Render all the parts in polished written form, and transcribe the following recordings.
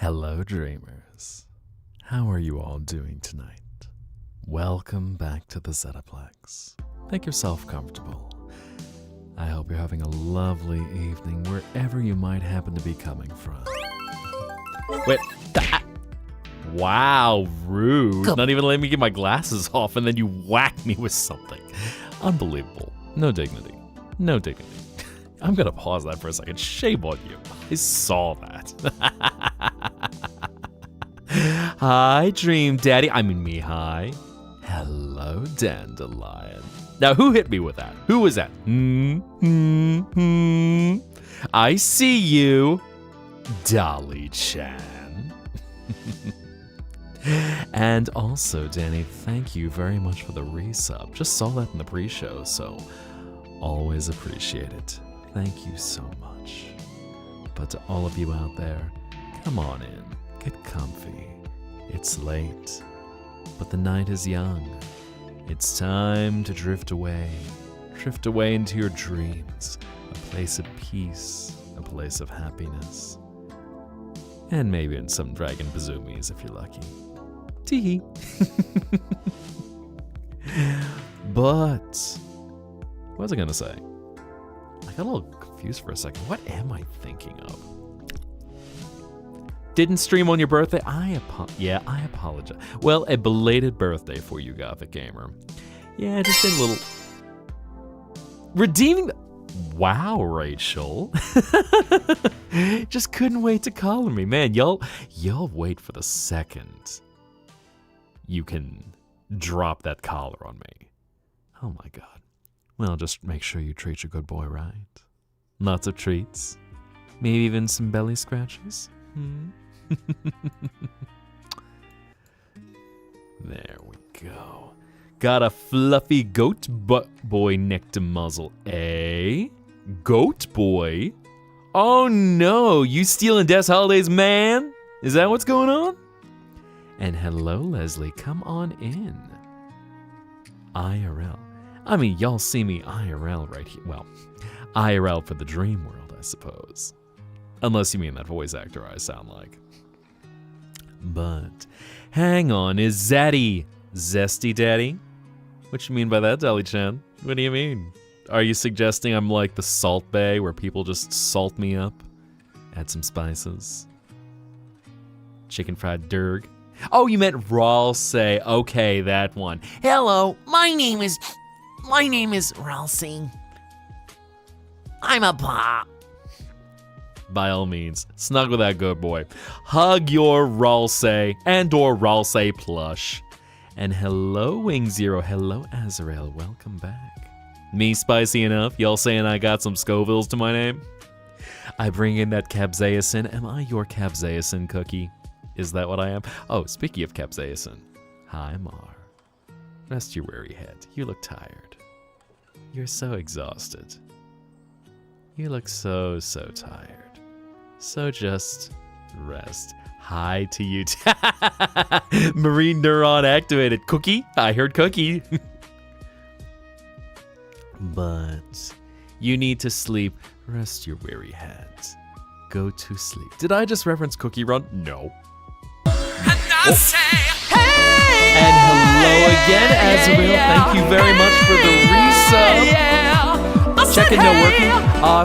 Hello, dreamers. How are you all doing tonight? Welcome back to the Zettaplex. Make yourself comfortable. I hope you're having a lovely evening wherever you might happen to be coming from. Wait. Wow, rude. Not even letting me get my glasses off and then you whack me with something. Unbelievable. No dignity. No dignity. I'm gonna pause that for a second. Shame on you. I saw that. Hi, Dream Daddy. I mean, Mihai. Hello, Dandelion. Now, who hit me with that? Who was that? I see you, Dolly-chan. And also, Danny, thank you very much for the resub. Just saw that in the pre-show, so always appreciate it. Thank you so much. But to all of you out there, come on in, get comfy. It's late, but the night is young. It's time to drift away into your dreams, a place of peace, a place of happiness, and maybe in some dragon bazoomies if you're lucky. Tee. But what was I gonna say? I got a little confused for a second. What am I thinking of? Didn't stream on your birthday? I apologize. Well, a belated birthday for you, Gothic Gamer. Yeah, just a little redeeming. Wow, Rachel. Just couldn't wait to collar me, man. Y'all wait for the second you can drop that collar on me. Oh my God. Well, just make sure you treat your good boy right. Lots of treats. Maybe even some belly scratches. There we go. Got a fluffy goat boy neck to muzzle, eh? Goat boy? Oh no, you stealing Des Holiday's man? Is that what's going on? And hello, Leslie, come on in. IRL. I mean, y'all see me IRL right here. Well, IRL for the dream world, I suppose. Unless you mean that voice actor I sound like. But, hang on, is Zaddy Zesty Daddy? What you mean by that, Dolly-chan? What do you mean? Are you suggesting I'm like the Salt Bay where people just salt me up? Add some spices? Chicken fried durg? Oh, you meant Ralsei. Okay, that one. Hello, my name is Ralsei. I'm a pop. By all means, snuggle that good boy. Hug your Ralsei and or Ralsei plush. And hello, Wing Zero. Hello, Azrael. Welcome back. Me spicy enough? Y'all saying I got some Scovilles to my name? I bring in that capsaicin. Am I your capsaicin cookie? Is that what I am? Oh, speaking of capsaicin. Hi, Mar. Rest your weary head. You look tired. You're so exhausted. You look so tired. So just rest. Hi to you. Marine neuron activated. Cookie? I heard cookie. But you need to sleep. Rest your weary head. Go to sleep. Did I just reference Cookie Run? No. And I say, hey! And hello again, Azrael. Thank you very much for the resub. Check-in no working.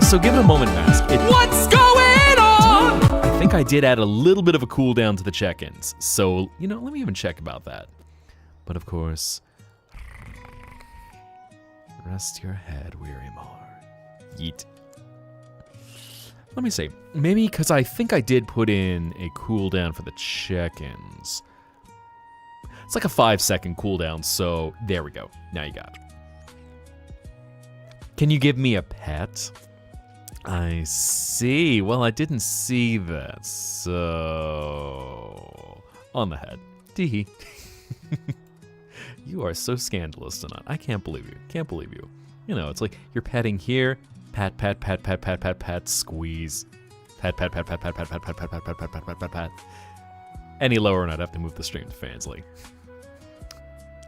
So give it a moment, Mask. What's going on? I think I did add a little bit of a cooldown to the check-ins. So, let me even check about that. But of course, rest your head, weary Mar. Yeet. Let me see. Maybe because I think I did put in a cooldown for the check-ins. It's like a 5-second cooldown, so there we go. Now you got it. Can you give me a pet? I see. Well, I didn't see that, so... On the head. Tee. You are so scandalous tonight. I can't believe you. Can't believe you. It's like you're petting here. Pat, pat, pat, pat, pat, pat, pat, squeeze. Pat, pat, pat, pat, pat, pat, pat, pat, pat, pat, pat, pat, pat, pat, pat, pat. Any lower and I'd have to move the stream to Fansly.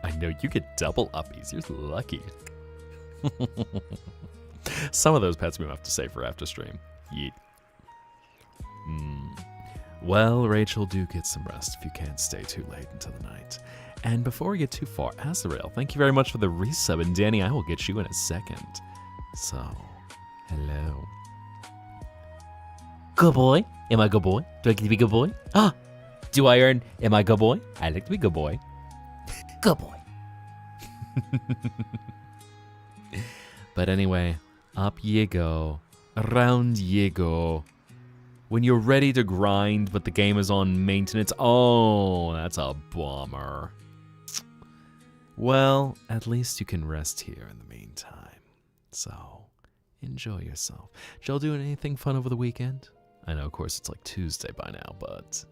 I know you get double uppies. You're lucky. Some of those pets we have to save for after stream. Yeet. Well, Rachel, do get some rest if you can't stay too late into the night. And before we get too far, Azrael, thank you very much for the resub, and Danny, I will get you in a second. So, hello. Good boy. Am I good boy? Do I get to be good boy? Ah. Do I earn? Am I good boy? I like to be good boy. Good boy. But anyway, up ye go. Around ye go. When you're ready to grind, but the game is on maintenance. Oh, that's a bummer. Well, at least you can rest here in the meantime. So, enjoy yourself. Y'all doing anything fun over the weekend? I know, of course, it's like Tuesday by now, but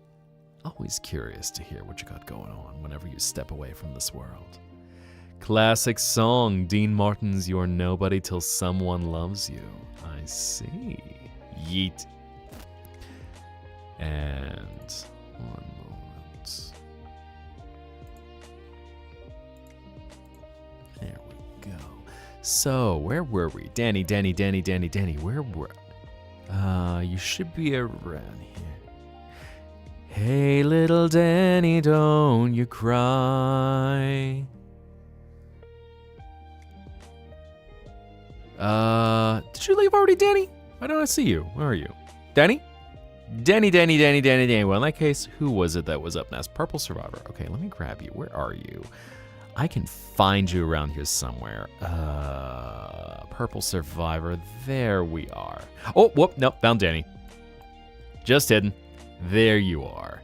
always curious to hear what you got going on whenever you step away from this world. Classic song, Dean Martin's You're Nobody Till Someone Loves You. I see. Yeet. And one moment. There we go. So, where were we? Danny, where were... you should be around here. Hey, little Danny, don't you cry. Did you leave already, Danny? Why don't I see you? Where are you? Danny? Danny. Well, in that case, who was it that was up next? Purple Survivor. Okay, let me grab you. Where are you? I can find you around here somewhere. Purple Survivor. There we are. Oh, whoop, nope, found Danny. Just hidden. There you are.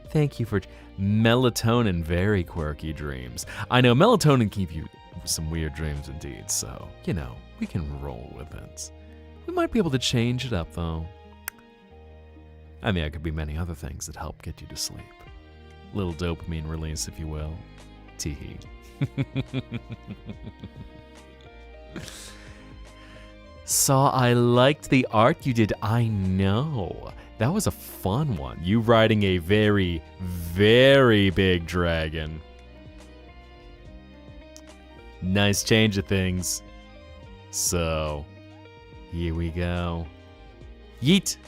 Thank you for melatonin. Very quirky dreams. I know melatonin can give you some weird dreams indeed, so, you know, we can roll with it. We might be able to change it up, though. I mean, it could be many other things that help get you to sleep. Little dopamine release, if you will. Teehee. Saw I liked the art you did. I know. That was a fun one. You riding a very, very big dragon. Nice change of things. So, here we go. Yeet!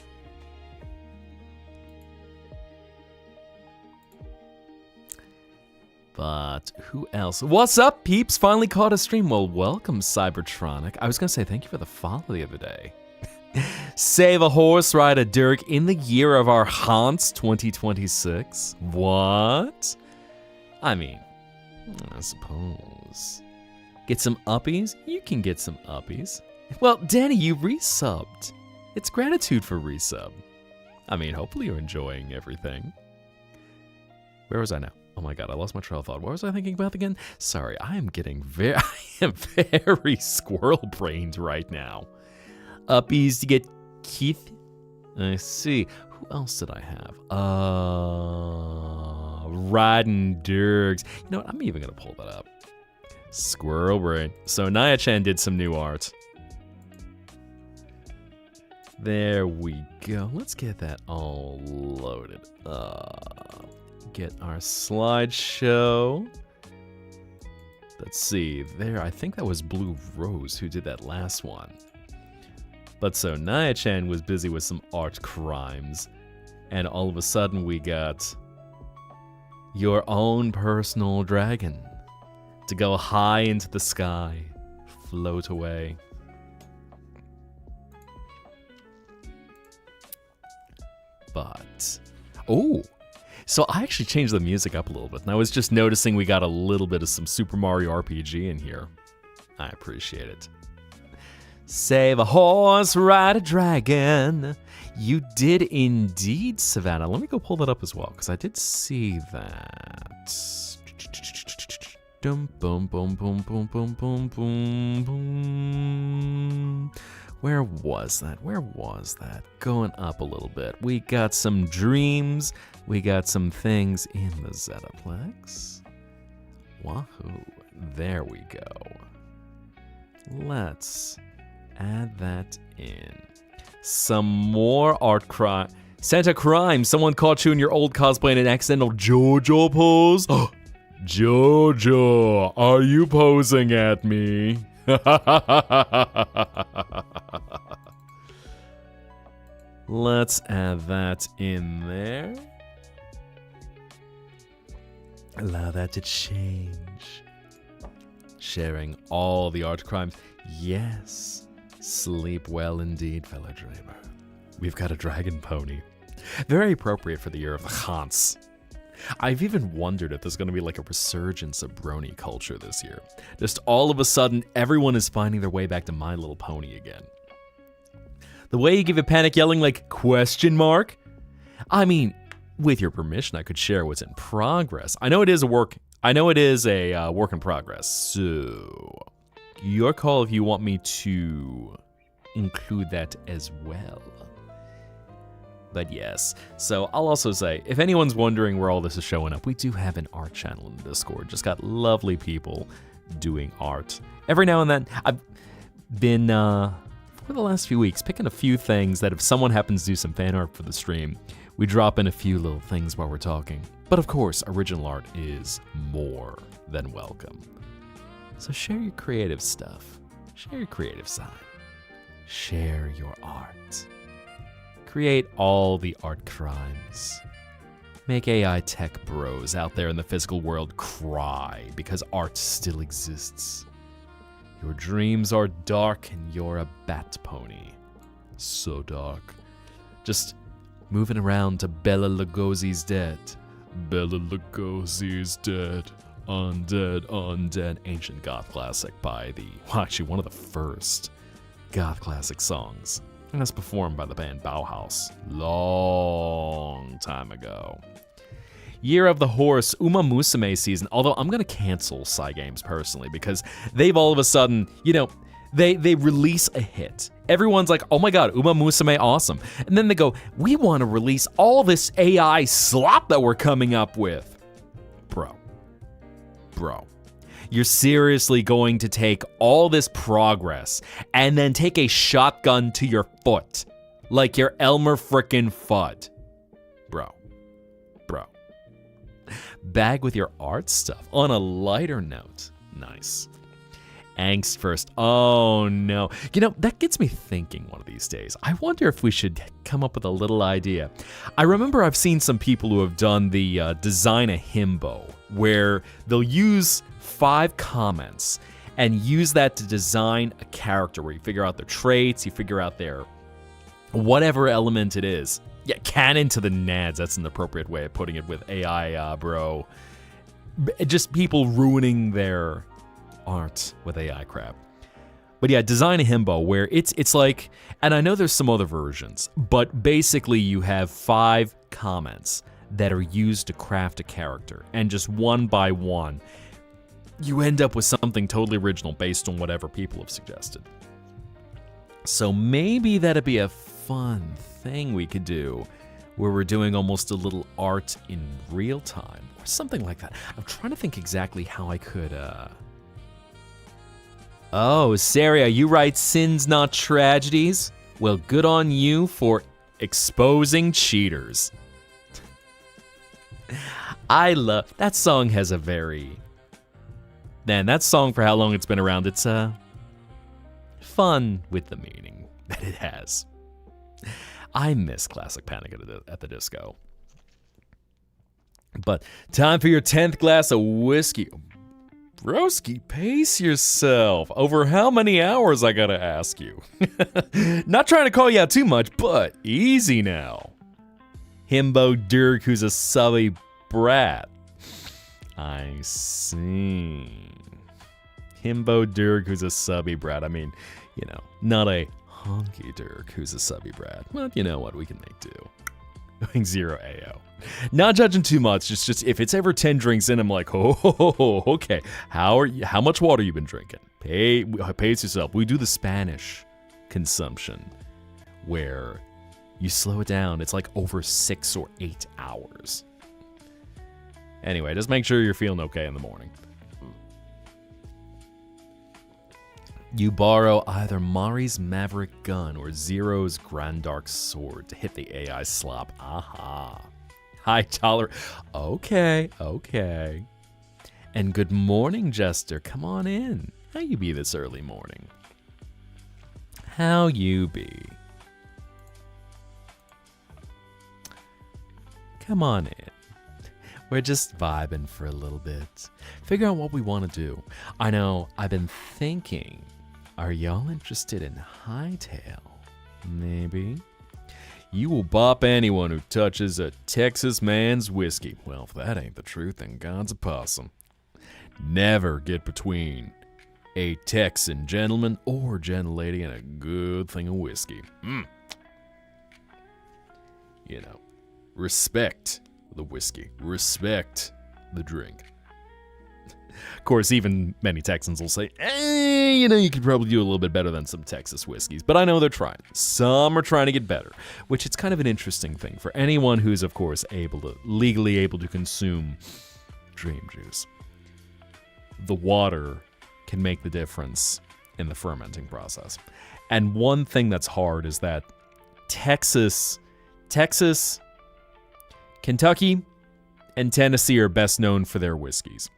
But who else? What's up, peeps? Finally caught a stream. Well, welcome, Cybertronic. I was going to say thank you for the follow the other day. Save a horse, ride a dirk in the year of our haunts 2026. What? I mean, I suppose. Get some uppies? You can get some uppies. Well, Danny, you resubbed. It's gratitude for resub. I mean, hopefully you're enjoying everything. Where was I now? Oh my god, I lost my trail of thought. What was I thinking about again? Sorry, I am very squirrel-brained right now. Uppies to get Keith. I see. Who else did I have? Riding Dirks. You know what? I'm even gonna pull that up. Squirrel brain. So Naya-chan did some new art. There we go. Let's get that all loaded up. Get our slideshow. Let's see. There, I think that was Blue Rose who did that last one. But so Naya-chan was busy with some art crimes, and all of a sudden we got your own personal dragon to go high into the sky, float away. But, oh, so I actually changed the music up a little bit, and I was just noticing we got a little bit of some Super Mario RPG in here. I appreciate it. Save a horse, ride a dragon. You did indeed, Savannah. Let me go pull that up as well, because I did see that. Boom, boom, boom, boom, boom, boom, boom, boom, boom. Where was that? Where was that? Going up a little bit. We got some dreams. We got some things in the Zettaplex. Wahoo. There we go. Let's add that in. Some more art crime. Santa crime. Someone caught you in your old cosplay in an accidental JoJo pose. JoJo, are you posing at me? Let's add that in there. Allow that to change. Sharing all the art crimes. Yes. Sleep well indeed, fellow dreamer. We've got a dragon pony. Very appropriate for the year of the Hans. I've even wondered if there's going to be like a resurgence of brony culture this year. Just all of a sudden, everyone is finding their way back to My Little Pony again. The way you give a panic yelling like, question mark? I mean, with your permission, I could share what's in progress. I know it is a work in progress, so your call if you want me to include that as well. But yes, so I'll also say, if anyone's wondering where all this is showing up, we do have an art channel in Discord. Just got lovely people doing art. Every now and then, I've been, for the last few weeks, picking a few things that if someone happens to do some fan art for the stream, we drop in a few little things while we're talking. But of course, original art is more than welcome. So share your creative stuff. Share your creative side. Share your art. Create all the art crimes. Make AI tech bros out there in the physical world cry because art still exists. Your dreams are dark and you're a bat pony. So dark. Just moving around to Bela Lugosi's dead. Bela Lugosi's dead. Undead, undead. Ancient goth classic by actually one of the first goth classic songs. And that's performed by the band Bauhaus. Long time ago. Year of the Horse, Uma Musume season. Although I'm going to cancel Cygames personally because they've all of a sudden, they release a hit. Everyone's like, oh my god, Uma Musume, awesome. And then they go, we want to release all this AI slop that we're coming up with. Bro. You're seriously going to take all this progress and then take a shotgun to your foot like you're Elmer frickin' Fudd. Bro. Bag with your art stuff. On a lighter note. Nice. Angst first. Oh no. That gets me thinking one of these days. I wonder if we should come up with a little idea. I remember I've seen some people who have done the design a himbo, where they'll use 5 comments and use that to design a character where you figure out their traits, you figure out their whatever element it is. Yeah, canon to the nads. That's an appropriate way of putting it with AI, bro. Just people ruining their art with AI crap. But yeah, design a himbo where it's like, and I know there's some other versions, but basically you have 5 comments that are used to craft a character, and just one by one, you end up with something totally original based on whatever people have suggested. So maybe that'd be a fun thing we could do, where we're doing almost a little art in real time, or something like that. I'm trying to think exactly how I could, Oh, Saria, you write sins, not tragedies? Well, good on you for exposing cheaters. I love that song. Has a very that song, for how long it's been around, it's fun with the meaning that it has. I miss classic Panic at the Disco. But time for your 10th glass of whiskey. Broski, pace yourself. Over how many hours, I gotta ask you? Not trying to call you out too much, but easy now. Himbo Dirk, who's a subby brat. I see. Himbo Dirk, who's a subby brat. I mean, not a honky Dirk, who's a subby brat. But you know what, we can make do. Going 0 AO. Not judging too much. It's just if it's ever 10 drinks in, I'm like, okay. How much water you been drinking? Pace yourself. We do the Spanish consumption where you slow it down. It's like over 6 or 8 hours. Anyway, just make sure you're feeling okay in the morning. You borrow either Mari's Maverick gun or Zero's Grandark sword to hit the AI slop. Aha. High tolerance. Okay. And good morning, Jester. Come on in. How you be this early morning? How you be? come on in. We're just vibing for a little bit. Figure out what we want to do. I know, I've been thinking, are y'all interested in hightail? Maybe? You will bop anyone who touches a Texas man's whiskey. Well, if that ain't the truth, then God's a possum. Never get between a Texan gentleman or gentlelady and a good thing of whiskey. You know, respect the whiskey. Respect the drink. Of course, even many Texans will say, you know, you could probably do a little bit better than some Texas whiskeys. But I know they're trying. Some are trying to get better, which it's kind of an interesting thing for anyone who's, of course, legally able to consume dream juice. The water can make the difference in the fermenting process. And one thing that's hard is that Texas, Kentucky, and Tennessee are best known for their whiskeys.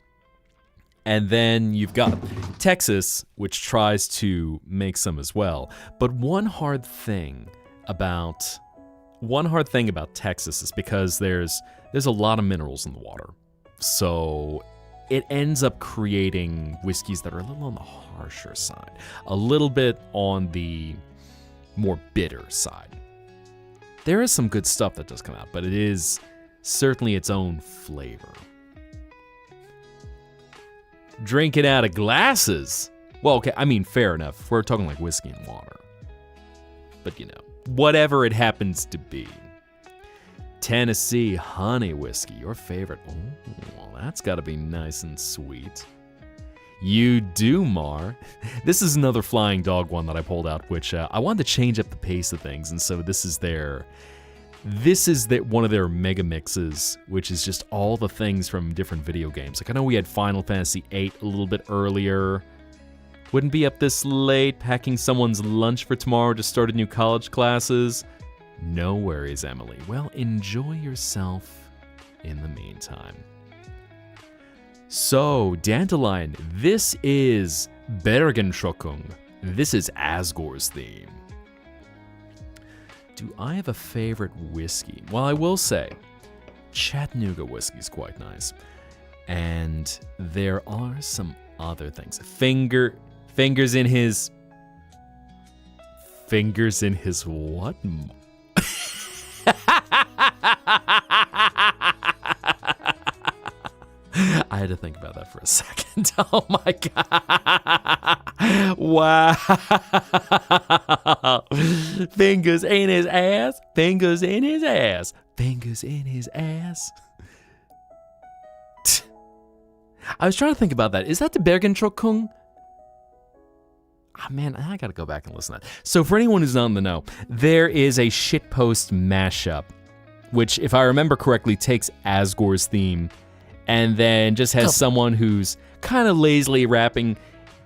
And then you've got Texas, which tries to make some as well. But one hard thing about Texas is because there's a lot of minerals in the water. So it ends up creating whiskeys that are a little on the harsher side, a little bit on the more bitter side. There is some good stuff that does come out, but it is certainly its own flavor. Drinking out of glasses? Well, okay, I mean, fair enough. We're talking like whiskey and water. But, you know, whatever it happens to be. Tennessee honey whiskey, your favorite. Oh, that's got to be nice and sweet. You do, Mar. This is another Flying Dog one that I pulled out, which I wanted to change up the pace of things, and so this is one of their mega mixes, which is just all the things from different video games. Like, I know we had Final Fantasy VIII a little bit earlier. Wouldn't be up this late packing someone's lunch for tomorrow to start a new college classes. No worries, Emily. Well, enjoy yourself in the meantime. So, Dandelion, this is Bergenschokung. This is Asgore's theme. Do I have a favorite whiskey? Well, I will say, Chattanooga whiskey is quite nice. And there are some other things. Fingers in his what? I had to think about that for a second. Oh my god. Wow. Fingers in his ass. Fingers in his ass. Fingers in his ass. I was trying to think about that. Is that the Bergenschokung? Oh, man, I gotta go back and listen to that. So for anyone who's not in the know, there is a shitpost mashup, which, if I remember correctly, takes Asgore's theme and then just has someone who's kind of lazily rapping,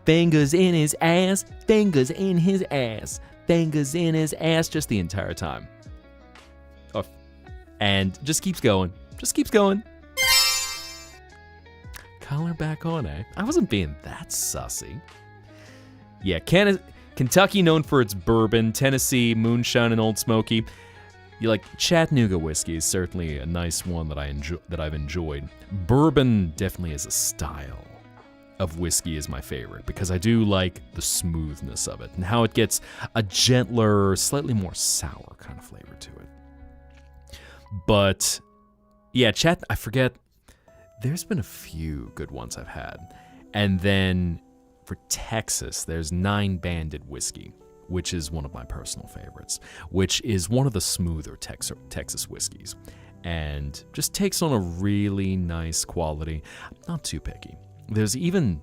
fingers in his ass, fingers in his ass, fingers in his ass, just the entire time. Oh, and just keeps going. Just keeps going. Collar back on, eh? I wasn't being that sussy. Yeah, Kentucky known for its bourbon, Tennessee, moonshine, and Old Smoky. You like Chattanooga whiskey is certainly a nice one that I've enjoyed. Bourbon definitely as a style of whiskey is my favorite because I do like the smoothness of it and how it gets a gentler, slightly more sour kind of flavor to it. But yeah, I forget. There's been a few good ones I've had, and then for Texas, there's 9 Banded whiskey, which is one of my personal favorites, which is one of the smoother Texas whiskeys, and just takes on a really nice quality. I'm not too picky. There's even,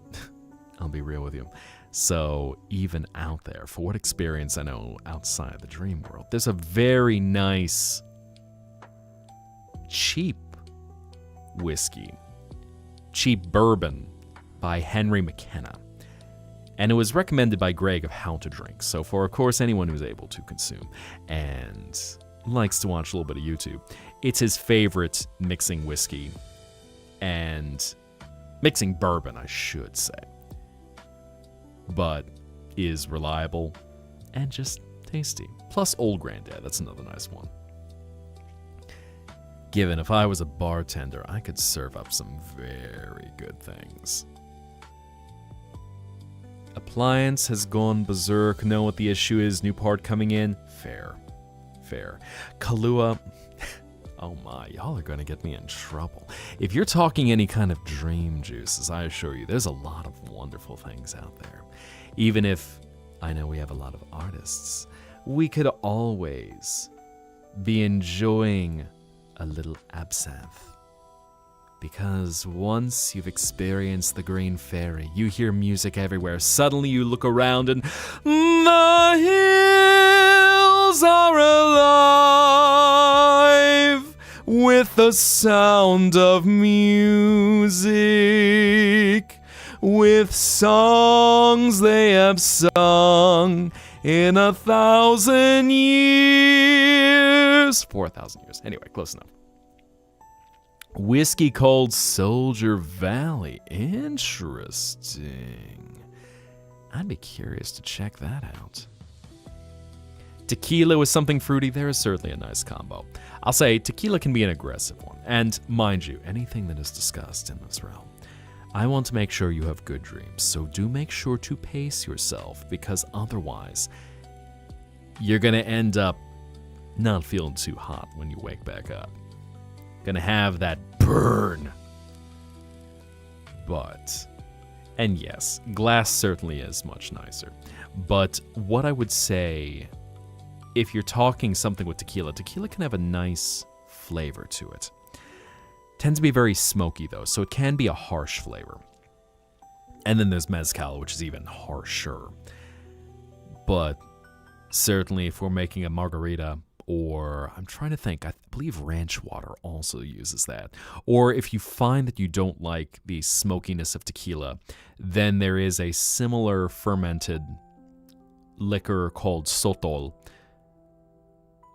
I'll be real with you, so even out there, for what experience I know outside the dream world, there's a very nice, cheap whiskey, cheap bourbon by Henry McKenna. And it was recommended by Greg of How to Drink. So for, of course, anyone who's able to consume and likes to watch a little bit of YouTube, it's his favorite mixing whiskey and mixing bourbon, I should say. But is reliable and just tasty. Plus Old Granddad, that's another nice one. Given if I was a bartender, I could serve up some very good things. Appliance has gone berserk. Know what the issue is. New part coming in. Fair. Kahlua. Oh my, y'all are gonna get me in trouble. If you're talking any kind of dream juices, I assure you, there's a lot of wonderful things out there. Even if I know we have a lot of artists, we could always be enjoying a little absinthe. Because once you've experienced the Green Fairy, you hear music everywhere. Suddenly you look around and the hills are alive with the sound of music, with songs they have sung in 1,000 years. 4,000 years. Anyway, close enough. Whiskey called Soldier Valley. Interesting. I'd be curious to check that out. Tequila with something fruity, there is certainly a nice combo. I'll say tequila can be an aggressive one. And mind you, anything that is discussed in this realm, I want to make sure you have good dreams. So do make sure to pace yourself, because otherwise, you're going to end up not feeling too hot when you wake back up. Gonna have that burn. But, and yes, glass certainly is much nicer. But what I would say, if you're talking something with tequila, tequila can have a nice flavor to it. Tends to be very smoky though, so it can be a harsh flavor. And then there's mezcal, which is even harsher. But certainly if we're making a margarita, or I'm trying to think, I believe ranch water also uses that. Or if you find that you don't like the smokiness of tequila, then there is a similar fermented liquor called sotol,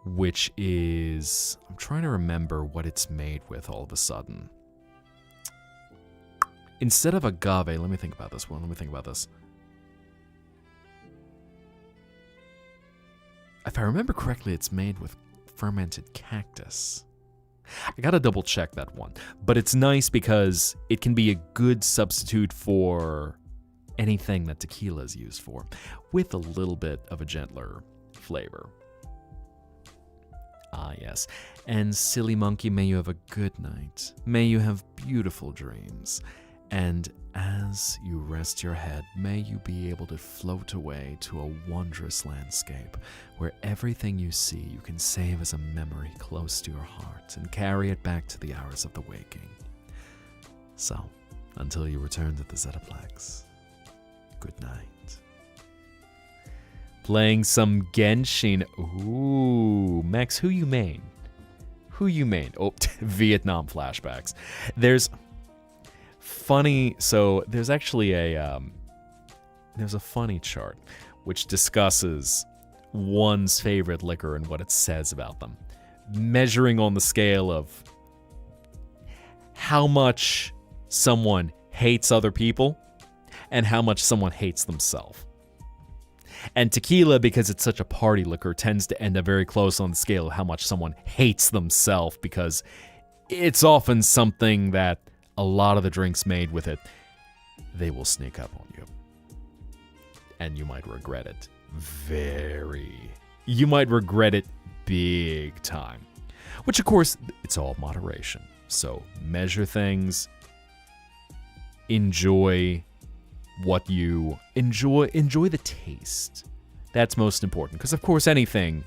which is, I'm trying to remember what it's made with all of a sudden. Instead of agave, let me think about this one. If I remember correctly, it's made with fermented cactus. I gotta double check that one. But it's nice because it can be a good substitute for anything that tequila is used for, with a little bit of a gentler flavor. Ah, yes. And silly monkey, may you have a good night. May you have beautiful dreams. And as you rest your head, may you be able to float away to a wondrous landscape where everything you see you can save as a memory close to your heart and carry it back to the hours of the waking. So, until you return to the Zettaplex, good night. Playing some Genshin. Ooh, Max, who you main? Oh, Vietnam flashbacks. There's actually there's a funny chart which discusses one's favorite liquor and what it says about them, measuring on the scale of how much someone hates other people and how much someone hates themselves. And tequila, because it's such a party liquor, tends to end up very close on the scale of how much someone hates themselves, because it's often something that a lot of the drinks made with it, they will sneak up on you. And you might regret it. You might regret it big time. Which, of course, it's all moderation. So measure things. Enjoy what you enjoy. Enjoy the taste. That's most important. Because, of course, anything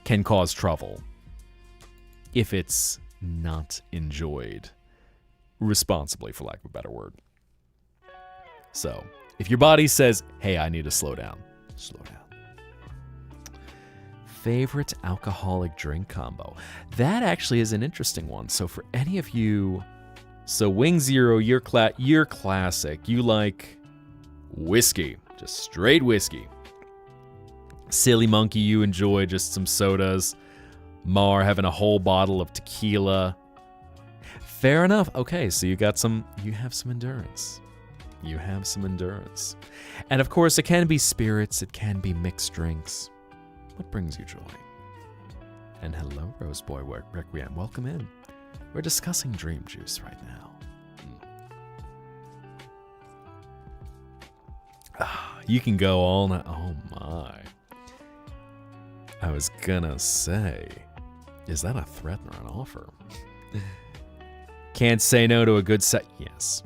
can cause trouble if it's not enjoyed responsibly, for lack of a better word. So, if your body says, hey, I need to slow down, slow down. Favorite alcoholic drink combo? That actually is an interesting one. So for any of you, so Wing Zero, you're classic. You like whiskey, just straight whiskey. Silly Monkey, you enjoy just some sodas. Mar having a whole bottle of tequila. Fair enough. Okay, so you have some endurance. You have some endurance. And of course, it can be spirits, it can be mixed drinks. What brings you joy? And hello, Roseboy Requiem. Welcome in. We're discussing Dream Juice right now. You can go all night. Oh my. I was gonna say, is that a threat or an offer? Can't say no to a good set. Yes.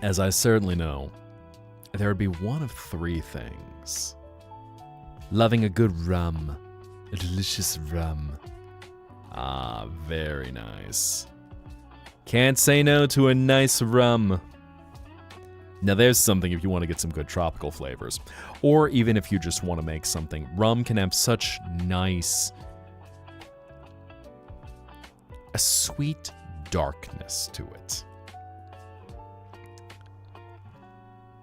As I certainly know, there would be one of three things. Loving a good rum. A delicious rum. Ah, very nice. Can't say no to a nice rum. Now there's something if you want to get some good tropical flavors. Or even if you just want to make something. Rum can have such nice... a sweet darkness to it.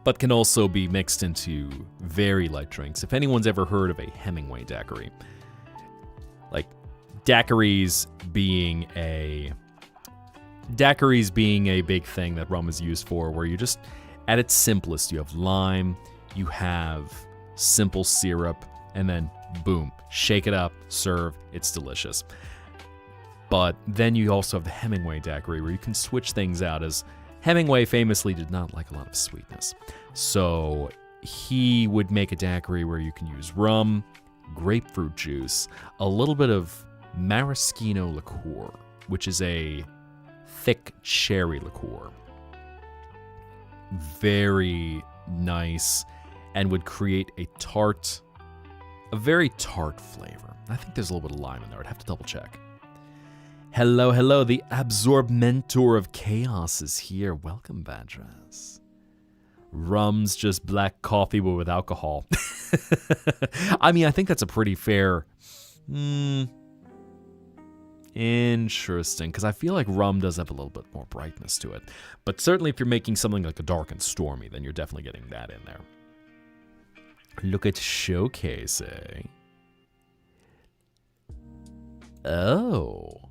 But can also be mixed into very light drinks. If anyone's ever heard of a Hemingway daiquiri. Like, daiquiris being a big thing that rum is used for, where you just... At its simplest, you have lime, you have simple syrup, and then boom, shake it up, serve, it's delicious. But then you also have the Hemingway daiquiri, where you can switch things out, as Hemingway famously did not like a lot of sweetness. So he would make a daiquiri where you can use rum, grapefruit juice, a little bit of maraschino liqueur, which is a thick cherry liqueur. Very nice, and would create a very tart flavor. I think there's a little bit of lime in there. I'd have to double check. Hello, hello, the Absorb Mentor of Chaos is here. Welcome, Badras. Rum's just black coffee but with alcohol. I mean, I think that's a pretty fair... Interesting, because I feel like rum does have a little bit more brightness to it. But certainly if you're making something like a dark and stormy, then you're definitely getting that in there. Look at Showcase, eh? Oh.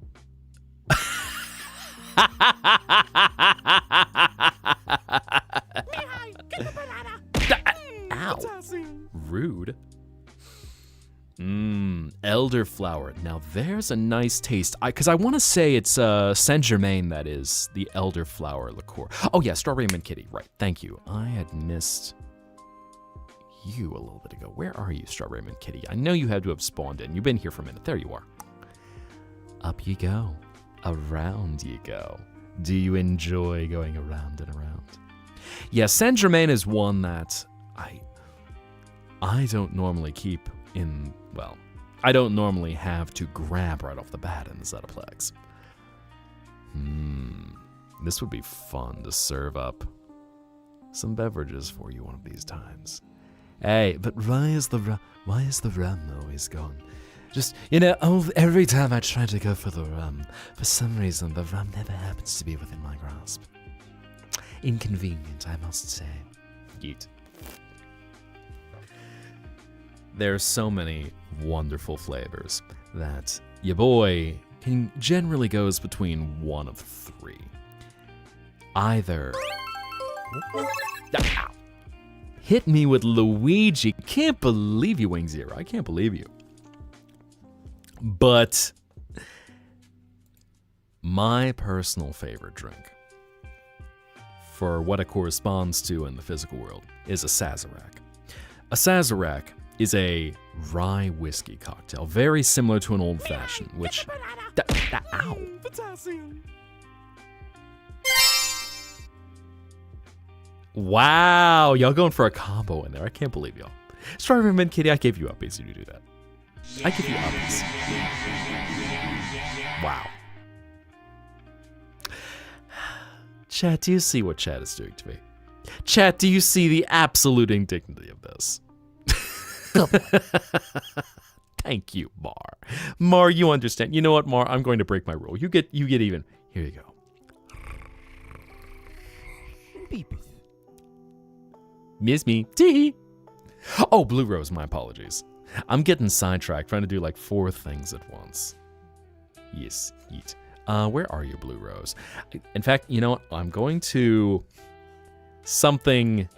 Ow. Rude. Elderflower. Now there's a nice taste. Because I want to say it's Saint Germain that is the elderflower liqueur. Oh yeah, Strawberry Mint Kitty. Right. Thank you. I had missed you a little bit ago. Where are you, Strawberry Mint Kitty? I know you had to have spawned in. You've been here for a minute. There you are. Up you go. Around you go. Do you enjoy going around and around? Yeah, Saint Germain is one that I don't normally keep in, well, I don't normally have to grab right off the bat in the Zetaplex. This would be fun to serve up some beverages for you one of these times. Hey, but why is the rum always gone? Just, every time I try to go for the rum, for some reason the rum never happens to be within my grasp. Inconvenient, I must say. Yeet. There's so many wonderful flavors that your boy generally goes between one of three. Either hit me with Luigi. Can't believe you, Wing Zero. I can't believe you. But my personal favorite drink, for what it corresponds to in the physical world, is a Sazerac. A Sazerac is a rye whiskey cocktail, very similar to an old-fashioned, which... Ow! Wow, y'all going for a combo in there. I can't believe y'all. Strawberry Mint Kitty, I gave you uppies to do that. I give you uppies. Wow. Chat, do you see what chat is doing to me? Chat, do you see the absolute indignity of this? Thank you, Mar. Mar, you understand. You know what, Mar? I'm going to break my rule. You get even. Here you go. Miss me. Tee. Oh, Blue Rose, my apologies. I'm getting sidetracked, trying to do like 4 things at once. Yes, eat. Where are you, Blue Rose? In fact, you know what? I'm going to... Something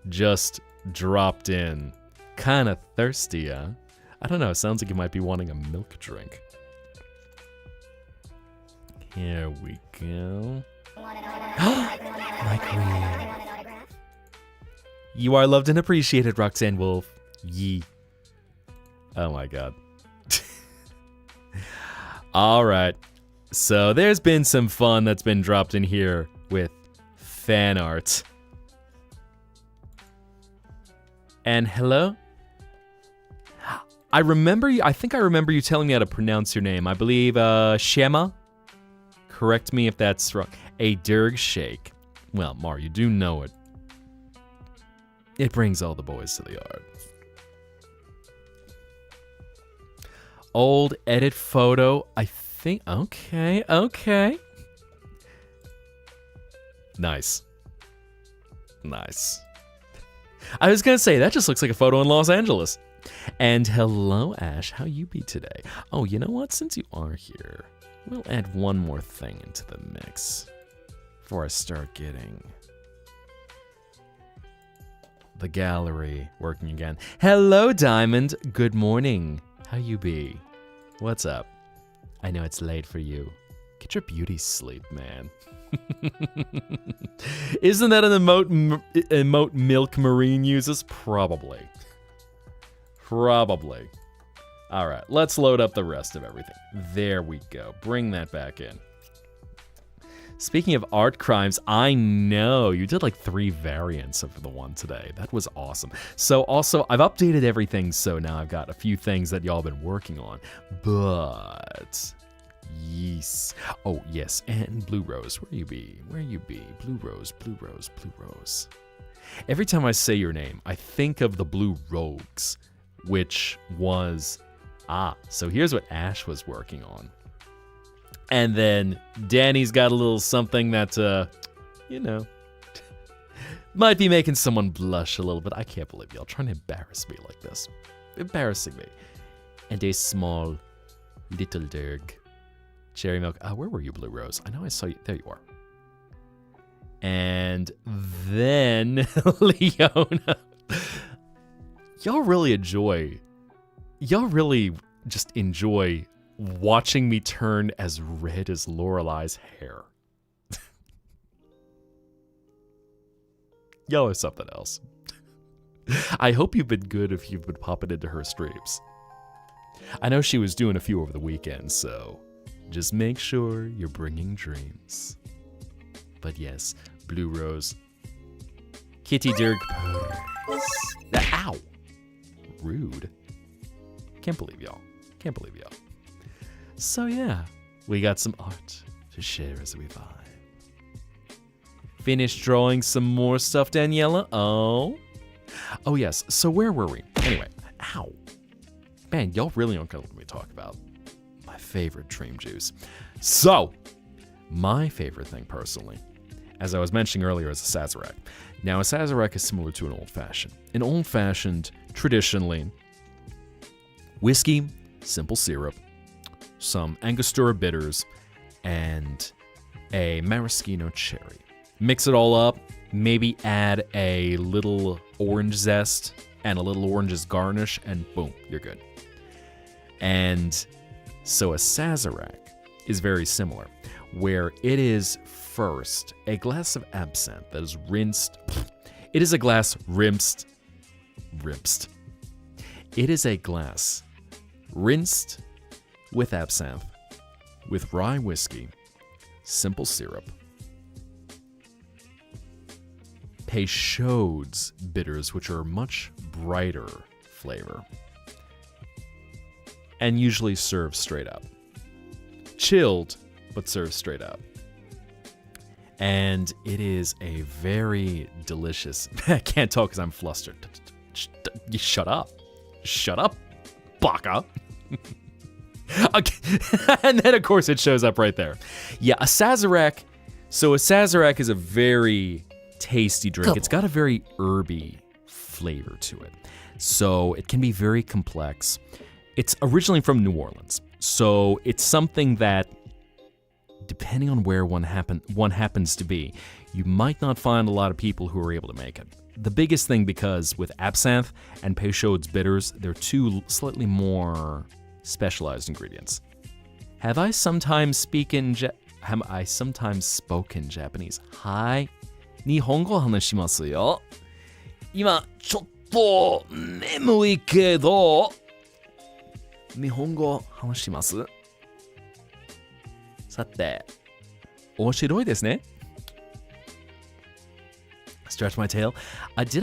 just dropped in. Kinda thirsty, huh? I don't know, it sounds like you might be wanting a milk drink. Here we go. My queen. You are loved and appreciated, Roxanne Wolf. Yee. Oh my god. Alright. So there's been some fun that's been dropped in here with fan art. And hello? I think I remember you telling me how to pronounce your name. I believe, Shema? Correct me if that's wrong. A Derg Shake. Well, Mar, you do know it. It brings all the boys to the yard. Old edit photo. I think. Okay. Nice. I was gonna say, that just looks like a photo in Los Angeles. And hello, Ash. How you be today? Oh, you know what? Since you are here, we'll add one more thing into the mix before I start getting the gallery working again. Hello, Diamond. Good morning. How you be? What's up? I know it's late for you. Get your beauty sleep, man. Isn't that an emote Milk Marine uses? Probably. All right, let's load up the rest of everything. There we go. Bring that back in. Speaking of art crimes, I know you did like 3 variants of the one today. That was awesome. So also, I've updated everything, so now I've got a few things that y'all been working on. But yes. Oh, yes, and Blue Rose. Where you be? Blue Rose. Every time I say your name, I think of the Blue Rogues, which was... so here's what Ash was working on. And then Danny's got a little something that, might be making someone blush a little bit. I can't believe y'all trying to embarrass me like this. Embarrassing me. And a small little Derg. Cherry milk. Where were you, Blue Rose? I know I saw you. There you are. And then Leona. Y'all really just enjoy watching me turn as red as Lorelei's hair. Y'all are something else. I hope you've been good if you've been popping into her streams. I know she was doing a few over the weekend, so just make sure you're bringing dreams. But yes, Blue Rose. Kitty Dirk. Ow! Rude. Can't believe y'all. So yeah, we got some art to share as we vibe. Finished drawing some more stuff, Daniela? Oh yes, so where were we? Anyway, ow. Man, y'all really aren't gonna let me talk about my favorite dream juice. So, my favorite thing personally, as I was mentioning earlier, is a Sazerac. Now, a Sazerac is similar to an old-fashioned. An old-fashioned, traditionally, whiskey, simple syrup, some Angostura bitters, and a maraschino cherry. Mix it all up, maybe add a little orange zest and a little orange's garnish, and boom, you're good. And so a Sazerac is very similar, where it is first a glass of absinthe that is rinsed. It is a glass rinsed. It is a glass rinsed with absinthe, with rye whiskey, simple syrup, Peychaud's bitters, which are much brighter flavor, and usually served straight up. Chilled, but served straight up. And it is a very delicious... I can't talk because I'm flustered. Shut up. Shut up, baka. Okay. And then, of course, it shows up right there. Yeah, a Sazerac. So a Sazerac is a very tasty drink. It's got a very herby flavor to it. So it can be very complex. It's originally from New Orleans. So it's something that depending on where one happens to be, you might not find a lot of people who are able to make it. The biggest thing, because with absinthe and Peychaud's bitters, they're two slightly more specialized ingredients. Have I sometimes spoken Japanese? Hi. 日本語話しますよ。今ちょっと眠いけど、日本語話します。さて、面白いですね。Stretch my tail. Did you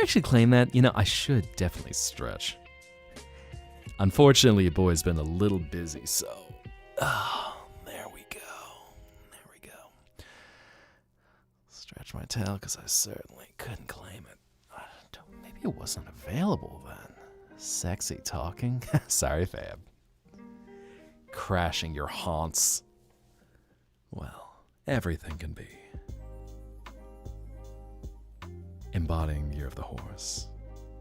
actually claim that? You know, I should definitely stretch. Unfortunately, your boy's been a little busy, so. There we go. Stretch my tail, because I certainly couldn't claim it. Maybe it wasn't available then. Sexy talking. Sorry, Fab. Crashing your haunts. Well, everything can be. Embodying the year of the horse.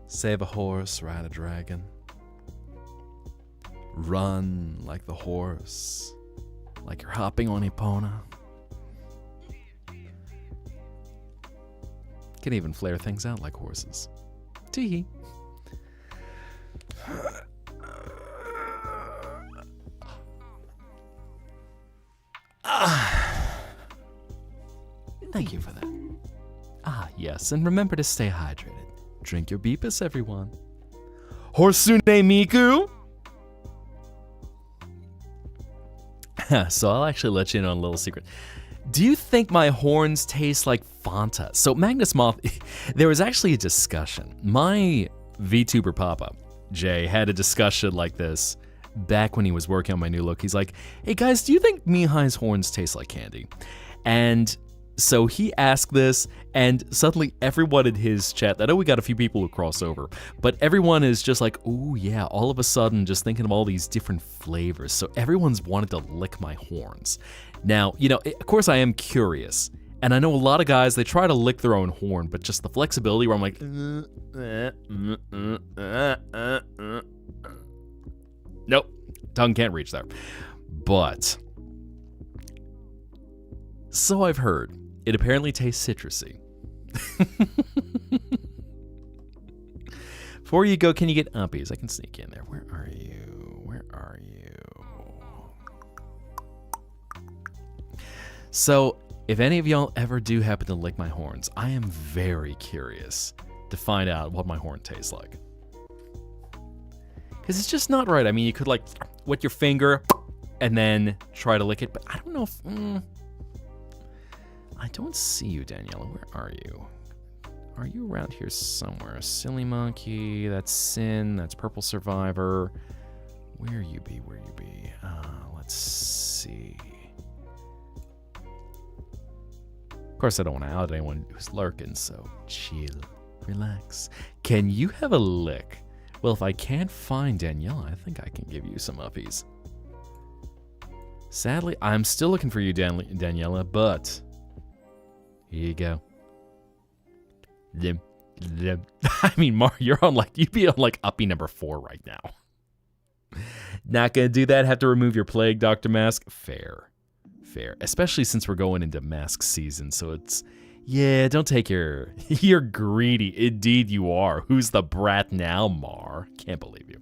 Save a horse, ride a dragon. Run like the horse, like you're hopping on Epona. Can even flare things out like horses. Tee. Thank you for that. Yes, and remember to stay hydrated. Drink your Beepus, everyone. Horsune Miku! So I'll actually let you in on a little secret. Do you think my horns taste like Fanta? So Magnus Moth, there was actually a discussion. My VTuber Papa, Jay, had a discussion like this back when he was working on my new look. He's like, hey guys, do you think Mihai's horns taste like candy? And so he asked this, and suddenly everyone in his chat, I know we got a few people who cross over, but everyone is just like, oh yeah, all of a sudden just thinking of all these different flavors. So everyone's wanted to lick my horns. Now, you know, of course I am curious, and I know a lot of guys, they try to lick their own horn, but just the flexibility where I'm like, nope, tongue can't reach there. But, so I've heard. It apparently tastes citrusy. Before you go, can you get uppies? I can sneak in there. Where are you? So, if any of y'all ever do happen to lick my horns, I am very curious to find out what my horn tastes like. Because it's just not right. I mean, you could like wet your finger and then try to lick it, but I don't know if... I don't see you, Daniela. Where are you? Are you around here somewhere? Silly Monkey, that's Sin, that's Purple Survivor. Where you be? Let's see. Of course, I don't want to out anyone who's lurking, so chill, relax. Can you have a lick? Well, if I can't find Daniela, I think I can give you some uppies. Sadly, I'm still looking for you, Daniela, but... here you go. I mean, Mar, you'd be on like uppy number 4 right now. Not gonna do that. Have to remove your plague, Dr. Mask. Fair. Especially since we're going into mask season, so it's... yeah, don't take your... you're greedy. Indeed you are. Who's the brat now, Mar? Can't believe you.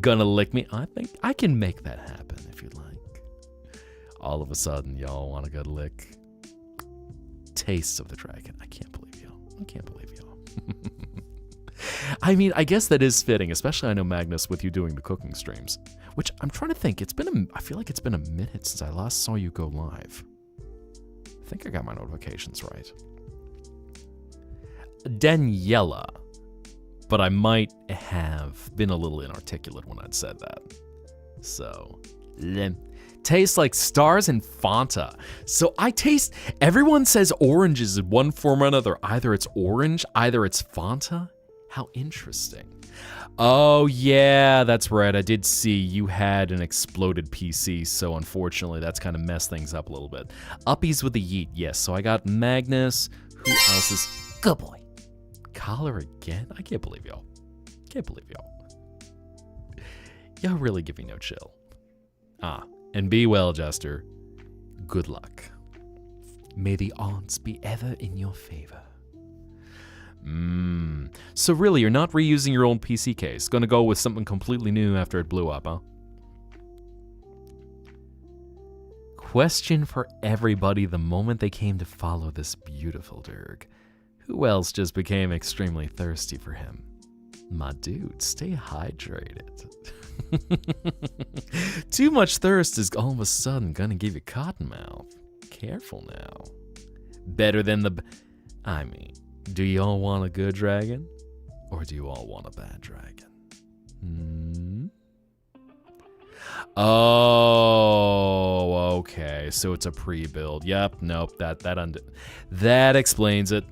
Gonna lick me? I think I can make that happen if you like. All of a sudden, y'all want a good lick. Taste of the dragon. I can't believe y'all. I mean, I guess that is fitting, especially I know Magnus with you doing the cooking streams, which I'm trying to think. I feel like it's been a minute since I last saw you go live. I think I got my notifications right. Daniela, but I might have been a little inarticulate when I'd said that. So, tastes like stars and Fanta. So I taste, everyone says oranges in one form or another. Either it's orange, either it's Fanta. How interesting. Oh yeah, that's right. I did see you had an exploded PC, so unfortunately that's kind of messed things up a little bit. Uppies with the yeet, yes. So I got Magnus. Who else is... good boy. Collar again? I can't believe y'all. Y'all really give me no chill. And be well, Jester. Good luck. May the odds be ever in your favor. So really, you're not reusing your old PC case. Gonna go with something completely new after it blew up, huh? Question for everybody the moment they came to follow this beautiful Dirg. Who else just became extremely thirsty for him? My dude, stay hydrated. Too much thirst is all of a sudden gonna give you cottonmouth. Careful now. Better than the... I mean, do you all want a good dragon? Or do you all want a bad dragon? Oh, okay. So it's a pre-build. Yep, nope, that explains it.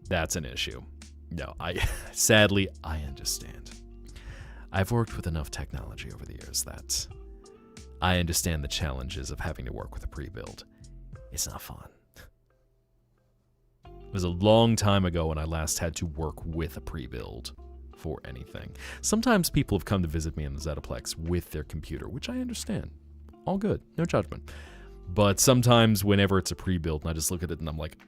That's an issue. No, sadly, I understand. I've worked with enough technology over the years that I understand the challenges of having to work with a pre-build. It's not fun. It was a long time ago when I last had to work with a pre-build for anything. Sometimes people have come to visit me in the Zettaplex with their computer, which I understand. All good, no judgment. But sometimes whenever it's a pre-build and I just look at it and I'm like,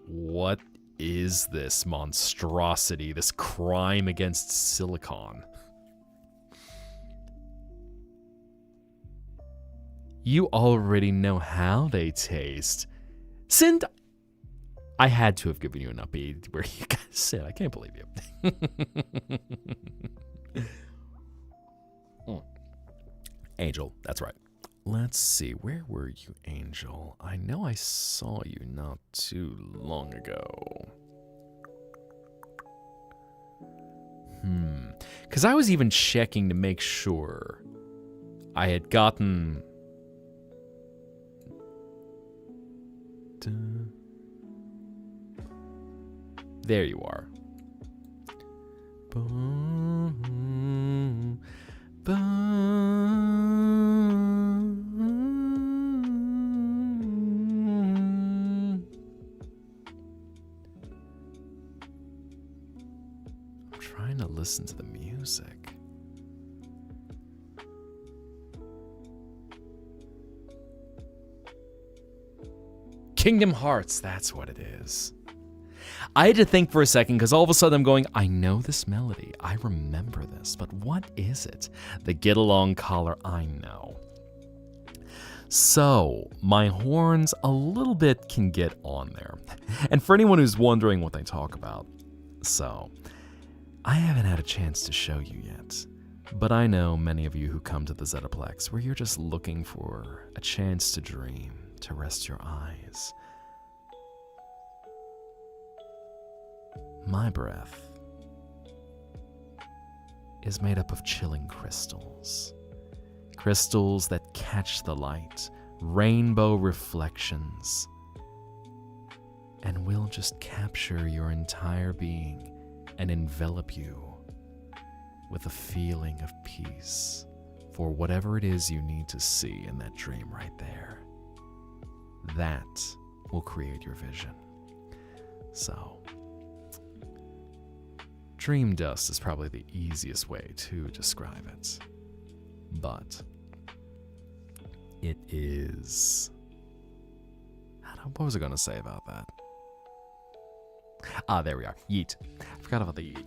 what is this monstrosity, this crime against silicon? You already know how they taste. Sind, I had to have given you an upbeat where you guys said, I can't believe you. Angel, that's right. Let's see, where were you, Angel? I know I saw you not too long ago. Because I was even checking to make sure I had gotten... There you are. I'm trying to listen to the music. Kingdom Hearts, that's what it is. I had to think for a second because all of a sudden I'm going, I know this melody. I remember this, but what is it? The Get Along collar, I know. So, my horns a little bit can get on there. And for anyone who's wondering what they talk about, so, I haven't had a chance to show you yet. But I know many of you who come to the Zettaplex where you're just looking for a chance to dream, to rest your eyes. My breath is made up of chilling crystals. Crystals that catch the light, rainbow reflections, and will just capture your entire being and envelop you with a feeling of peace for whatever it is you need to see in that dream right there. That will create your vision. So, dream dust is probably the easiest way to describe it. But it is... What was I going to say about that? Ah, there we are. Yeet. I forgot about the yeet.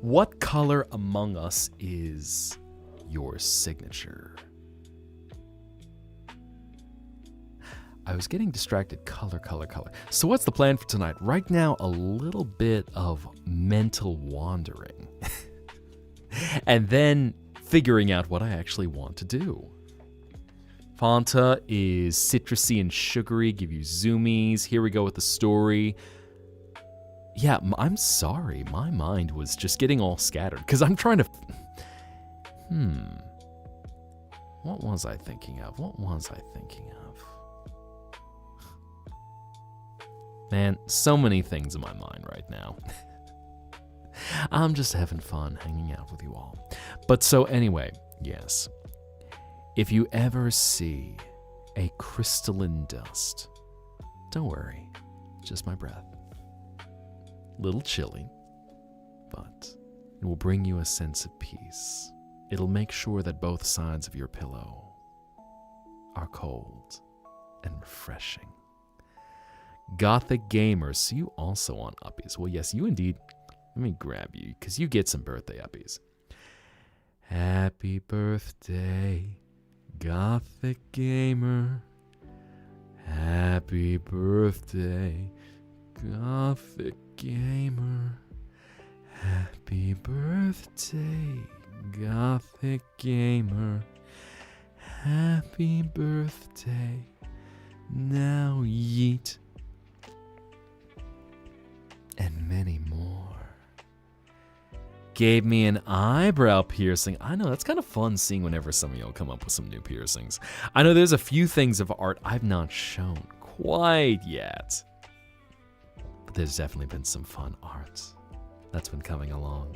What color among us is your signature? I was getting distracted. Color. So what's the plan for tonight? Right now, a little bit of mental wandering. And then figuring out what I actually want to do. Fanta is citrusy and sugary, give you zoomies. Here we go with the story. Yeah, I'm sorry. My mind was just getting all scattered because I'm trying to... What was I thinking of? Man, so many things in my mind right now. I'm just having fun hanging out with you all. But so anyway, yes. If you ever see a crystalline dust, don't worry, just my breath. Little chilly, but it will bring you a sense of peace. It'll make sure that both sides of your pillow are cold and refreshing. Gothic gamers, so you also want uppies. Well, yes, you indeed. Let me grab you, because you get some birthday uppies. Happy birthday, Gothic gamer. Happy birthday, Gothic gamer. Happy birthday, Gothic gamer. Happy birthday. Now yeet. And many more. Gave me an eyebrow piercing. I know, that's kind of fun seeing whenever some of y'all come up with some new piercings. I know there's a few things of art I've not shown quite yet. But there's definitely been some fun art that's been coming along.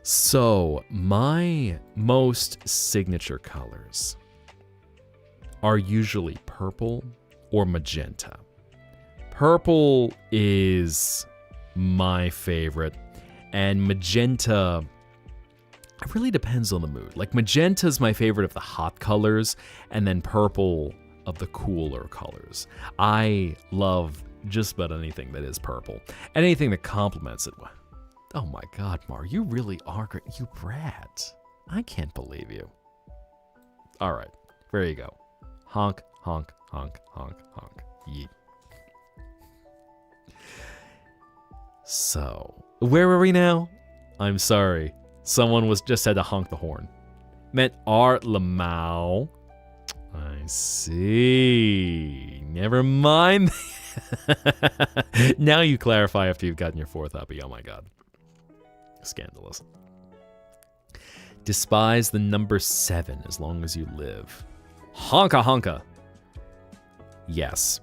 So, my most signature colors are usually purple or magenta. Purple is my favorite, and magenta, it really depends on the mood. Like, magenta is my favorite of the hot colors, and then purple of the cooler colors. I love just about anything that is purple, and anything that complements it. Oh my god, Mar, you really are great. You brat. I can't believe you. Alright, there you go. Honk, honk, honk, honk, honk. Yeet. So, where were we now? I'm sorry. Someone just had to honk the horn. Meant Art Lamau. I see. Never mind. Now you clarify after you've gotten your fourth uppy. Oh my god. Scandalous. Despise the number 7 as long as you live. Honka honka. Yes.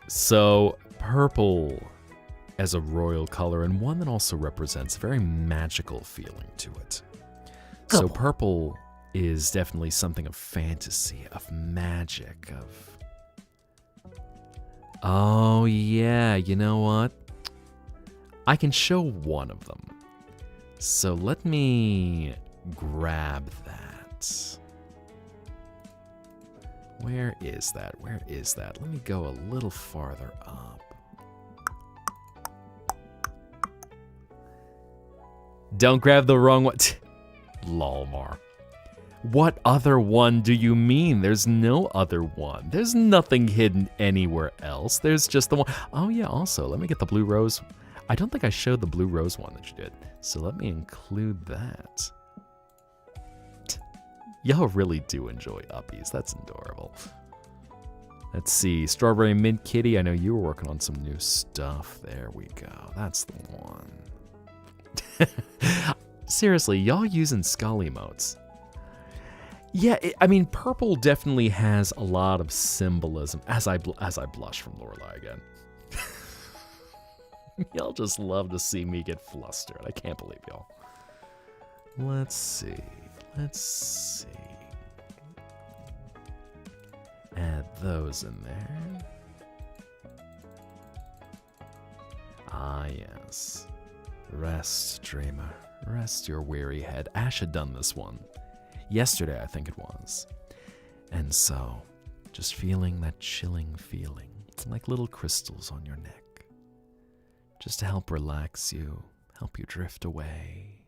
So, purple as a royal color, and one that also represents a very magical feeling to it. So purple is definitely something of fantasy, of magic, of... Oh yeah, you know what? I can show one of them. So let me grab that. Where is that? Where is that? Let me go a little farther up. Don't grab the wrong one. Lolmar. What other one do you mean? There's no other one. There's nothing hidden anywhere else. There's just the one. Oh yeah, also, let me get the blue rose. I don't think I showed the blue rose one that you did. So let me include that. Y'all really do enjoy uppies. That's adorable. Let's see. Strawberry Mint Kitty. I know you were working on some new stuff. There we go. That's the one. Seriously, y'all using skull emotes. Yeah, I mean, purple definitely has a lot of symbolism. As I blush from Lorelei again. Y'all just love to see me get flustered. I can't believe y'all. Let's see. Let's see. Add those in there. Ah, yes. Rest, dreamer. Rest your weary head. Ash had done this one yesterday, I think it was. And so, just feeling that chilling feeling, like little crystals on your neck, just to help relax you, help you drift away.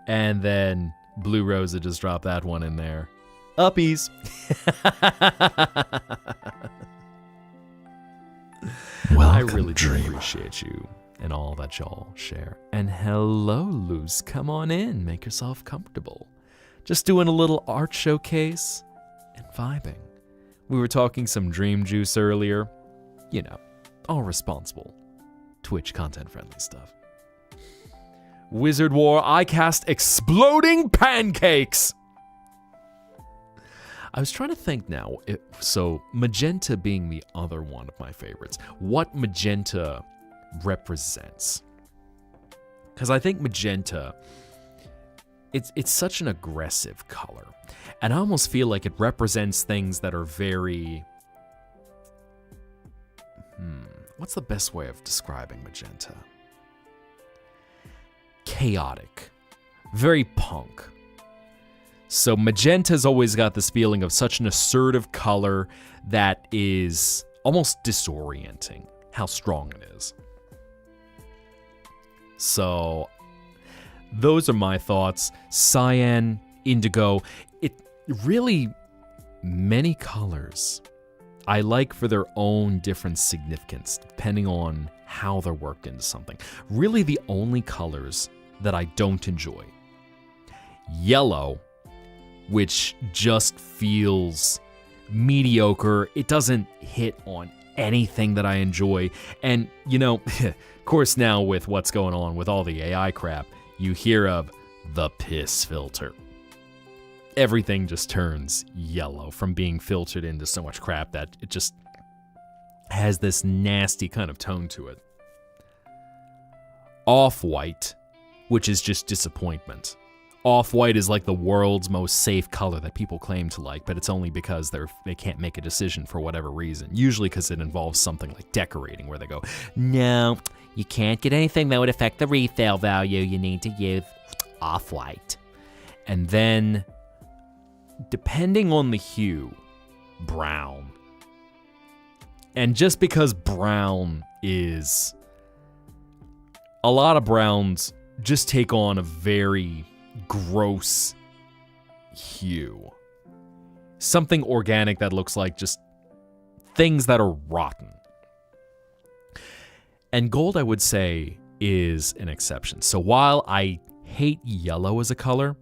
And then Blue Rosa just dropped that one in there. Uppies! Welcome, I really do appreciate you and all that y'all share. And hello, Luz. Come on in. Make yourself comfortable. Just doing a little art showcase and vibing. We were talking some Dream Juice earlier. You know, all responsible. Twitch content-friendly stuff. Wizard War, I cast exploding pancakes! I was trying to think now. So, magenta being the other one of my favorites. What magenta represents? Because I think magenta, it's such an aggressive color. And I almost feel like it represents things that are very... What's the best way of describing magenta? chaotic, very punk. So magenta's always got this feeling of such an assertive color that is almost disorienting how strong it is. So those are my thoughts. Cyan, indigo, it really many colors I like for their own different significance, depending on how they're worked into something. Really the only colors that I don't enjoy. Yellow, which just feels mediocre. It doesn't hit on anything that I enjoy. And, you know, of course now with what's going on with all the AI crap, you hear of the piss filter. Everything just turns yellow from being filtered into so much crap that it just has this nasty kind of tone to it. Off-white, which is just disappointment. Off-white is like the world's most safe color that people claim to like, but it's only because they can't make a decision for whatever reason. Usually because it involves something like decorating, where they go, no, you can't get anything that would affect the resale value. You need to use off-white. And then, depending on the hue, brown. And just because brown is... A lot of browns just take on a very gross hue. Something organic that looks like just things that are rotten. And gold, I would say, is an exception. So while I hate yellow as a color,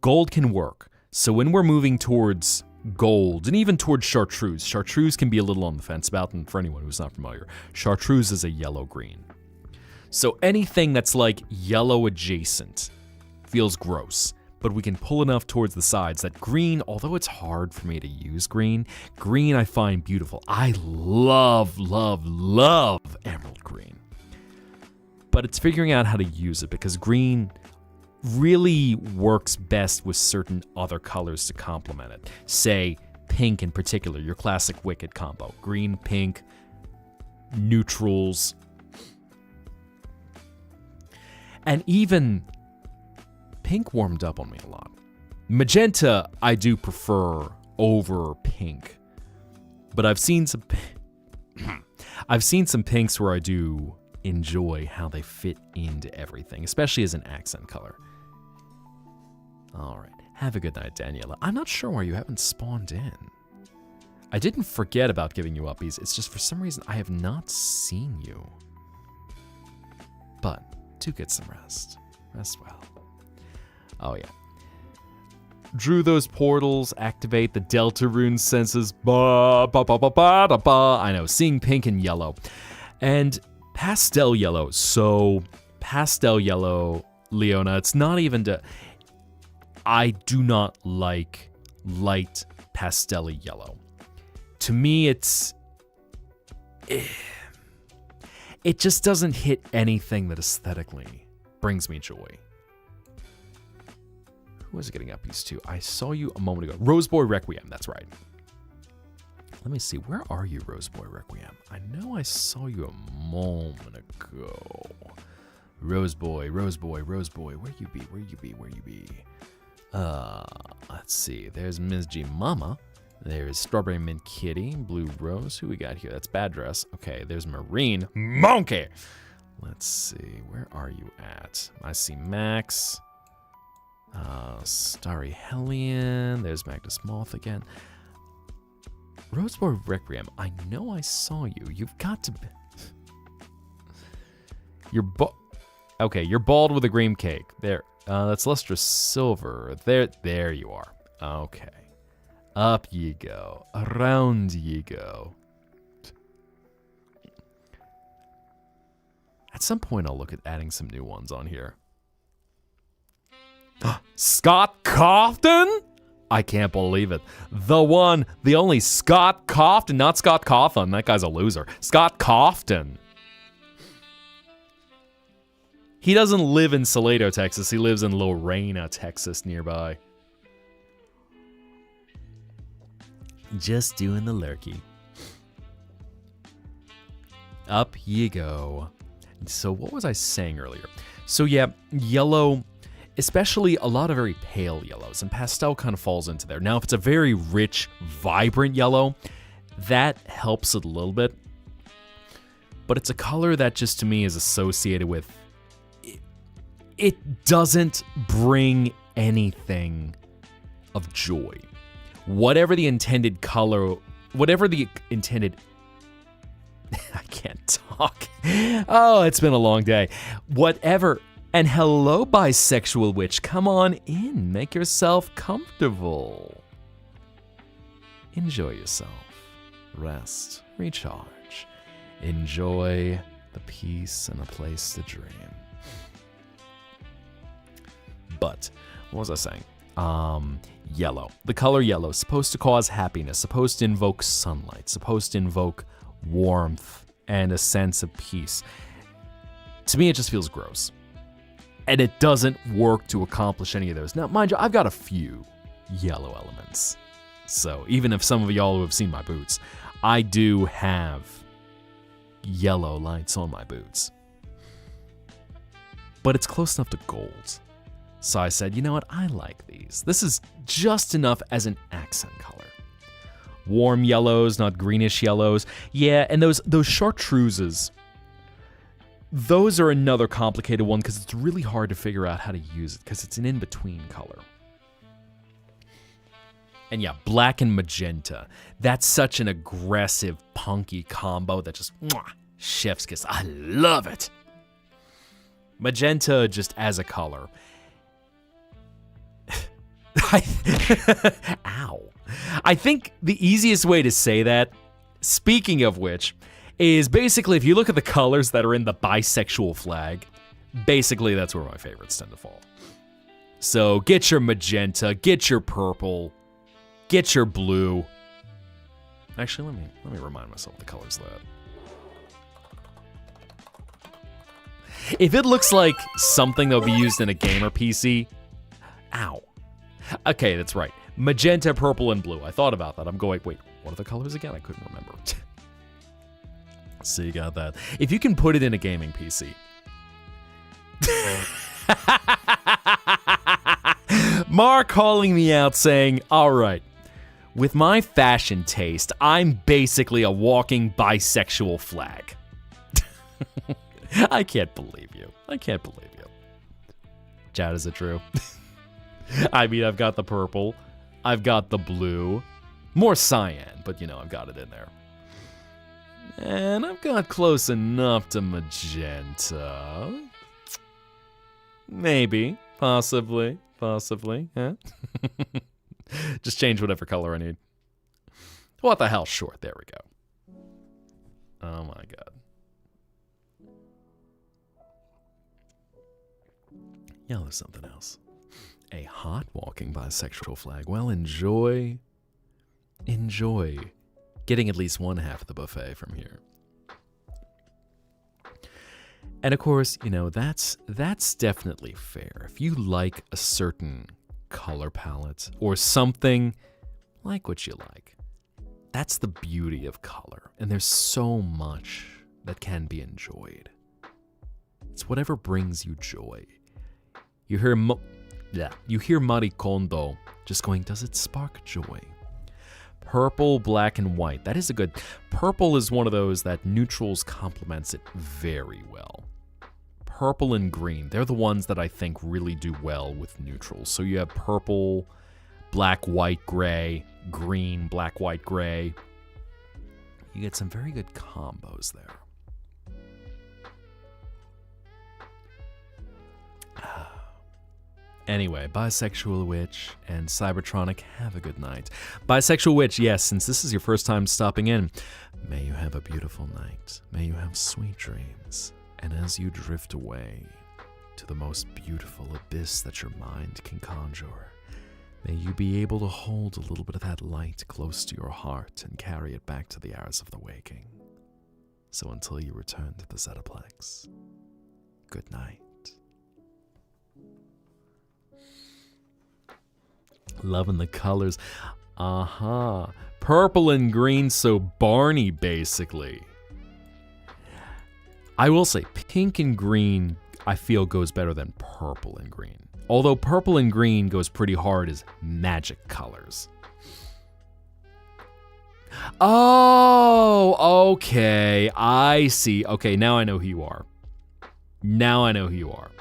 gold can work. So when we're moving towards gold, and even towards chartreuse can be a little on the fence about, and for anyone who's not familiar, chartreuse is a yellow-green. So anything that's like yellow adjacent feels gross, but we can pull enough towards the sides that green, although it's hard for me to use green I find beautiful. I love, love, love emerald green. But it's figuring out how to use it, because green really works best with certain other colors to complement it. Say, pink in particular, your classic Wicked combo. Green, pink, neutrals. And even pink warmed up on me a lot. Magenta, I do prefer over pink. But I've seen some pinks where I do enjoy how they fit into everything, especially as an accent color. All right. Have a good night, Daniela. I'm not sure why you haven't spawned in. I didn't forget about giving you uppies. It's just for some reason I have not seen you. But do get some rest. Rest well. Oh, yeah. Drew those portals, activate the Delta rune senses. Ba, ba, ba, ba, ba, da, ba. I know, seeing pink and yellow. And pastel yellow. So, pastel yellow, Leona, it's not even to... I do not like light pastel-y yellow. To me, it's... It just doesn't hit anything that aesthetically brings me joy. Who was getting uppies to? I saw you a moment ago. Roseboy Requiem, that's right. Let me see, where are you, Roseboy Requiem? I know I saw you a moment ago. Roseboy, where you be? Let's see, there's Ms. G Mama. There's Strawberry Mint Kitty, Blue Rose. Who we got here? That's Bad Dress. Okay, there's Marine Monkey. Let's see, where are you at? I see Max. Starry Hellion. There's Magnus Moth again. Roseboy Requiem. I know I saw you. You've got to be... Okay, you're bald with a green cake. There. That's Lustrous Silver. There you are. Okay. Up ye go. Around ye go. At some point, I'll look at adding some new ones on here. Scott Cawthon? I can't believe it. The one, the only Scott Cawthon, not Scott Cawthon. That guy's a loser. Scott Cawthon. He doesn't live in Salado, Texas. He lives in Lorena, Texas, nearby. Just doing the lurky. Up ye go. So what was I saying earlier? So yeah, yellow, especially a lot of very pale yellows, and pastel kind of falls into there. Now, if it's a very rich, vibrant yellow, that helps it a little bit. But it's a color that just to me is associated with, it doesn't bring anything of joy. Whatever the intended color, whatever the intended, I can't talk. Oh, it's been a long day. Whatever, and hello, bisexual witch, come on in, make yourself comfortable. Enjoy yourself, rest, recharge, enjoy the peace and a place to dream. But, what was I saying? Yellow. The color yellow is supposed to cause happiness, supposed to invoke sunlight, supposed to invoke warmth and a sense of peace. To me, it just feels gross. And it doesn't work to accomplish any of those. Now, mind you, I've got a few yellow elements. So, even if some of y'all who have seen my boots, I do have yellow lights on my boots. But it's close enough to gold. So I said, you know what, I like these. This is just enough as an accent color. Warm yellows, not greenish yellows. Yeah, and those chartreuses, those are another complicated one because it's really hard to figure out how to use it because it's an in-between color. And yeah, black and magenta. That's such an aggressive, punky combo that just, chef's kiss. I love it. Magenta just as a color. Ow. I think the easiest way to say that, speaking of which, is basically if you look at the colors that are in the bisexual flag, basically that's where my favorites tend to fall. So get your magenta, get your purple, get your blue. Actually, let me remind myself of the colors of that. If it looks like something that would be used in a gamer PC, ow. Okay, that's right. Magenta, purple, and blue. I thought about that. I'm going, wait, what are the colors again? I couldn't remember. So you got that. If you can put it in a gaming PC. Mark calling me out saying, all right, with my fashion taste, I'm basically a walking bisexual flag. I can't believe you. I can't believe you. Chad, is it true? I mean, I've got the purple. I've got the blue. More cyan, but you know, I've got it in there. And I've got close enough to magenta. Maybe. Possibly. Huh? Just change whatever color I need. What the hell? Sure, there we go. Oh my god. Yeah, there's something else. A hot walking bisexual flag. Well, enjoy getting at least one half of the buffet from here. And of course, you know, that's definitely fair. If you like a certain color palette or something, like what you like. That's the beauty of color. And there's so much that can be enjoyed. It's whatever brings you joy. You hear Marie Kondo just going, does it spark joy? Purple, black, and white. That is a good... Purple is one of those that neutrals complements it very well. Purple and green, they're the ones that I think really do well with neutrals. So you have purple, black, white, gray, green, black, white, gray. You get some very good combos there. Anyway, Bisexual Witch and Cybertronic, have a good night. Bisexual Witch, yes, since this is your first time stopping in, may you have a beautiful night. May you have sweet dreams. And as you drift away to the most beautiful abyss that your mind can conjure, may you be able to hold a little bit of that light close to your heart and carry it back to the hours of the waking. So until you return to the Zettaplex, good night. Loving the colors. Aha. Purple and green, so Barney, basically. I will say pink and green, I feel goes better than purple and green. Although purple and green goes pretty hard as magic colors. Oh, okay. I see. Okay, now I know who you are. Now I know who you are.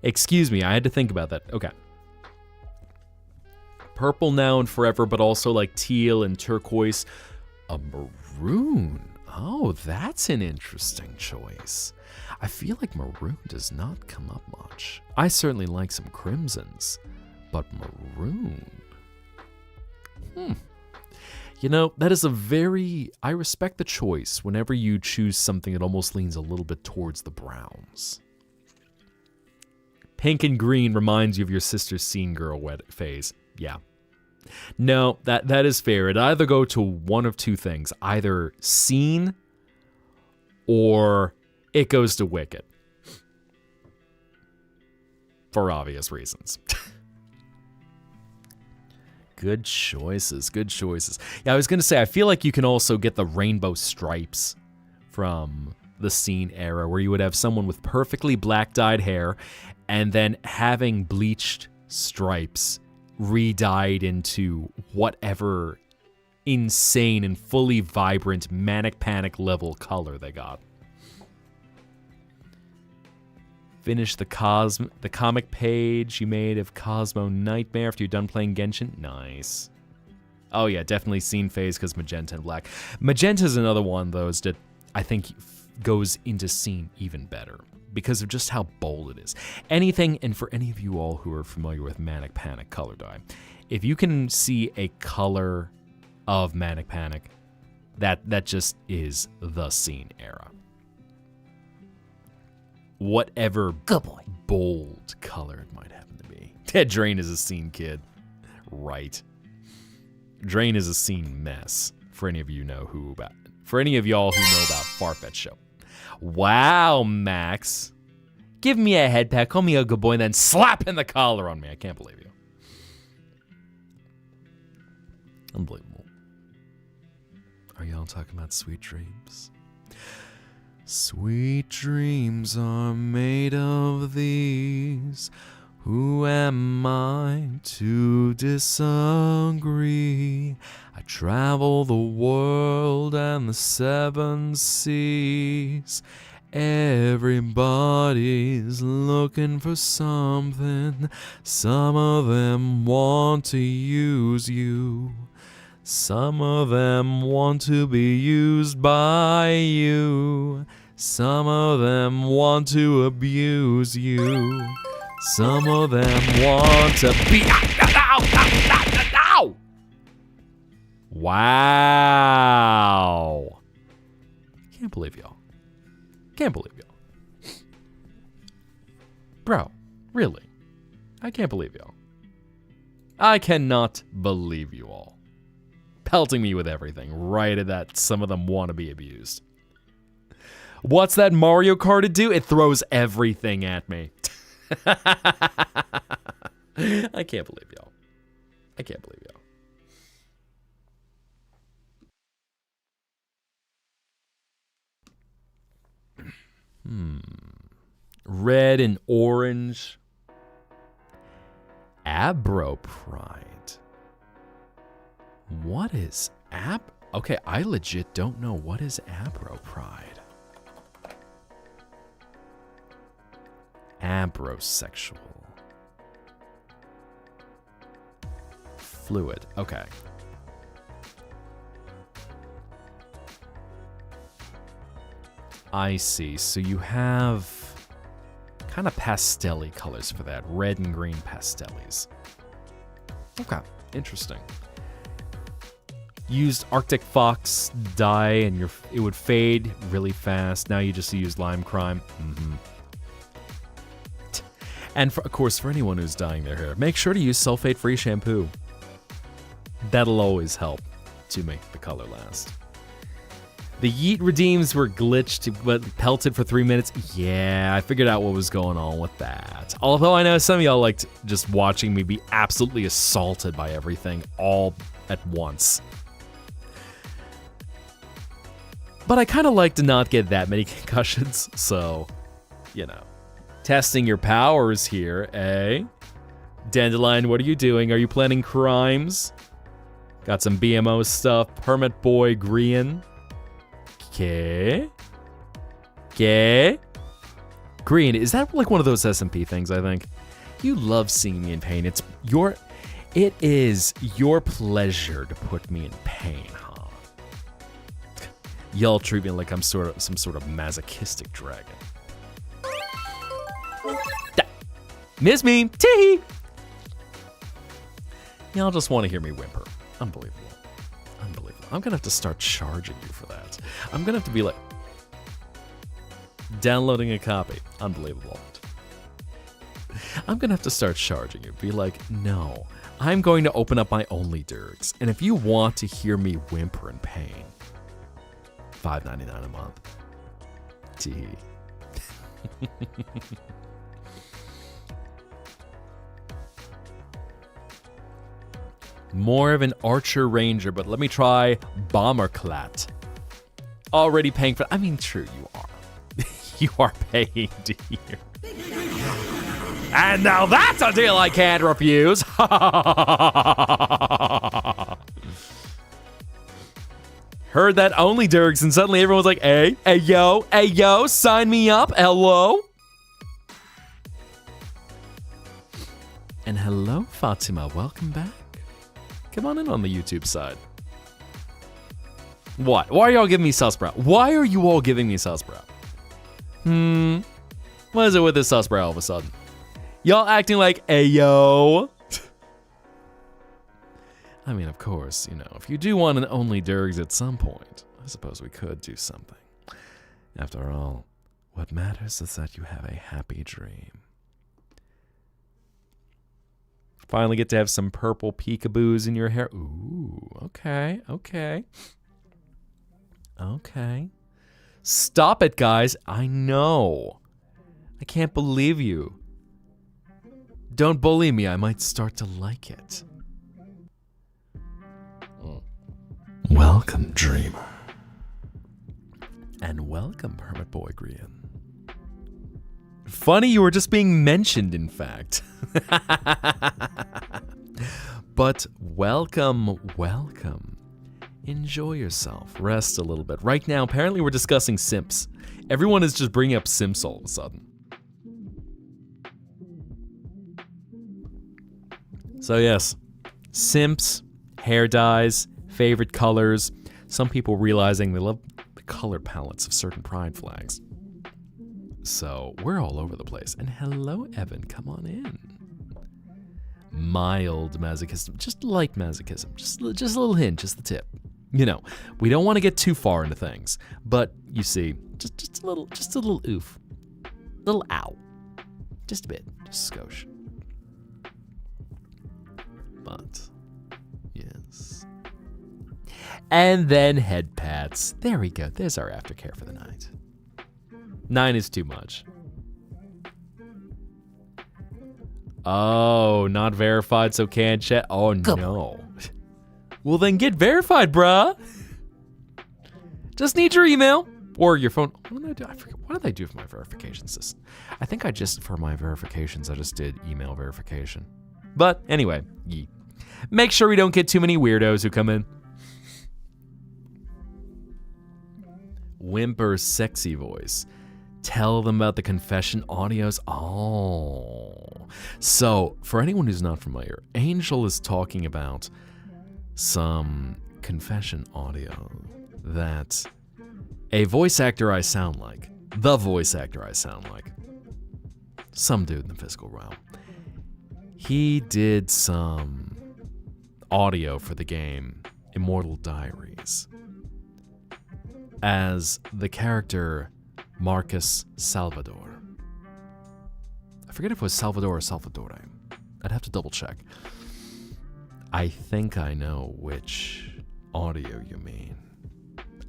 Excuse me, I had to think about that. Okay. Purple now and forever, but also like teal and turquoise. A maroon. Oh, that's an interesting choice. I feel like maroon does not come up much. I certainly like some crimsons, but maroon. You know, that is I respect the choice whenever you choose something that almost leans a little bit towards the browns. Pink and green reminds you of your sister's scene girl phase. Yeah. No, that is fair. It either go to one of two things. Either scene or it goes to Wicked. For obvious reasons. Good choices, good choices. Yeah, I was going to say, I feel like you can also get the rainbow stripes from the scene era, where you would have someone with perfectly black-dyed hair and then having bleached stripes re-dyed into whatever insane and fully vibrant manic panic level color they got. Finish the comic page you made of Cosmo Nightmare after you're done playing Genshin. Nice. Oh yeah, definitely scene phase because magenta and black. Magenta's another one of those that I think goes into scene even better because of just how bold it is. Anything, and for any of you all who are familiar with Manic Panic color dye, if you can see a color of Manic Panic, that just is the scene era. Whatever Good boy. bold color it might happen to be. Ted Drain is a scene kid. Right. Drain is a scene mess. For any of y'all who know about Farfetch Show. Wow, Max. Give me a head pat, call me a good boy, and then slap in the collar on me. I can't believe you. Unbelievable. Are y'all talking about sweet dreams? Sweet dreams are made of these. Who am I to disagree? I travel the world and the seven seas. Everybody's looking for something. Some of them want to use you. Some of them want to be used by you. Some of them want to abuse you. Some of them want to be... Wow. Can't believe y'all. Can't believe y'all. Bro, really? I can't believe y'all. I cannot believe you all. Pelting me with everything, right at that some of them want to be abused. What's that Mario Kart to do? It throws everything at me. I can't believe y'all. I can't believe y'all. Red and orange. Abro Pride. What is Okay, I legit don't know what is Abro Pride. Abrosexual. Fluid. Okay. I see. So you have kind of pastel-y colors for that. Red and green pastels. Okay. Interesting. Used Arctic Fox dye and it would fade really fast. Now you just use Lime Crime. And of course, for anyone who's dyeing their hair, make sure to use sulfate-free shampoo. That'll always help to make the color last. The Yeet redeems were glitched but pelted for 3 minutes. Yeah, I figured out what was going on with that. Although I know some of y'all liked just watching me be absolutely assaulted by everything all at once. But I kind of like to not get that many concussions, so, you know. Testing your powers here, eh? Dandelion, what are you doing? Are you planning crimes? Got some BMO stuff. Hermit Boy Green. Okay. Green, is that like one of those SMP things, I think? You love seeing me in pain. It is your pleasure to put me in pain, huh? Y'all treat me like I'm some sort of masochistic dragon. Miss me! Tee! Y'all just want to hear me whimper. Unbelievable. I'm gonna have to start charging you for that. I'm gonna have to be like... Downloading a copy. Unbelievable. I'm gonna have to start charging you. Be like, no, I'm going to open up my Only Dirks, and if you want to hear me whimper in pain, $5.99 a month. Tee. More of an archer ranger, but let me try bomberclat. Already paying for... I mean, true, you are. You are paying to hear. And now that's a deal I can't refuse. Heard that Only Dirks, and suddenly everyone's like, hey yo, sign me up, hello. And hello, Fatima, welcome back. Come on in on the YouTube side. What? Why are y'all giving me Sussbrow? Why are you all giving me Sussbrow? What is it with this Sussbrow all of a sudden? Y'all acting like, ayo. I mean, of course, you know, if you do want an Only Dirks at some point, I suppose we could do something. After all, what matters is that you have a happy dream. Finally get to have some purple peekaboos in your hair. Ooh, okay. Stop it, guys. I know. I can't believe you. Don't bully me. I might start to like it. Welcome, dreamer. And welcome, Hermit Boy Green. Funny you were just being mentioned, in fact. But welcome. Enjoy yourself. Rest a little bit. Right now, apparently we're discussing simps. Everyone is just bringing up simps all of a sudden. So yes, simps, hair dyes, favorite colors. Some people realizing they love the color palettes of certain pride flags. So we're all over the place. And hello, Evan, come on in. Mild masochism, just light masochism, just a little hint, just the tip. You know, we don't want to get too far into things, but you see, just a little oof, little ow, just a bit, just a skosh. But yes, and then head pats. There we go. There's our aftercare for the night. 9 is too much. Oh, not verified, so can't chat. Oh no. Well then get verified, bruh. Just need your email or your phone. What did I do? I forget. What did I do for my verification system? I think for my verifications, I just did email verification. But anyway, make sure we don't get too many weirdos who come in. Whimper sexy voice. Tell them about the confession audios. Oh. So, for anyone who's not familiar, Angel is talking about some confession audio that the voice actor I sound like, some dude in the physical realm, he did some audio for the game Immortal Diaries as the character Marcus Salvador. I forget if it was Salvador or Salvatore. I'd have to double check. I think I know which audio you mean.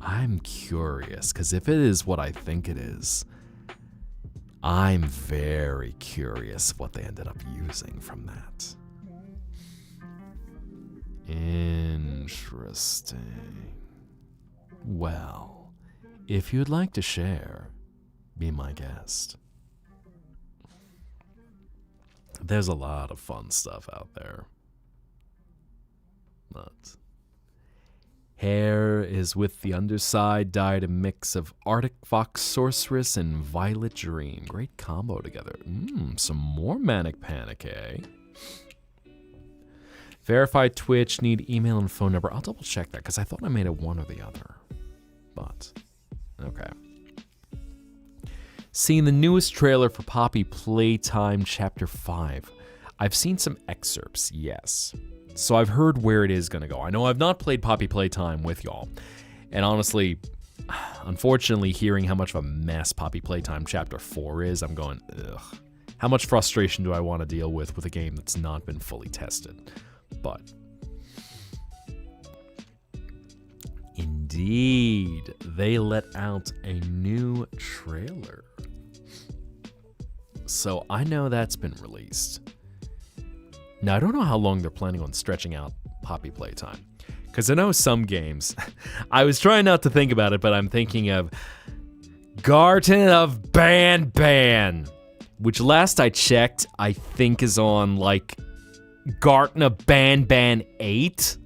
I'm curious, because if it is what I think it is, I'm very curious what they ended up using from that. Interesting. Well, if you'd like to share, be my guest. There's a lot of fun stuff out there. But hair is with the underside dyed a mix of Arctic Fox Sorceress and Violet Dream. Great combo together. Some more Manic Panic, eh? Verified Twitch, need email and phone number. I'll double check that because I thought I made it one or the other. But, okay. Seeing the newest trailer for Poppy Playtime Chapter 5. I've seen some excerpts, yes. So I've heard where it is going to go. I know I've not played Poppy Playtime with y'all. And honestly, unfortunately, hearing how much of a mess Poppy Playtime Chapter 4 is, I'm going, ugh. How much frustration do I want to deal with a game that's not been fully tested? But indeed, they let out a new trailer. So I know that's been released. Now, I don't know how long they're planning on stretching out Poppy Playtime. Because I know some games, I was trying not to think about it, but I'm thinking of Garden of Ban, which last I checked, I think is on like Garten of Ban 8?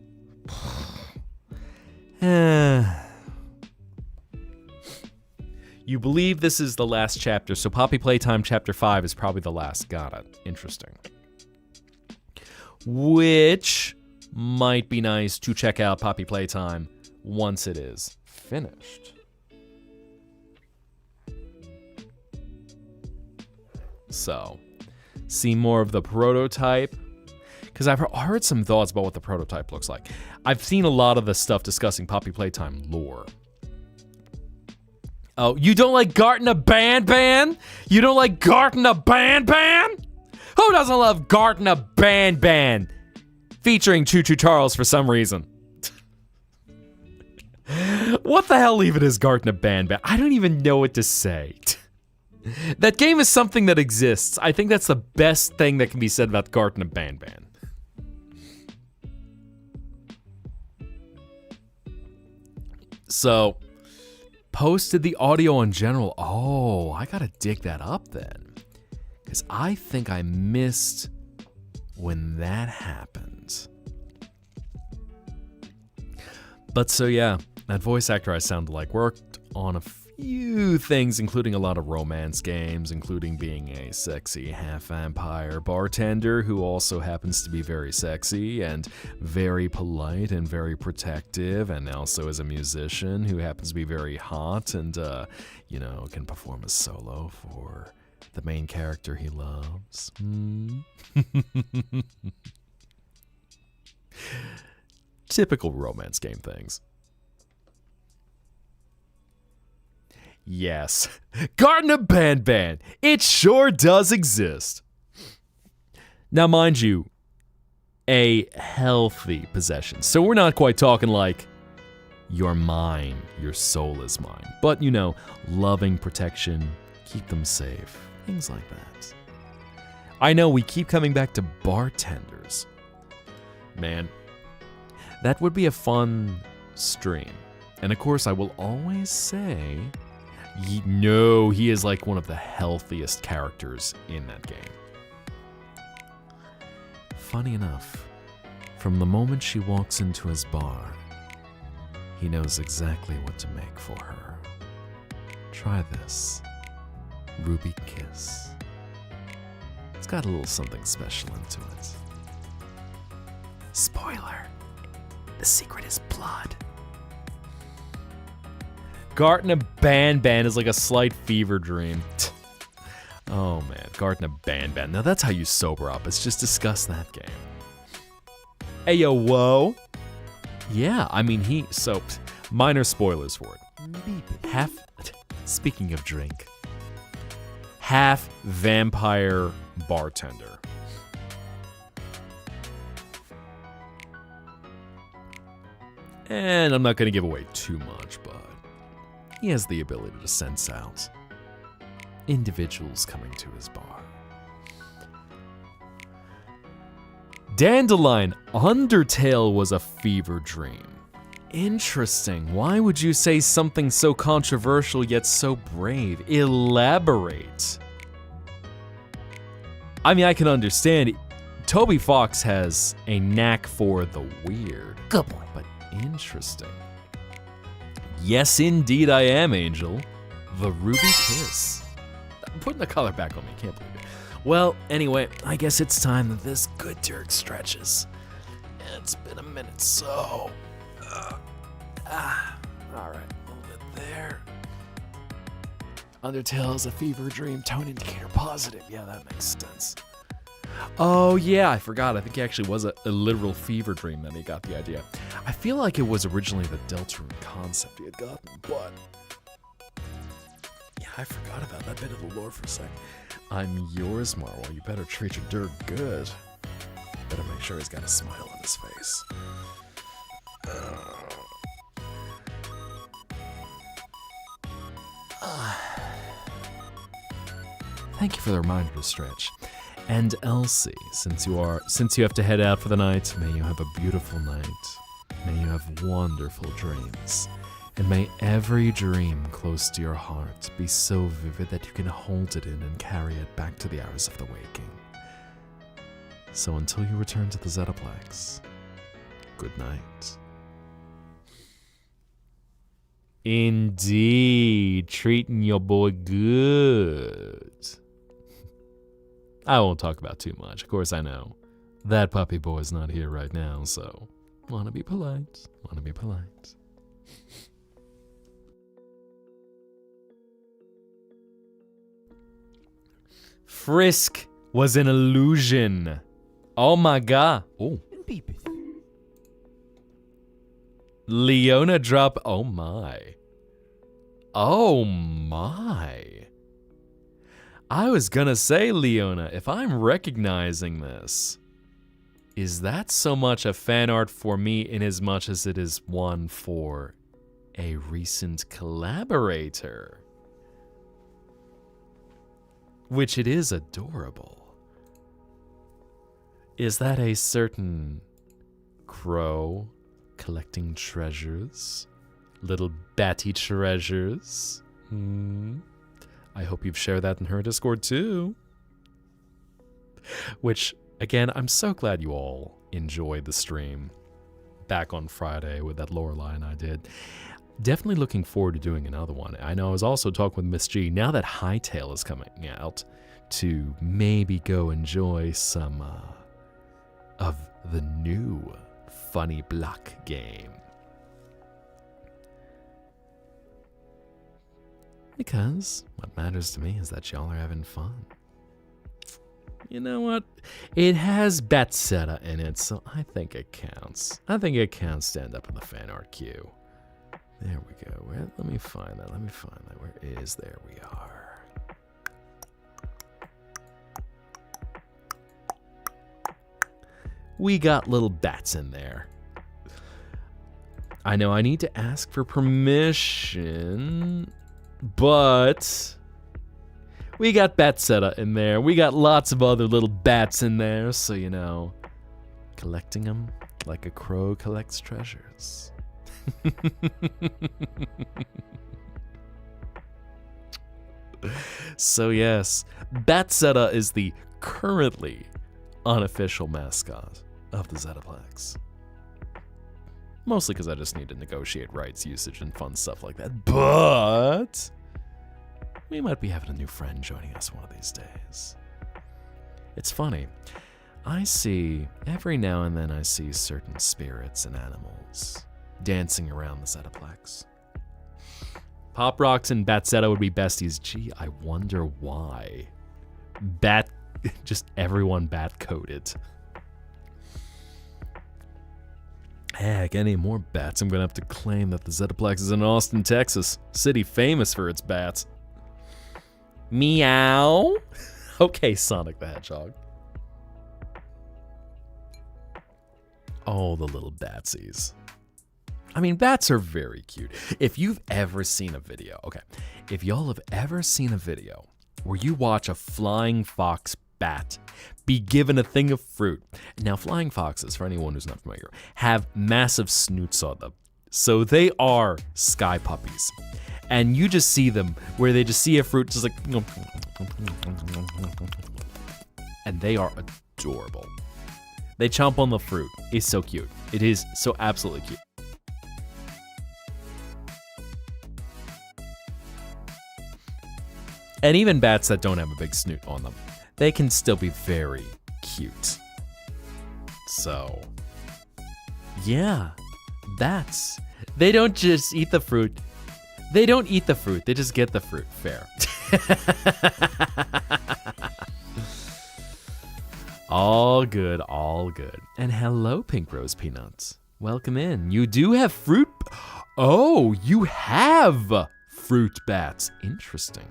You believe this is the last chapter, so Poppy Playtime Chapter 5 is probably the last. Got it. Interesting. Which might be nice to check out Poppy Playtime once it is finished. So, see more of the prototype. Because I've heard some thoughts about what the prototype looks like. I've seen a lot of the stuff discussing Poppy Playtime lore. Oh, you don't like Garten of Ban? You don't like Garten of Ban? Who doesn't love Garten of Ban? Featuring Choo Choo Charles for some reason. What the hell even is Garten of Ban? I don't even know what to say. That game is something that exists. I think that's the best thing that can be said about Garten of Ban. So, posted the audio in general. Oh, I gotta dig that up then. Because I think I missed when that happened. But so yeah, that voice actor I sounded like worked on a few things, including a lot of romance games, including being a sexy half-vampire bartender who also happens to be very sexy and very polite and very protective, and also is a musician who happens to be very hot and, can perform a solo for the main character he loves. Typical romance game things. Yes, Garten of Ban. It sure does exist. Now, mind you, a healthy possession. So we're not quite talking like, you're mine, your soul is mine. But, loving protection, keep them safe, things like that. I know we keep coming back to bartenders. Man, that would be a fun stream. And of course, I will always say, he is like one of the healthiest characters in that game. Funny enough, from the moment she walks into his bar, he knows exactly what to make for her. Try this. Ruby Kiss. It's got a little something special into it. Spoiler. The secret is blood. Garten of Ban is like a slight fever dream. Oh man, Garten of Ban. Now that's how you sober up. Let's just discuss that game. Hey yo, whoa. Yeah, I mean minor spoilers for it. Speaking of drink. Half vampire bartender. And I'm not gonna give away too much, but he has the ability to sense out individuals coming to his bar. Dandelion, Undertale was a fever dream. Interesting. Why would you say something so controversial yet so brave? Elaborate. I mean, I can understand. Toby Fox has a knack for the weird. Good boy. But interesting. Yes, indeed I am, Angel. The Ruby Kiss. I'm putting the color back on me, can't believe it. Well, anyway, I guess it's time that this good dirt stretches. It's been a minute, so... Alright, move it there. Undertale is a fever dream, tone indicator positive. Yeah, that makes sense. Oh yeah, I forgot. I think it actually was a literal fever dream that he got the idea. I feel like it was originally the Deltarune concept he had gotten, but... Yeah, I forgot about that bit of the lore for a second. I'm yours, Marvel. You better treat your dirt good. Better make sure he's got a smile on his face. Thank you for the reminder to stretch. And Elsie, since you have to head out for the night, may you have a beautiful night. May you have wonderful dreams. And may every dream close to your heart be so vivid that you can hold it in and carry it back to the hours of the waking. So until you return to the Zetaplex, good night. Indeed, treating your boy good. I won't talk about too much. Of course, I know that puppy boy's not here right now, so wanna be polite. Frisk was an illusion. Oh my god. Oh. Leona drop. Oh my. Oh my. I was gonna say, Leona, if I'm recognizing this, is that so much a fan art for me in as much as it is one for a recent collaborator? Which it is adorable. Is that a certain crow collecting treasures? Little batty treasures? I hope you've shared that in her Discord too. Which, again, I'm so glad you all enjoyed the stream back on Friday with that Lorelei and I did. Definitely looking forward to doing another one. I know I was also talking with Miss G, now that Hytale is coming out, to maybe go enjoy some of the new Funny Block game. Because what matters to me is that y'all are having fun. You know what? It has Zetta in it, so I think it counts. I think it counts to end up in the fan art queue. There we go. Let me find that. Where is there? We are. We got little bats in there. I know I need to ask for permission, but we got Zetta in there. We got lots of other little bats in there, so you know, collecting them like a crow collects treasures. So yes, Zetta is the currently unofficial mascot of the Zetaplex. Mostly because I just need to negotiate rights usage and fun stuff like that. But we might be having a new friend joining us one of these days. It's funny. I see, every now and then I see certain spirits and animals dancing around the Zetaplex. Pop Rocks and Zetta would be besties. Gee, I wonder why. Just everyone bat-coded. Heck, any more bats, I'm gonna have to claim that the Zetaplex is in Austin, Texas. City famous for its bats. Meow. Okay, Sonic the Hedgehog. Oh, the little batsies. I mean, bats are very cute. If you've ever seen a video, if y'all have ever seen a video where you watch a flying fox bat be given a thing of fruit. Now, flying foxes, for anyone who's not familiar, have massive snoots on them. So they are sky puppies. And you just see them where they just see a fruit just like... And they are adorable. They chomp on the fruit. It's so cute. It is so absolutely cute. And even bats that don't have a big snoot on them, they can still be very cute. So, yeah, bats. They don't just eat the fruit. They don't eat the fruit. They just get the fruit. Fair. All good, all good. And hello, Pink Rose Peanuts. Welcome in. You do have fruit. Oh, you have fruit bats. Interesting.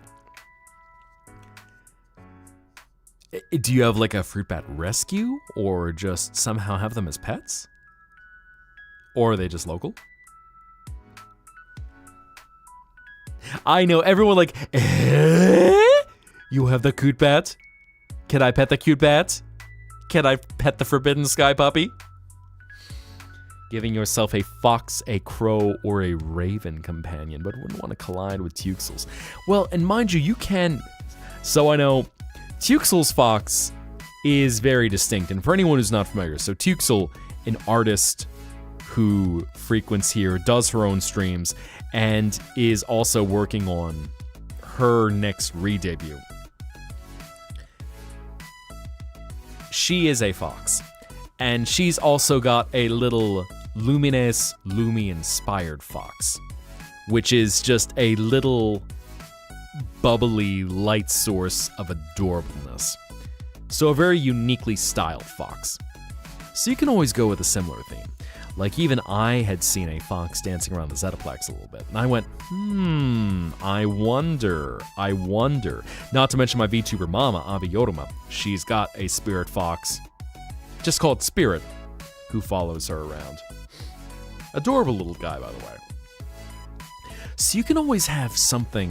Do you have like a fruit bat rescue or just somehow have them as pets? Or are they just local? I know everyone like, you have the cute bat? Can I pet the cute bat? Can I pet the forbidden sky puppy? Giving yourself a fox, a crow, or a raven companion, but wouldn't want to collide with Tuxel's. Well, and mind you, you can... So I know Tuxel's fox is very distinct, and for anyone who's not familiar, so Tuxel, an artist who frequents here, does her own streams, and is also working on her next re-debut. She is a fox, and she's also got a little Lumines Lumi-inspired fox, which is just a little bubbly light source of adorableness. So a very uniquely styled fox. So you can always go with a similar theme. Like even I had seen a fox dancing around the Zettaplex a little bit, and I went, I wonder. Not to mention my VTuber mama, Abi Yoruma. She's got a spirit fox, just called Spirit, who follows her around. Adorable little guy, by the way. So you can always have something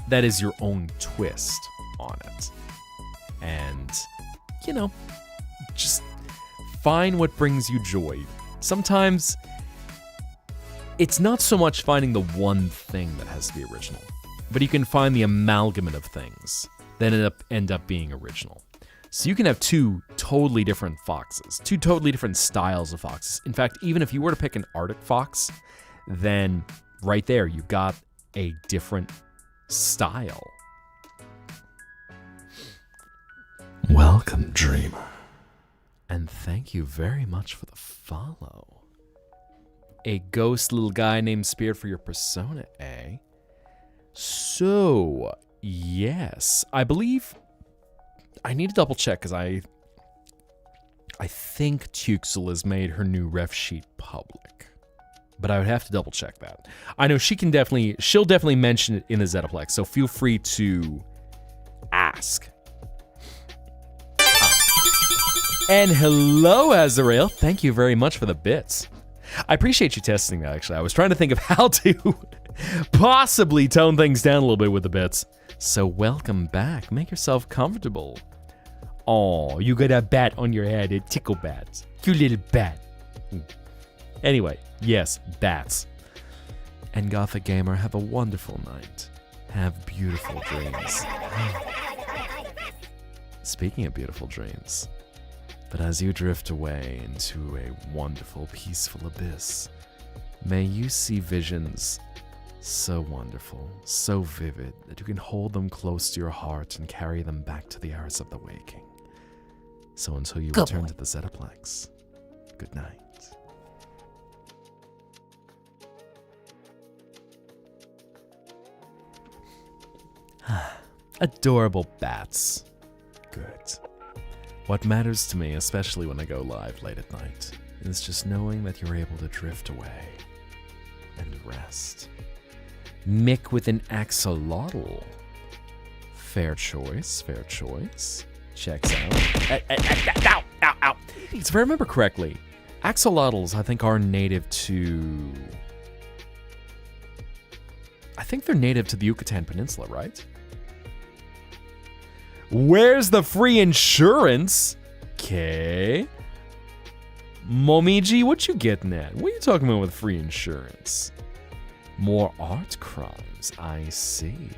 that is your own twist on it. And, you know, just find what brings you joy. Sometimes it's not so much finding the one thing that has to be original, but you can find the amalgamate of things that end up being original. So you can have two totally different foxes, two totally different styles of foxes. In fact, even if you were to pick an Arctic fox, then right there you've got a different style. Welcome, dreamer. And thank you very much for the follow. A ghost little guy named Spirit for your persona, eh? So, yes. I believe... I need to double check, because I think Tuxel has made her new ref sheet public. But I would have to double check that. I know she'll definitely mention it in the Zettaplex, so feel free to ask. And hello, Azrael. Thank you very much for the bits. I appreciate you testing that, actually. I was trying to think of how to possibly tone things down a little bit with the bits. So welcome back. Make yourself comfortable. Oh, you got a bat on your head. A tickle bat. Cute little bat. Anyway, yes, bats. And Gothic Gamer, have a wonderful night. Have beautiful dreams. Speaking of beautiful dreams, but as you drift away into a wonderful, peaceful abyss, may you see visions so wonderful, so vivid, that you can hold them close to your heart and carry them back to the hours of the waking. So until you return to the Zettaplex, good night. Adorable bats. Good. What matters to me, especially when I go live late at night, is just knowing that you're able to drift away and rest. Mick with an axolotl. Fair choice, fair choice. Checks out. Ow, ow, ow. If I remember correctly, axolotls, I think, are native to... I think they're native to the Yucatan Peninsula, right? Where's the free insurance? Okay. Momiji, what you getting at? What are you talking about with free insurance? More art crimes, I see.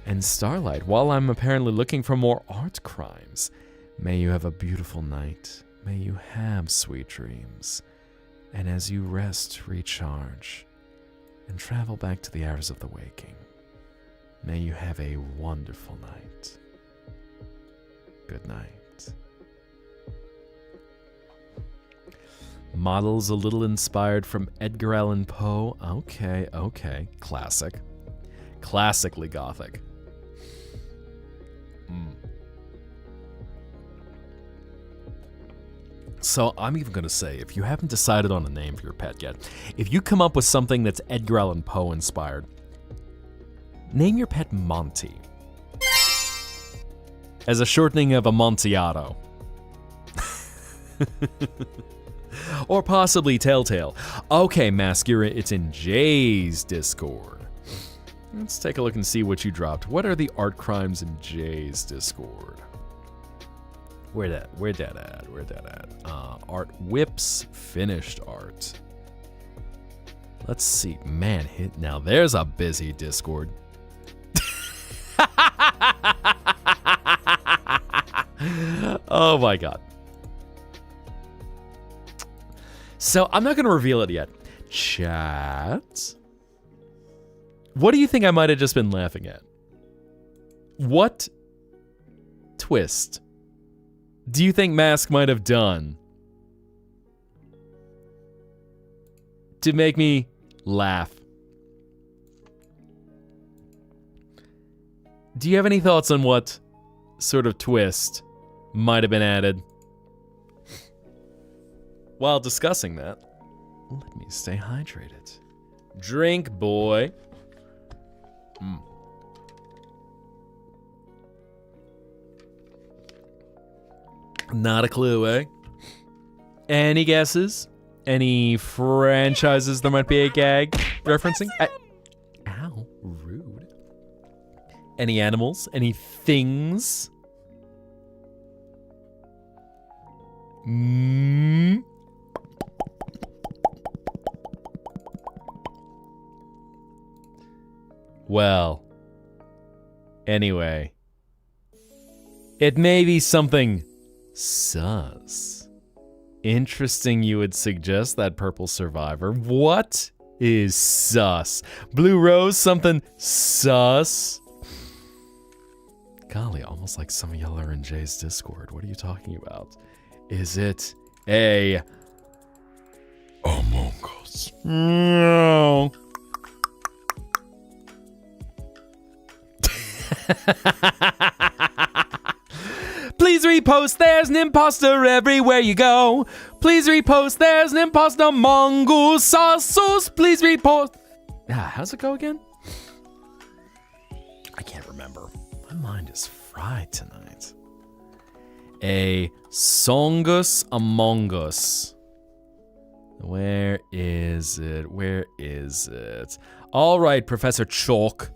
And Starlight, while I'm apparently looking for more art crimes, may you have a beautiful night. May you have sweet dreams. And as you rest, recharge, and travel back to the hours of the waking, may you have a wonderful night. Good night. Models a little inspired from Edgar Allan Poe. Okay. Classic. Classically gothic. So I'm even going to say, if you haven't decided on a name for your pet yet, if you come up with something that's Edgar Allan Poe inspired, name your pet Monty. As a shortening of Amontillado. Or possibly Telltale. Okay, Mascara, it's in Jay's Discord. Let's take a look and see what you dropped. What are the art crimes in Jay's Discord? Where that at? Art whips, finished art. Let's see. Man, now there's a busy Discord. Oh my god. So I'm not going to reveal it yet. Chat. What do you think I might have just been laughing at? What twist do you think Mask might have done to make me laugh? Do you have any thoughts on what sort of twist might have been added? While discussing that, let me stay hydrated. Drink, boy. Not a clue, eh? Any guesses? Any franchises there might be a gag referencing? Ow, rude. Any animals? Any things? Well, anyway, it may be something sus. Interesting you would suggest that, Purple Survivor. What is sus? Blue Rose, something sus? Golly, almost like some of y'all are in Jay's Discord. What are you talking about? Is it a Among Us? No. Please repost, there's an imposter everywhere you go. Please repost, there's an imposter mongoose sauce. Please repost. How's it go again? I can't remember. My mind is fried tonight. A songus among us. Where is it? Where is it? All right, Professor Chalk.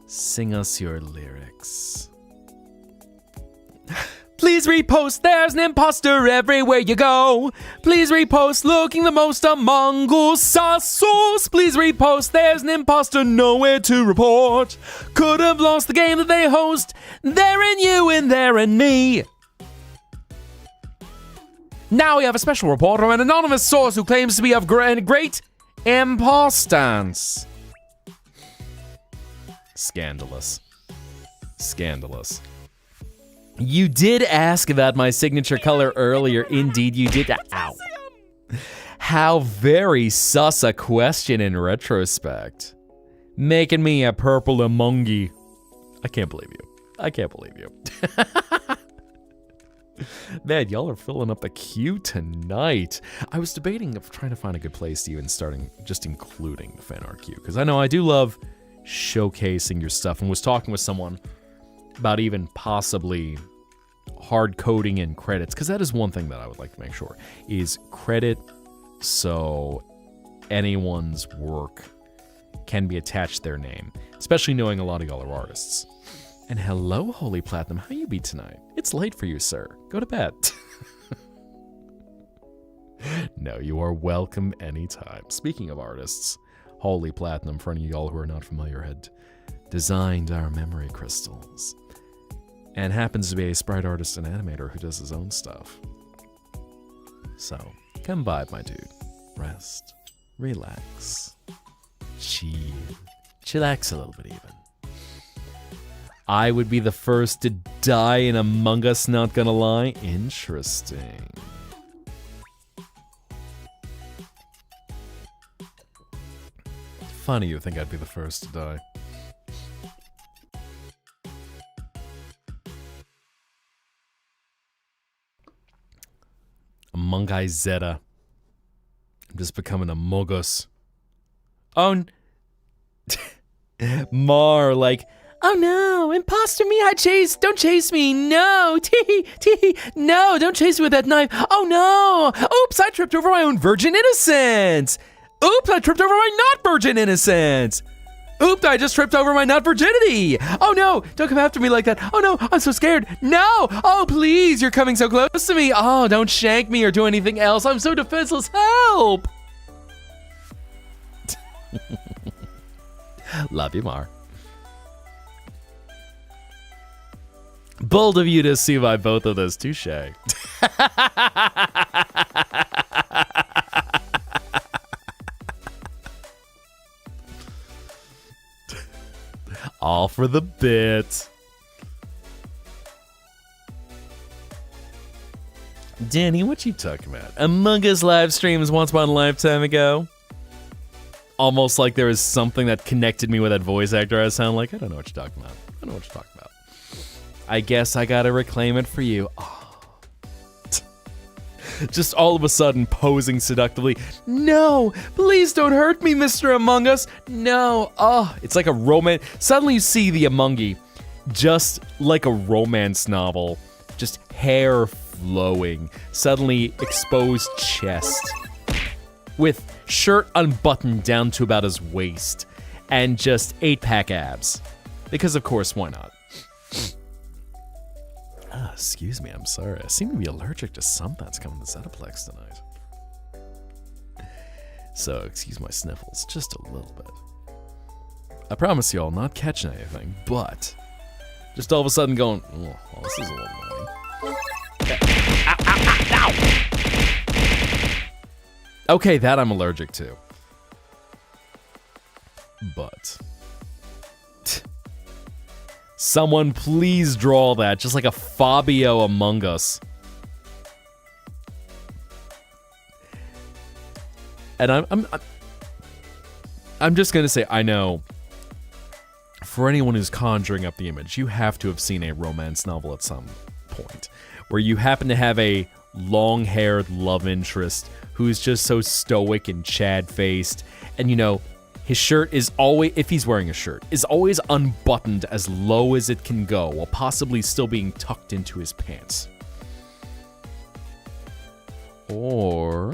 Sing us your lyrics. Please repost, there's an imposter everywhere you go. Please repost, looking the most among us sauce. Please repost, there's an imposter nowhere to report. Could have lost the game that they host. They're in you and they're in me. Now we have a special report from an anonymous source who claims to be of great impostance. Scandalous. Scandalous. You did ask about my signature color earlier. Indeed, you did. Ow. How very sus a question in retrospect. Making me a purple amongy. I can't believe you. I can't believe you. Man, y'all are filling up the queue tonight. I was debating of trying to find a good place to even starting just including the fan art queue, because I know I do love showcasing your stuff, and was talking with someone about even possibly hard coding in credits, because that is one thing that I would like to make sure is credit, so anyone's work can be attached to their name, especially knowing a lot of y'all are artists. And hello, Holy Platinum, how you be tonight? It's late for you, sir. Go to bed. No, you are welcome anytime. Speaking of artists, Holy Platinum, for any of y'all who are not familiar, had designed our memory crystals. And happens to be a sprite artist and animator who does his own stuff. So, come by, my dude. Rest. Relax. Chill. Chillax a little bit even. I would be the first to die in Among Us, not gonna lie. Interesting. Funny you think I'd be the first to die. Mihai Zetta. I'm just becoming a Mogus. Oh, Mar, like, oh no, imposter Mihai, don't chase me, no, tee, no, don't chase me with that knife, oh no, oops, I tripped over my own virgin innocence, oops, I tripped over my not virgin innocence, oops, I just tripped over my not virginity, oh no, don't come after me like that, oh no, I'm so scared, no, oh please, you're coming so close to me, oh, don't shank me or do anything else, I'm so defenseless, help. Love you, Mar. Bold of you to survive both of those. Touche. All for the bit. Danny, what you talking about? Among Us live streams once upon a lifetime ago. Almost like there was something that connected me with that voice actor I sound like. I don't know what you're talking about. I don't know what you're talking about. I guess I gotta reclaim it for you. Oh. Just all of a sudden posing seductively. No, please don't hurt me, Mr. Among Us. No. Oh, it's like a romance. Suddenly you see the Amongi, just like a romance novel. Just hair flowing. Suddenly exposed chest. With shirt unbuttoned down to about his waist. And just 8-pack abs. Because of course, why not? Excuse me, I'm sorry. I seem to be allergic to something that's coming to Zetaplex tonight. So, excuse my sniffles, just a little bit. I promise you I'll not catching anything, but just all of a sudden going, oh, well, this is a little annoying. Ow. Okay, that I'm allergic to. But someone please draw that, just like a Fabio Among Us. And I'm just gonna say, I know, for anyone who's conjuring up the image, you have to have seen a romance novel at some point, where you happen to have a long-haired love interest who's just so stoic and Chad-faced, and you know, his shirt is always, if he's wearing a shirt, is always unbuttoned as low as it can go, while possibly still being tucked into his pants. Or,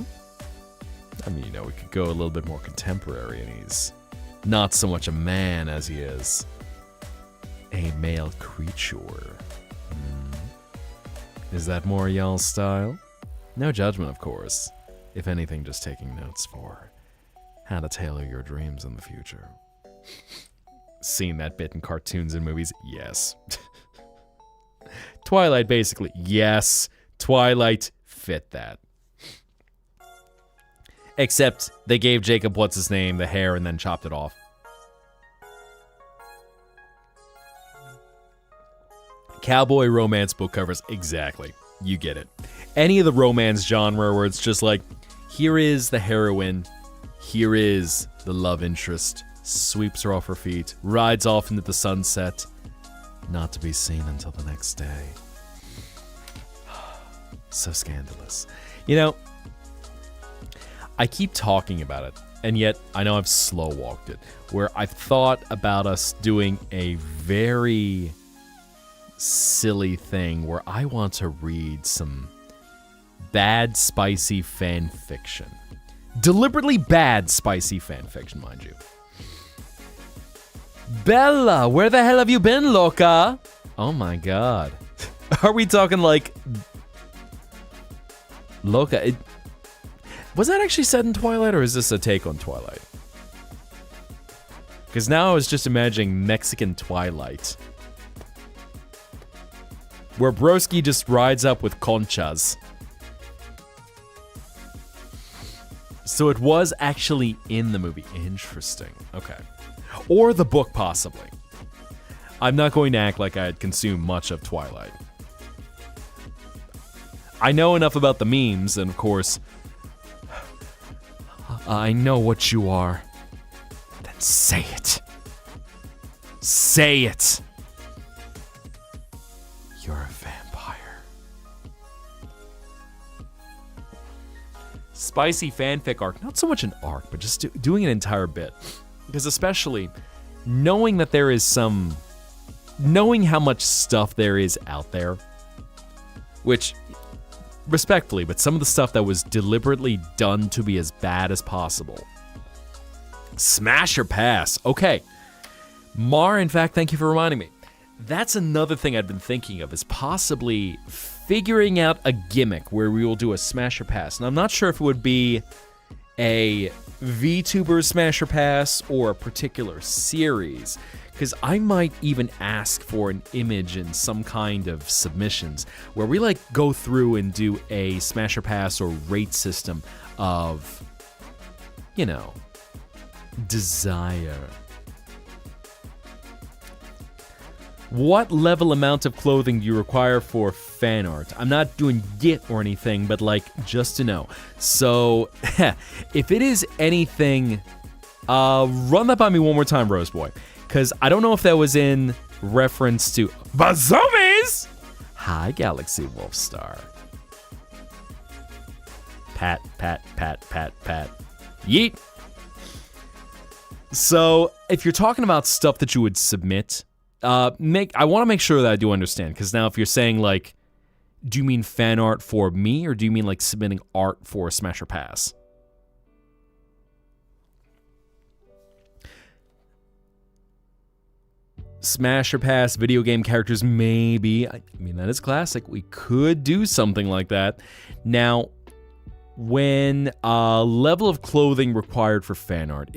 I mean, you know, we could go a little bit more contemporary, and he's not so much a man as he is a male creature. Is that more y'all's style? No judgment, of course. If anything, just taking notes for how to tailor your dreams in the future. Seen that bit in cartoons and movies? Yes. Twilight, basically. Yes. Twilight fit that. Except they gave Jacob what's-his-name the hair and then chopped it off. Cowboy romance book covers. Exactly. You get it. Any of the romance genre where it's just like, here is the heroine, here is the love interest, sweeps her off her feet, rides off into the sunset, not to be seen until the next day. So scandalous. You know, I keep talking about it, and yet I know I've slow-walked it, where I've thought about us doing a very silly thing where I want to read some bad, spicy fan fiction. Deliberately bad, spicy fan fiction, mind you. Bella, where the hell have you been, loca? Oh my god. Are we talking like... Loca? Was that actually set in Twilight, or is this a take on Twilight? Because now I was just imagining Mexican Twilight, where Broski just rides up with conchas. So it was actually in the movie. Interesting. Okay. Or the book, possibly. I'm not going to act like I had consumed much of Twilight. I know enough about the memes, and of course, I know what you are. Then say it. Say it. You're a vampire. Spicy fanfic arc. Not so much an arc, but just doing an entire bit. Because especially knowing that there is some... Knowing how much stuff there is out there. Which, respectfully, but some of the stuff that was deliberately done to be as bad as possible. Smash or pass. Okay. Mar, in fact, thank you for reminding me. That's another thing I've been thinking of, is possibly figuring out a gimmick where we will do a smash or pass. And I'm not sure if it would be a VTuber smash or pass or a particular series, because I might even ask for an image in some kind of submissions where we like go through and do a smash or pass or rate system of, you know, desire. What level amount of clothing do you require for fan art? I'm not doing Git or anything, but like, just to know. So, if it is anything, run that by me one more time, Roseboy. Because I don't know if that was in reference to Bazoomies! Hi, Galaxy Wolfstar. Pat, pat, pat, pat, pat. Yeet! So, if you're talking about stuff that you would submit, I want to make sure that I do understand, because now if you're saying, like, do you mean fan art for me, or do you mean, like, submitting art for Smash or Pass? Smash or Pass video game characters, maybe. I mean, that is classic. We could do something like that. Now, when level of clothing required for fan art,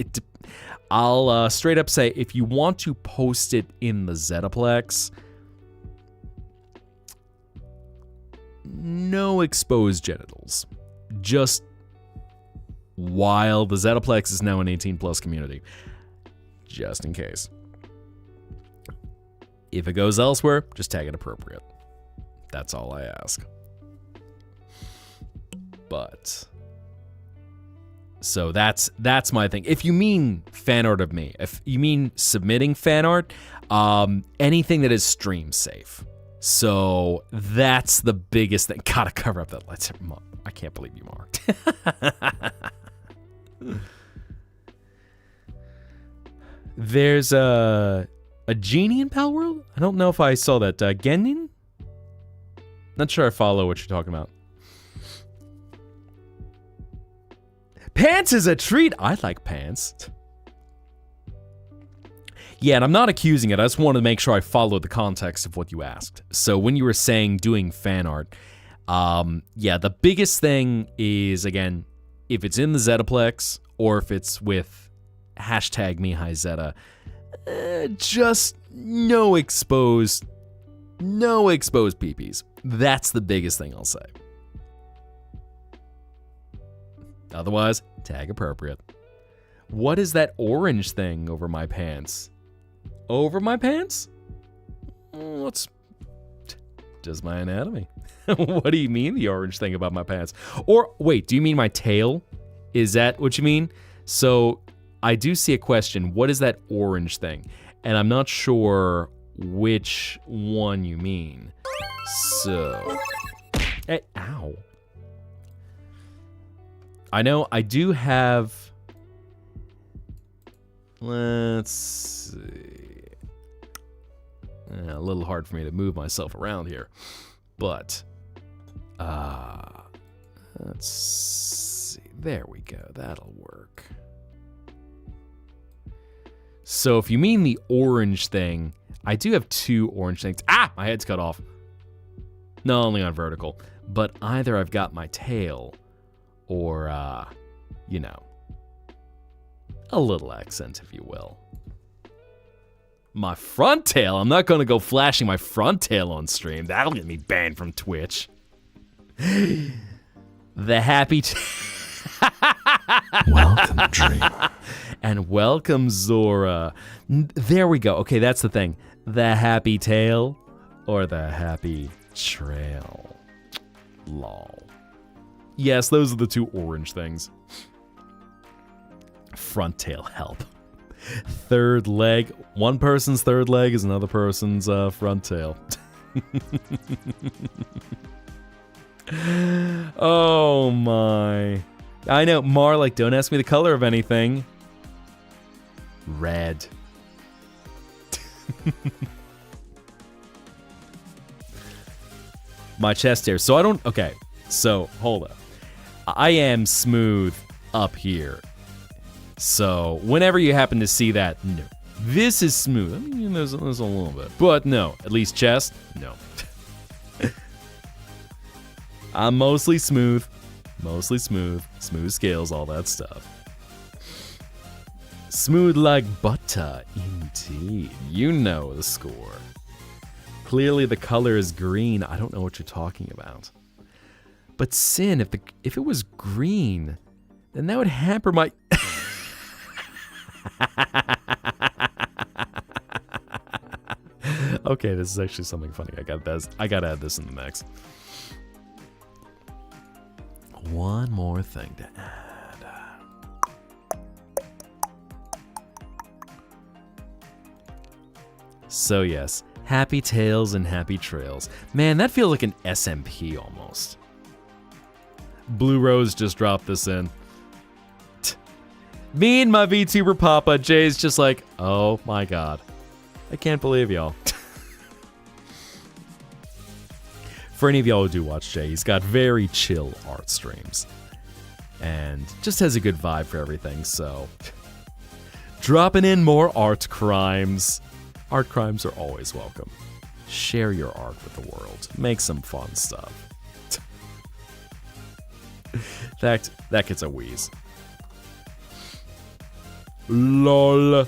I'll straight up say, if you want to post it in the Zettaplex, no exposed genitals. Just while the Zettaplex is now an 18+ community. Just in case. If it goes elsewhere, just tag it appropriate. That's all I ask. But... so that's my thing. If you mean fan art of me, if you mean submitting fan art, anything that is stream safe. So that's the biggest thing. Gotta cover up that lightsaber. I can't believe you marked. There's a genie in Pal World? I don't know if I saw that. Genin? Not sure I follow what you're talking about. Pants is a treat. I like pants. Yeah, and I'm not accusing it. I just wanted to make sure I followed the context of what you asked. So when you were saying doing fan art, yeah, the biggest thing is, again, if it's in the Zettaplex or if it's with hashtag Mihai Zetta, just no exposed peepees. That's the biggest thing I'll say. Otherwise, tag appropriate. What is that orange thing over my pants? Over my pants? What's just my anatomy? What do you mean, the orange thing about my pants? Or, wait, do you mean my tail? Is that what you mean? So, I do see a question. What is that orange thing? And I'm not sure which one you mean. So... hey, ow. I know I do have... let's see... a little hard for me to move myself around here. But... let's see... there we go. That'll work. So if you mean the orange thing, I do have two orange things. Ah! My head's cut off. No, only on vertical. But either I've got my tail... or, you know, a little accent, if you will. My front tail? I'm not going to go flashing my front tail on stream. That'll get me banned from Twitch. The happy... Welcome, Dreamer. And welcome, Zora. There we go. Okay, that's the thing. The happy tail or the happy trail. Lol. Yes, those are the two orange things. Front tail help. Third leg. One person's third leg is another person's front tail. Oh my. I know, Mar, like, don't ask me the color of anything. Red. My chest hair. So I don't, okay. So, hold up. I am smooth up here. So, whenever you happen to see that, no. This is smooth. I mean, there's a little bit. But no, at least chest, no. I'm mostly smooth. Mostly smooth. Smooth scales, all that stuff. Smooth like butter, indeed. You know the score. Clearly the color is green. I don't know what you're talking about. But Sin, if it was green, then that would hamper my... Okay, this is actually something funny. I gotta add this in the mix. One more thing to add. So yes, happy tails and happy trails. Man, that feels like an SMP almost. Blue Rose just dropped this in. Me and my VTuber Papa, Jay's just like, oh my god. I can't believe y'all. For any of y'all who do watch Jay, he's got very chill art streams. And just has a good vibe for everything, so... Dropping in more art crimes. Art crimes are always welcome. Share your art with the world. Make some fun stuff. That gets a wheeze. LOL.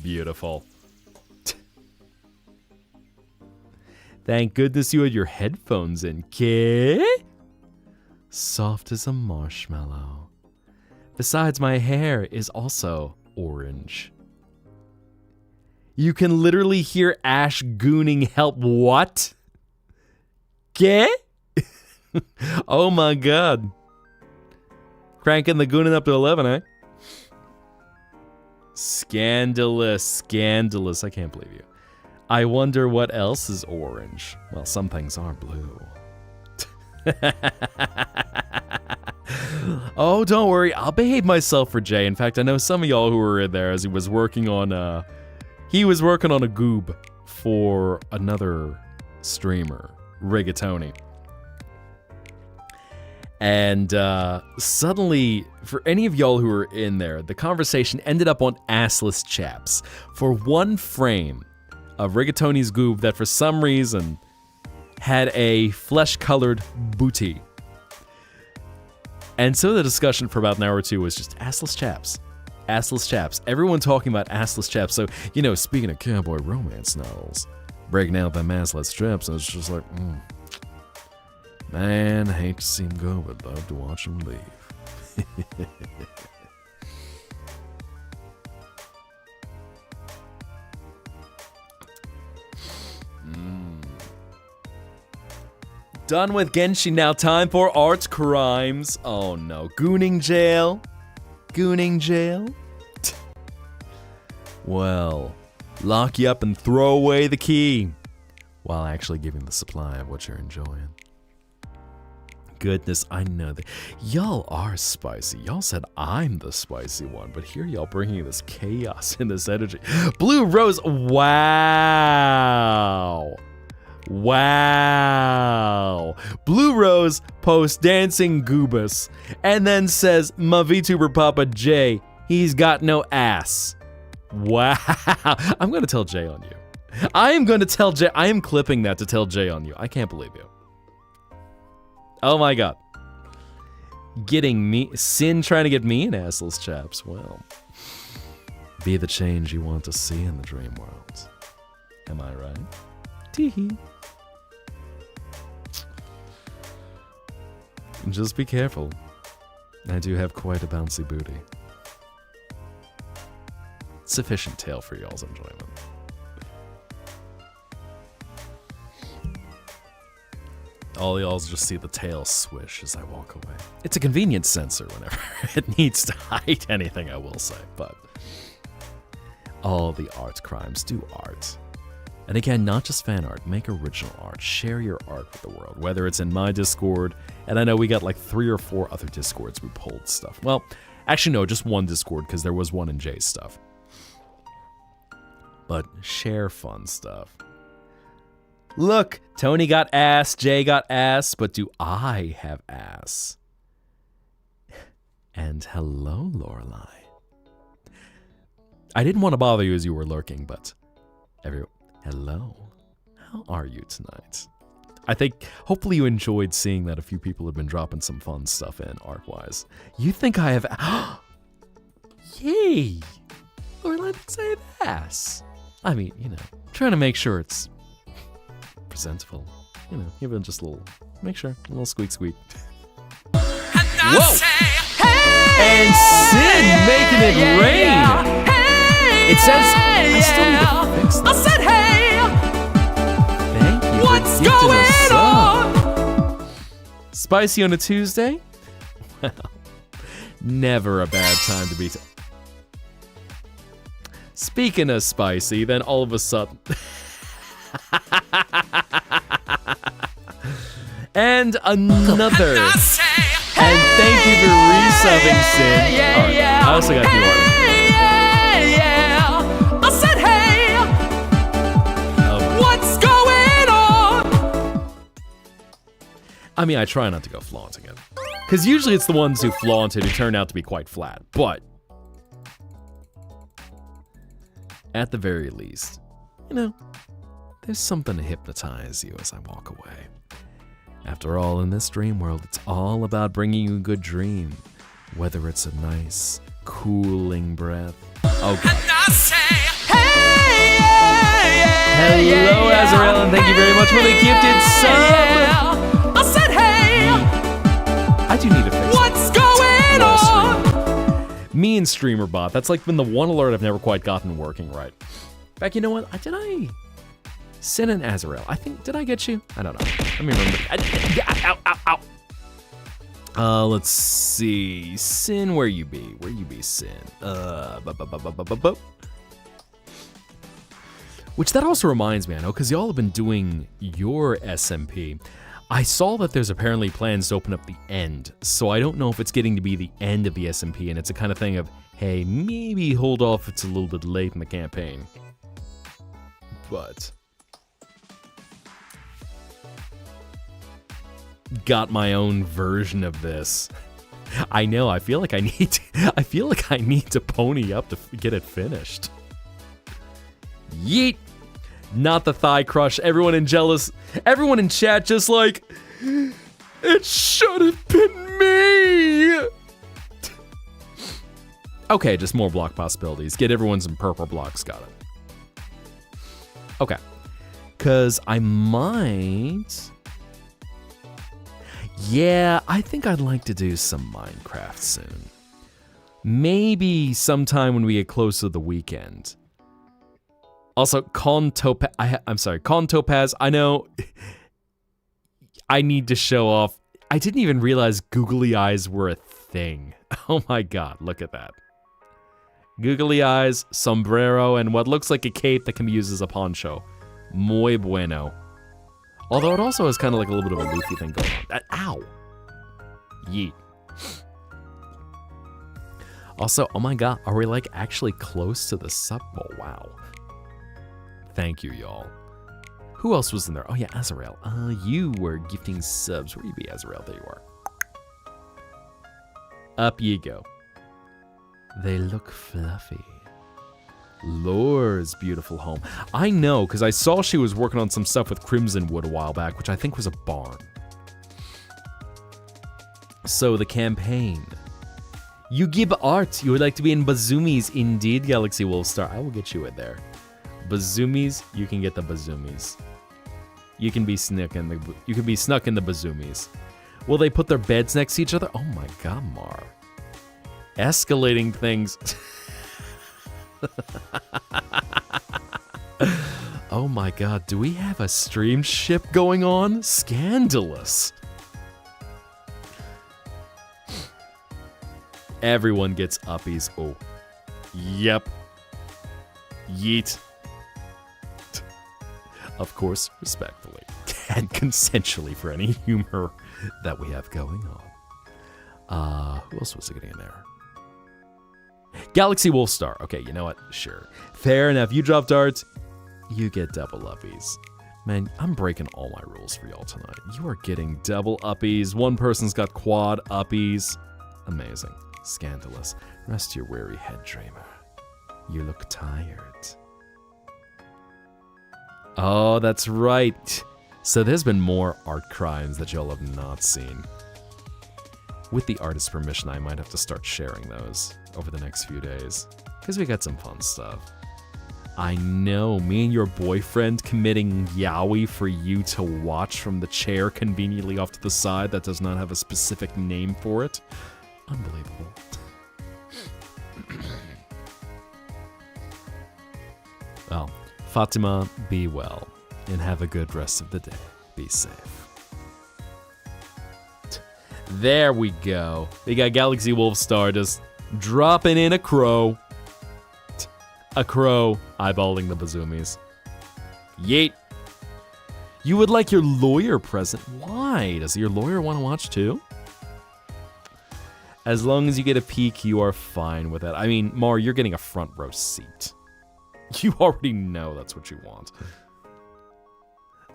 Beautiful. Thank goodness you had your headphones in, kid. Soft as a marshmallow. Besides, my hair is also orange. You can literally hear Ash gooning help what? Ke? Oh my god. Cranking the gooning up to 11, eh? Scandalous, scandalous. I can't believe you. I wonder what else is orange. Well, some things are blue. Oh, don't worry. I'll behave myself for Jay. In fact, I know some of y'all who were in there as he was working on a goob for another streamer, Rigatoni. And suddenly, for any of y'all who were in there, the conversation ended up on assless chaps for one frame of Rigatoni's goob that for some reason had a flesh-colored booty. And so the discussion for about an hour or two was just assless chaps. Assless chaps. Everyone talking about assless chaps. So, you know, speaking of cowboy romance novels, breaking out them assless chaps, and it's just like, man, I hate to see him go, but love to watch him leave. Done with Genshin, now time for art crimes. Oh no, gooning jail? Gooning jail? Well, lock you up and throw away the key, while actually giving the supply of what you're enjoying. Goodness, I know that. Y'all are spicy. Y'all said I'm the spicy one, but here y'all bringing this chaos and this energy. Blue Rose, wow. Wow. Blue Rose posts dancing goobus and then says, my VTuber Papa Jay, he's got no ass. Wow. I'm going to tell Jay on you. I am going to tell Jay. I am clipping that to tell Jay on you. I can't believe you. Oh my god. Getting me. Sin trying to get me in assless chaps. Well. Be the change you want to see in the dream world. Am I right? Teehee. Just be careful. I do have quite a bouncy booty. Sufficient tail for y'all's enjoyment. All y'all's just see the tail swish as I walk away. It's a convenient sensor whenever it needs to hide anything, I will say, but all the art crimes do art. And again, not just fan art, make original art. Share your art with the world, whether it's in my Discord, and I know we got like 3 or 4 other Discords we pulled stuff. Well, actually no, just one Discord, because there was one in Jay's stuff. But share fun stuff. Look, Tony got ass, Jay got ass, but do I have ass? And hello, Lorelai. I didn't want to bother you as you were lurking, but hello. How are you tonight? I think, hopefully you enjoyed seeing that a few people have been dropping some fun stuff in, art-wise. You think I have... Yay! Lorelai thinks I have ass. I mean, you know, trying to make sure it's presentable. You know, even just a little... Make sure, a little squeak squeak. Whoa! And Sid making it rain! It says, I still need to fix this. I said, hey! Thank you. What's going on? Spicy on a Tuesday? Well, never a bad time to be. Speaking of spicy, then all of a sudden. And another. And thank you for resubbing, Sin. Right, I also got new art. I mean, I try not to go flaunting it. Because usually it's the ones who flaunt it who turn out to be quite flat. But, at the very least, you know, there's something to hypnotize you as I walk away. After all, in this dream world, it's all about bringing you a good dream. Whether it's a nice, cooling breath. Okay. Hello, Azrael, and thank you very much for the gifted sub. I said, hey! I do need to fix what's going on? Me and StreamerBot, that's like been the one alert I've never quite gotten working right. In fact, you know what? Did I? Sin and Azrael. I think, did I get you? I don't know. Let me remember. Ow. Let's see. Sin, where you be? Where you be, Sin? Which that also reminds me, I know, because y'all have been doing your SMP. I saw that there's apparently plans to open up the end, so I don't know if it's getting to be the end of the SMP, and it's a kind of thing of, hey, maybe hold off, it's a little bit late in the campaign. But got my own version of this. I know, I feel like I need to pony up to get it finished. Yeet! Not the thigh crush. Everyone in chat just like, it should have been me! Okay, just more block possibilities. Get everyone some purple blocks, got it. Okay. Cause I might... Yeah, I think I'd like to do some Minecraft soon. Maybe sometime when we get close to the weekend. Also, Con Topaz, I know I need to show off. I didn't even realize googly eyes were a thing. Oh my god, look at that. Googly eyes, sombrero, and what looks like a cape that can be used as a poncho. Muy bueno. Although it also has kind of like a little bit of a Luffy thing going on. Ow! Yeet. Also, oh my god, are we like actually close to the sub? Oh, wow. Thank you, y'all. Who else was in there? Oh yeah, Azrael. You were gifting subs. Where you be, Azrael? There you are. Up ye go. They look fluffy. Laura's beautiful home. I know, because I saw she was working on some stuff with Crimson Wood a while back, which I think was a barn. So, the campaign. You give art. You would like to be in Bazumi's. Indeed, Galaxy Wolfstar. I will get you in there. Bazumi's, you can get the Bazumi's. You can be snuck in the Bazumi's. Will they put their beds next to each other? Oh my god, Mar. Escalating things. Oh my god, do we have a stream ship going on? Scandalous. Everyone gets uppies. Oh. Yep. Yeet. Of course, respectfully. And consensually for any humor that we have going on. Who else was getting in there? Galaxy Wolfstar. Okay, you know what? Sure. Fair enough. You drop darts, you get double uppies. Man, I'm breaking all my rules for y'all tonight. You are getting double uppies. One person's got quad uppies. Amazing. Scandalous. Rest your weary head, dreamer. You look tired. Oh, that's right. So there's been more art crimes that y'all have not seen. With the artist's permission, I might have to start sharing those over the next few days. Because we got some fun stuff. I know, me and your boyfriend committing yaoi for you to watch from the chair conveniently off to the side that does not have a specific name for it. Unbelievable. Well, Fatima, be well, and have a good rest of the day. Be safe. There we go. We got Galaxy Wolfstar just dropping in a crow. A crow eyeballing the Bazumis. Yeet. You would like your lawyer present. Why? Does your lawyer want to watch too? As long as you get a peek, you are fine with it. I mean, Mar, you're getting a front row seat. You already know that's what you want.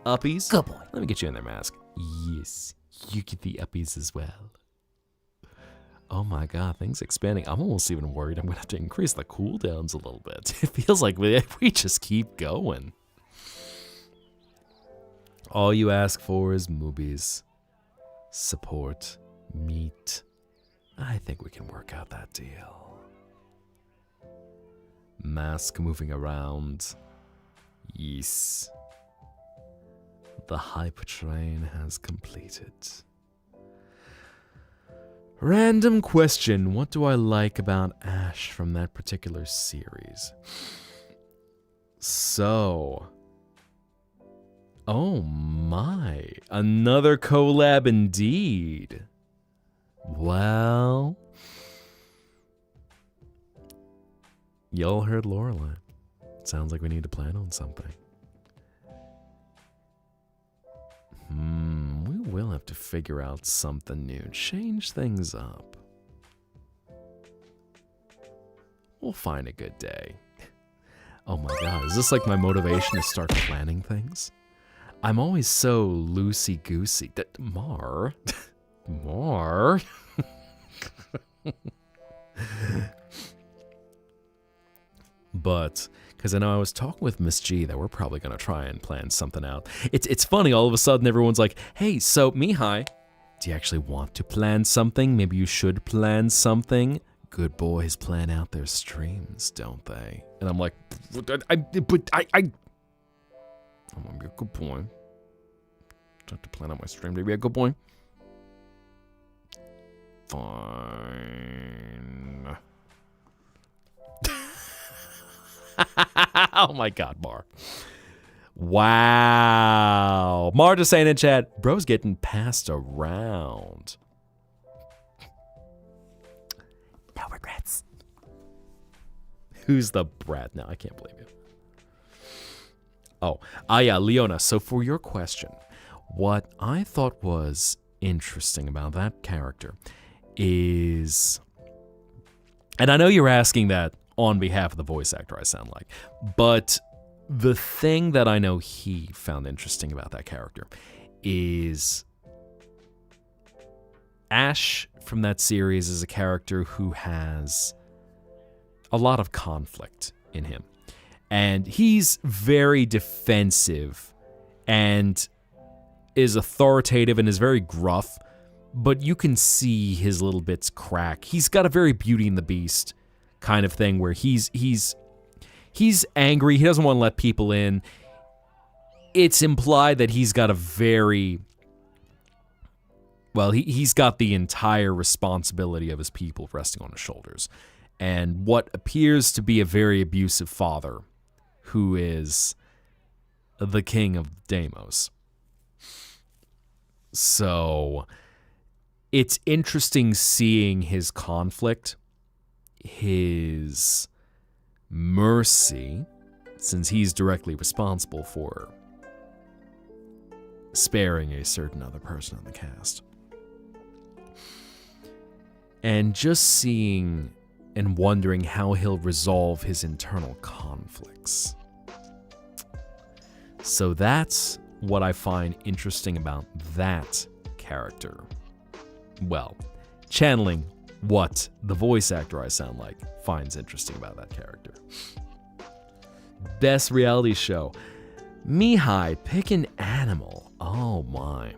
Uppies? Good boy. Let me get you in there, Mask. Yes, you get the uppies as well. Oh my god, things expanding. I'm almost even worried I'm going to have to increase the cooldowns a little bit. It feels like we just keep going. All you ask for is movies, support, meat. I think we can work out that deal. Mask moving around. Yes. The hype train has completed. Random question. What do I like about Ash from that particular series? So. Oh my. Another collab indeed. Well. Y'all heard Lorelai. Sounds like we need to plan on something. We will have to figure out something new. Change things up. We'll find a good day. Oh my god, is this like my motivation to start planning things? I'm always so loosey-goosey. Mar? Mar? But, because I know I was talking with Miss G that we're probably going to try and plan something out. It's funny, all of a sudden everyone's like, hey, so Mihai, do you actually want to plan something? Maybe you should plan something? Good boys plan out their streams, don't they? And I'm like, oh, I'm going to be a good boy. Trying to plan out my stream to be a good boy. Fine. Oh my god, Mar. Wow. Mar just saying in chat, bro's getting passed around. No regrets. Who's the brat now? I can't believe you. Oh, yeah, Leona. So for your question, what I thought was interesting about that character is, and I know you're asking that on behalf of the voice actor I sound like, but the thing that I know he found interesting about that character is Ash from that series is a character who has a lot of conflict in him. And he's very defensive and is authoritative and is very gruff, but you can see his little bits crack. He's got a very Beauty and the Beast kind of thing where he's angry. He doesn't want to let people in. It's implied that he's got a very... Well, he's got the entire responsibility of his people resting on his shoulders. And what appears to be a very abusive father, who is the king of Deimos. So, it's interesting seeing his conflict, his mercy, since he's directly responsible for sparing a certain other person on the cast. And just seeing and wondering how he'll resolve his internal conflicts. So that's what I find interesting about that character. Well, channeling what the voice actor I sound like finds interesting about that character. Best reality show. Mihai, pick an animal. Oh my.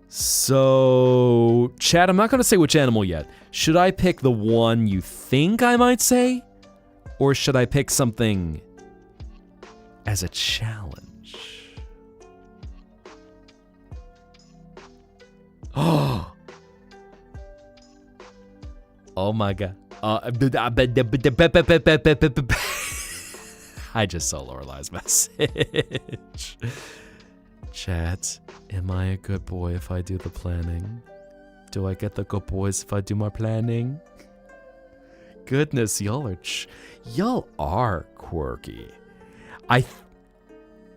So, chat, I'm not going to say which animal yet. Should I pick the one you think I might say? Or should I pick something as a challenge? Oh. Oh my god. I just saw Lorelai's message. Chat, am I a good boy if I do the planning? Do I get the good boys if I do my planning? Goodness, y'all are quirky.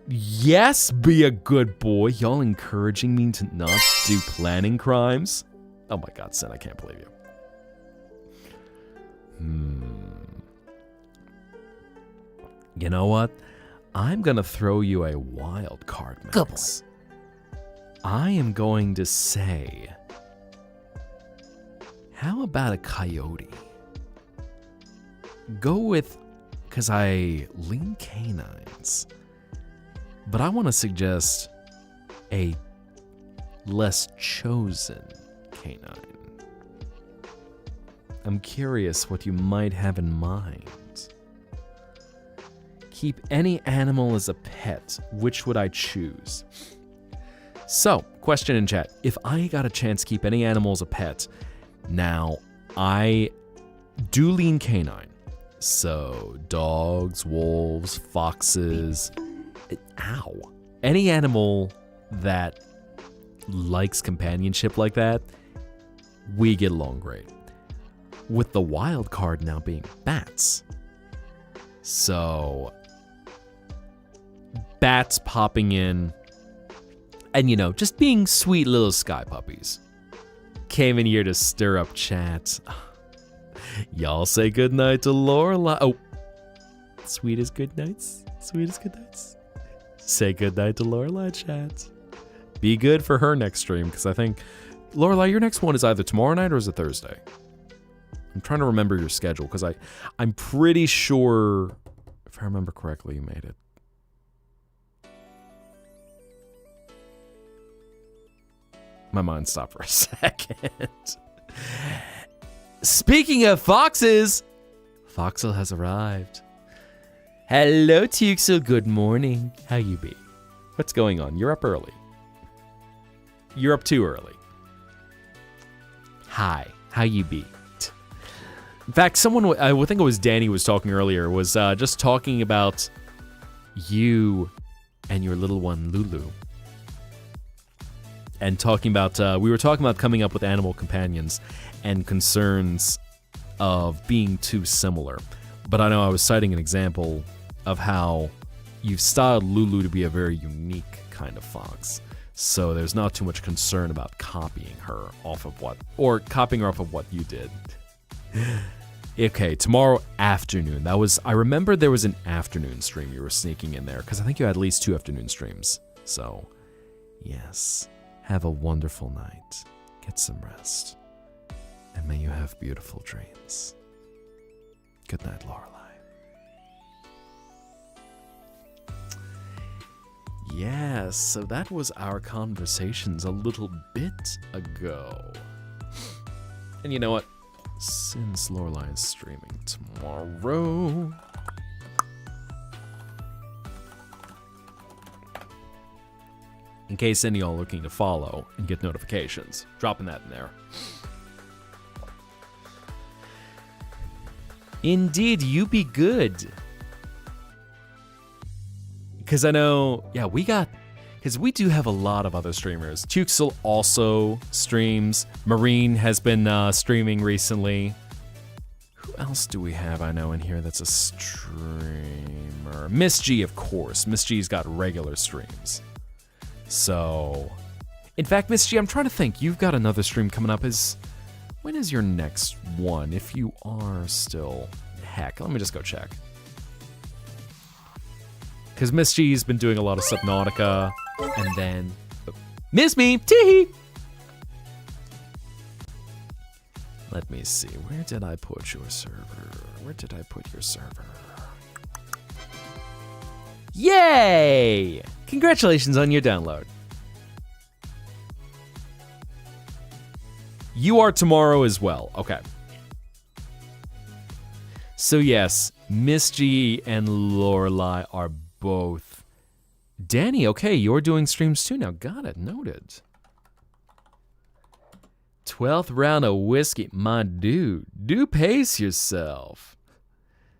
Yes, be a good boy. Y'all encouraging me to not do planning crimes? Oh my god, Sin, I can't believe you. You know what? I'm gonna throw you a wild card, Max. Good boy. I am going to say, how about a coyote? Go with, because I lean canines, but I want to suggest a less chosen canine. I'm curious what you might have in mind. Keep any animal as a pet. Which would I choose? So, question in chat. If I got a chance to keep any animal as a pet, now I do lean canine. So, dogs, wolves, foxes. Ow. Any animal that likes companionship like that, we get along great. With the wild card now being bats. So, bats popping in and, just being sweet little sky puppies. Came in here to stir up chat. Y'all say goodnight to Lorelai. Oh, sweet as good nights. Sweet as good nights. Say goodnight to Lorelai, chat. Be good for her next stream, because I think, Lorelai, your next one is either tomorrow night or is it Thursday? I'm trying to remember your schedule, because I'm pretty sure, if I remember correctly, you made it. My mind stopped for a second. Speaking of foxes, Foxel has arrived. Hello, Tuxel. Good morning. How you be? What's going on? You're up early. You're up too early. Hi. How you be? In fact, someone, I think it was Danny was talking earlier, was just talking about you and your little one, Lulu. And talking about, we were talking about coming up with animal companions and concerns of being too similar. But I know I was citing an example of how you've styled Lulu to be a very unique kind of fox. So there's not too much concern about copying her off of what you did. Okay, tomorrow afternoon. I remember there was an afternoon stream you were sneaking in there, because I think you had at least 2 afternoon streams. So, yes. Have a wonderful night. Get some rest. And may you have beautiful dreams. Good night, Lorelai. Yes, so that was our conversations a little bit ago. And you know what? Since Lorelai is streaming tomorrow, in case any of y'all looking to follow and get notifications, dropping that in there. Indeed, you be good. Because I know, yeah, because we do have a lot of other streamers. Tuxel also streams. Marine has been streaming recently. Who else do we have I know in here that's a streamer? Miss G, of course. Miss G's got regular streams. So, in fact, Miss G, I'm trying to think. You've got another stream coming up. When is your next one? If you are still... Heck, let me just go check. Because Miss G's been doing a lot of Subnautica, and then... Miss me! Tee-hee! Let me see. Where did I put your server? Where did I put your server? Yay! Congratulations on your download. You are tomorrow as well. Okay. So yes, Miss G and Lorelai are both. Danny, okay, you're doing streams too now. Got it, noted. 12th round of whiskey, my dude. Do pace yourself.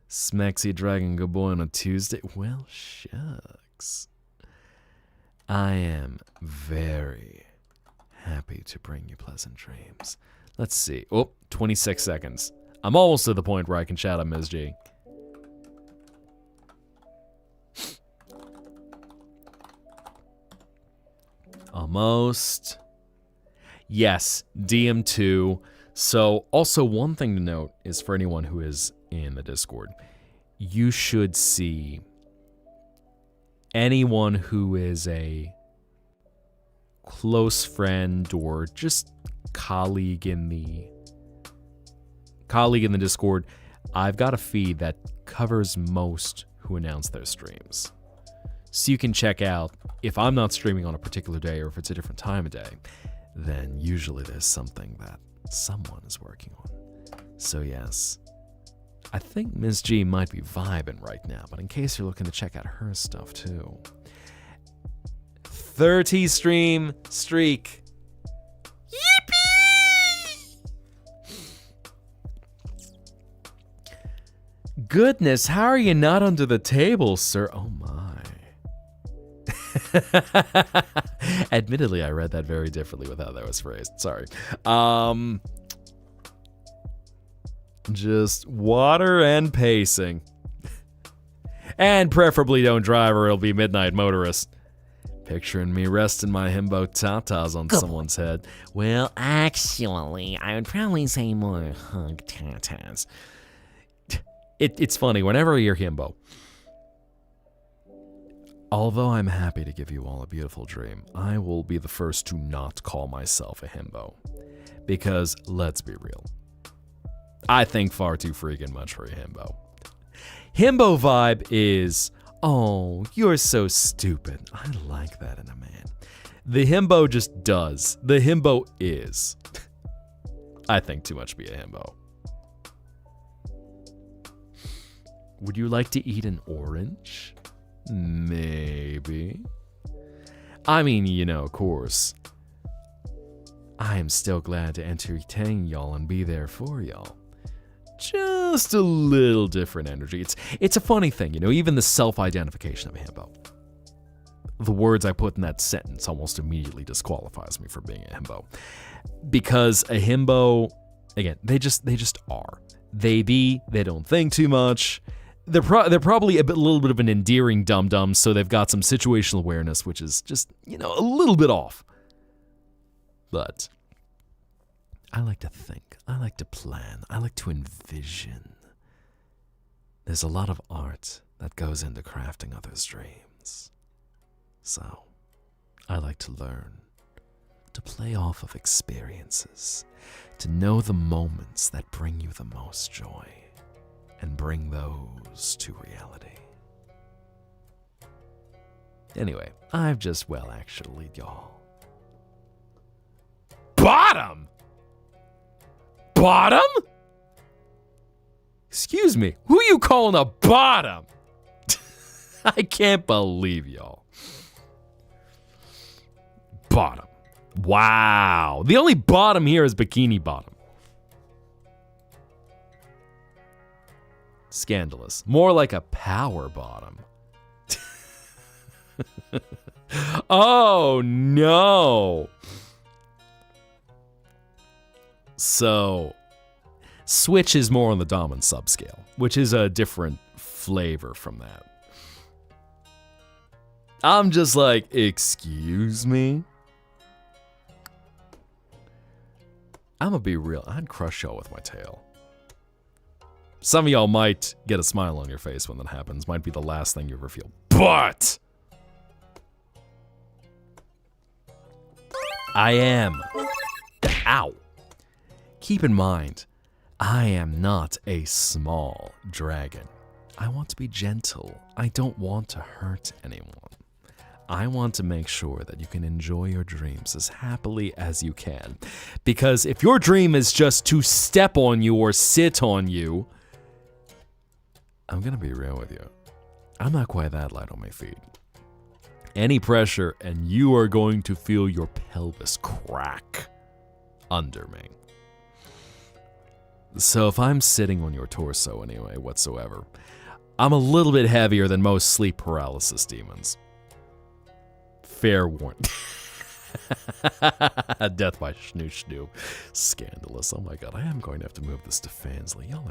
Smexy Dragon, good boy on a Tuesday. Well, shucks. I am very happy to bring you pleasant dreams. Let's see. Oh, 26 seconds. I'm almost to the point where I can shout at Ms. G. Almost. Yes, DM2. So, also one thing to note is for anyone who is in the Discord, you should see anyone who is a close friend or just colleague in the Discord. I've got a feed that covers most who announce their streams. So you can check out if I'm not streaming on a particular day or if it's a different time of day, then usually there's something that someone is working on. So yes, I think Ms. G might be vibing right now, but in case you're looking to check out her stuff too. 30 stream streak. Yippee! Goodness, how are you not under the table, sir? Oh my. Admittedly, I read that very differently with how that was phrased. Sorry. Just water and pacing. And preferably don't drive or it'll be midnight motorist. Picturing me resting my himbo tatas on someone's head. Well, actually, I would probably say more hug tatas. It's funny, whenever I hear himbo, although I'm happy to give you all a beautiful dream, I will be the first to not call myself a himbo. Because, let's be real, I think far too freaking much for a himbo. Himbo vibe is, oh, you're so stupid. I like that in a man. The himbo just does. The himbo is. I think too much to be a himbo. Would you like to eat an orange? Maybe. I mean, you know, of course. I am still glad to entertain y'all and be there for y'all. Just a little different energy. It's a funny thing, you know, even the self-identification of a himbo. The words I put in that sentence almost immediately disqualifies me for being a himbo. Because a himbo, again, they just are. They don't think too much. They're probably a little bit of an endearing dum-dum, so they've got some situational awareness, which is just, you know, a little bit off. But I like to think. I like to plan. I like to envision. There's a lot of art that goes into crafting others' dreams. So, I like to learn, to play off of experiences, to know the moments that bring you the most joy, and bring those to reality. Anyway, I've just, well, actually, y'all. Bottom? Bottom? Excuse me, who you calling a bottom? I can't believe y'all. Bottom. Wow. The only bottom here is bikini bottom. Scandalous. More like a power bottom. Oh, no. So, Switch is more on the dom and subscale, which is a different flavor from that. I'm just like, excuse me? I'm gonna be real. I'd crush y'all with my tail. Some of y'all might get a smile on your face when that happens. Might be the last thing you ever feel. But I am. Ow. Keep in mind, I am not a small dragon. I want to be gentle. I don't want to hurt anyone. I want to make sure that you can enjoy your dreams as happily as you can. Because if your dream is just to step on you or sit on you, I'm gonna be real with you. I'm not quite that light on my feet. Any pressure and you are going to feel your pelvis crack under me. So if I'm sitting on your torso anyway, whatsoever, I'm a little bit heavier than most sleep paralysis demons. Fair warning. Death by Schnoo. Scandalous. Oh my god, I am going to have to move this to Fansley. Y'all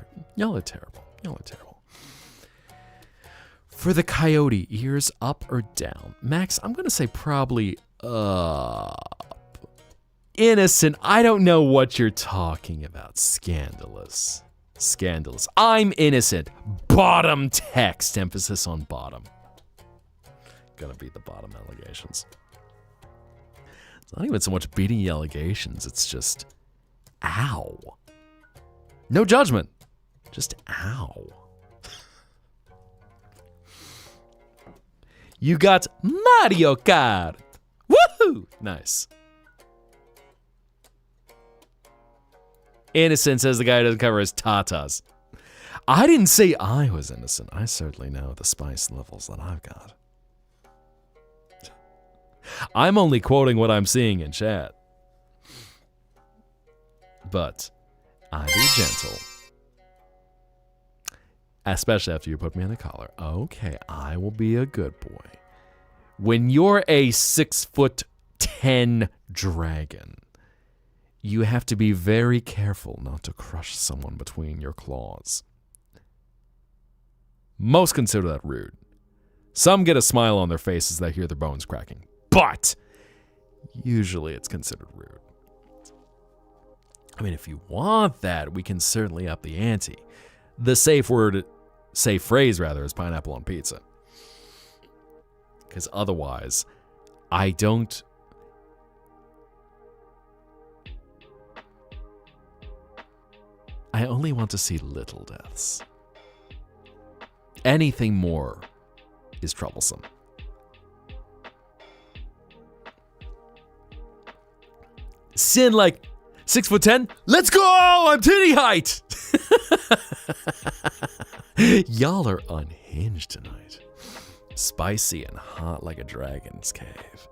are terrible. Y'all are terrible. For the coyote, ears up or down? Max, I'm gonna say probably up. Innocent, I don't know what you're talking about. Scandalous. Scandalous. I'm innocent. Bottom text. Emphasis on bottom. Gonna beat the bottom allegations. It's not even so much beating the allegations, it's just ow. No judgment. Just ow. You got Mario Kart. Woohoo! Nice. Innocent, says the guy who doesn't cover his tatas. I didn't say I was innocent. I certainly know the spice levels that I've got. I'm only quoting what I'm seeing in chat. But I be gentle. Especially after you put me in a collar. Okay, I will be a good boy. When you're a 6'10" dragon, you have to be very careful not to crush someone between your claws. Most consider that rude. Some get a smile on their face as they hear their bones cracking. But usually it's considered rude. I mean, if you want that, we can certainly up the ante. The safe phrase is pineapple on pizza. Because otherwise, I only want to see little deaths. Anything more is troublesome. Sin like 6'10"? Let's go! I'm titty height! Y'all are unhinged tonight. Spicy and hot like a dragon's cave.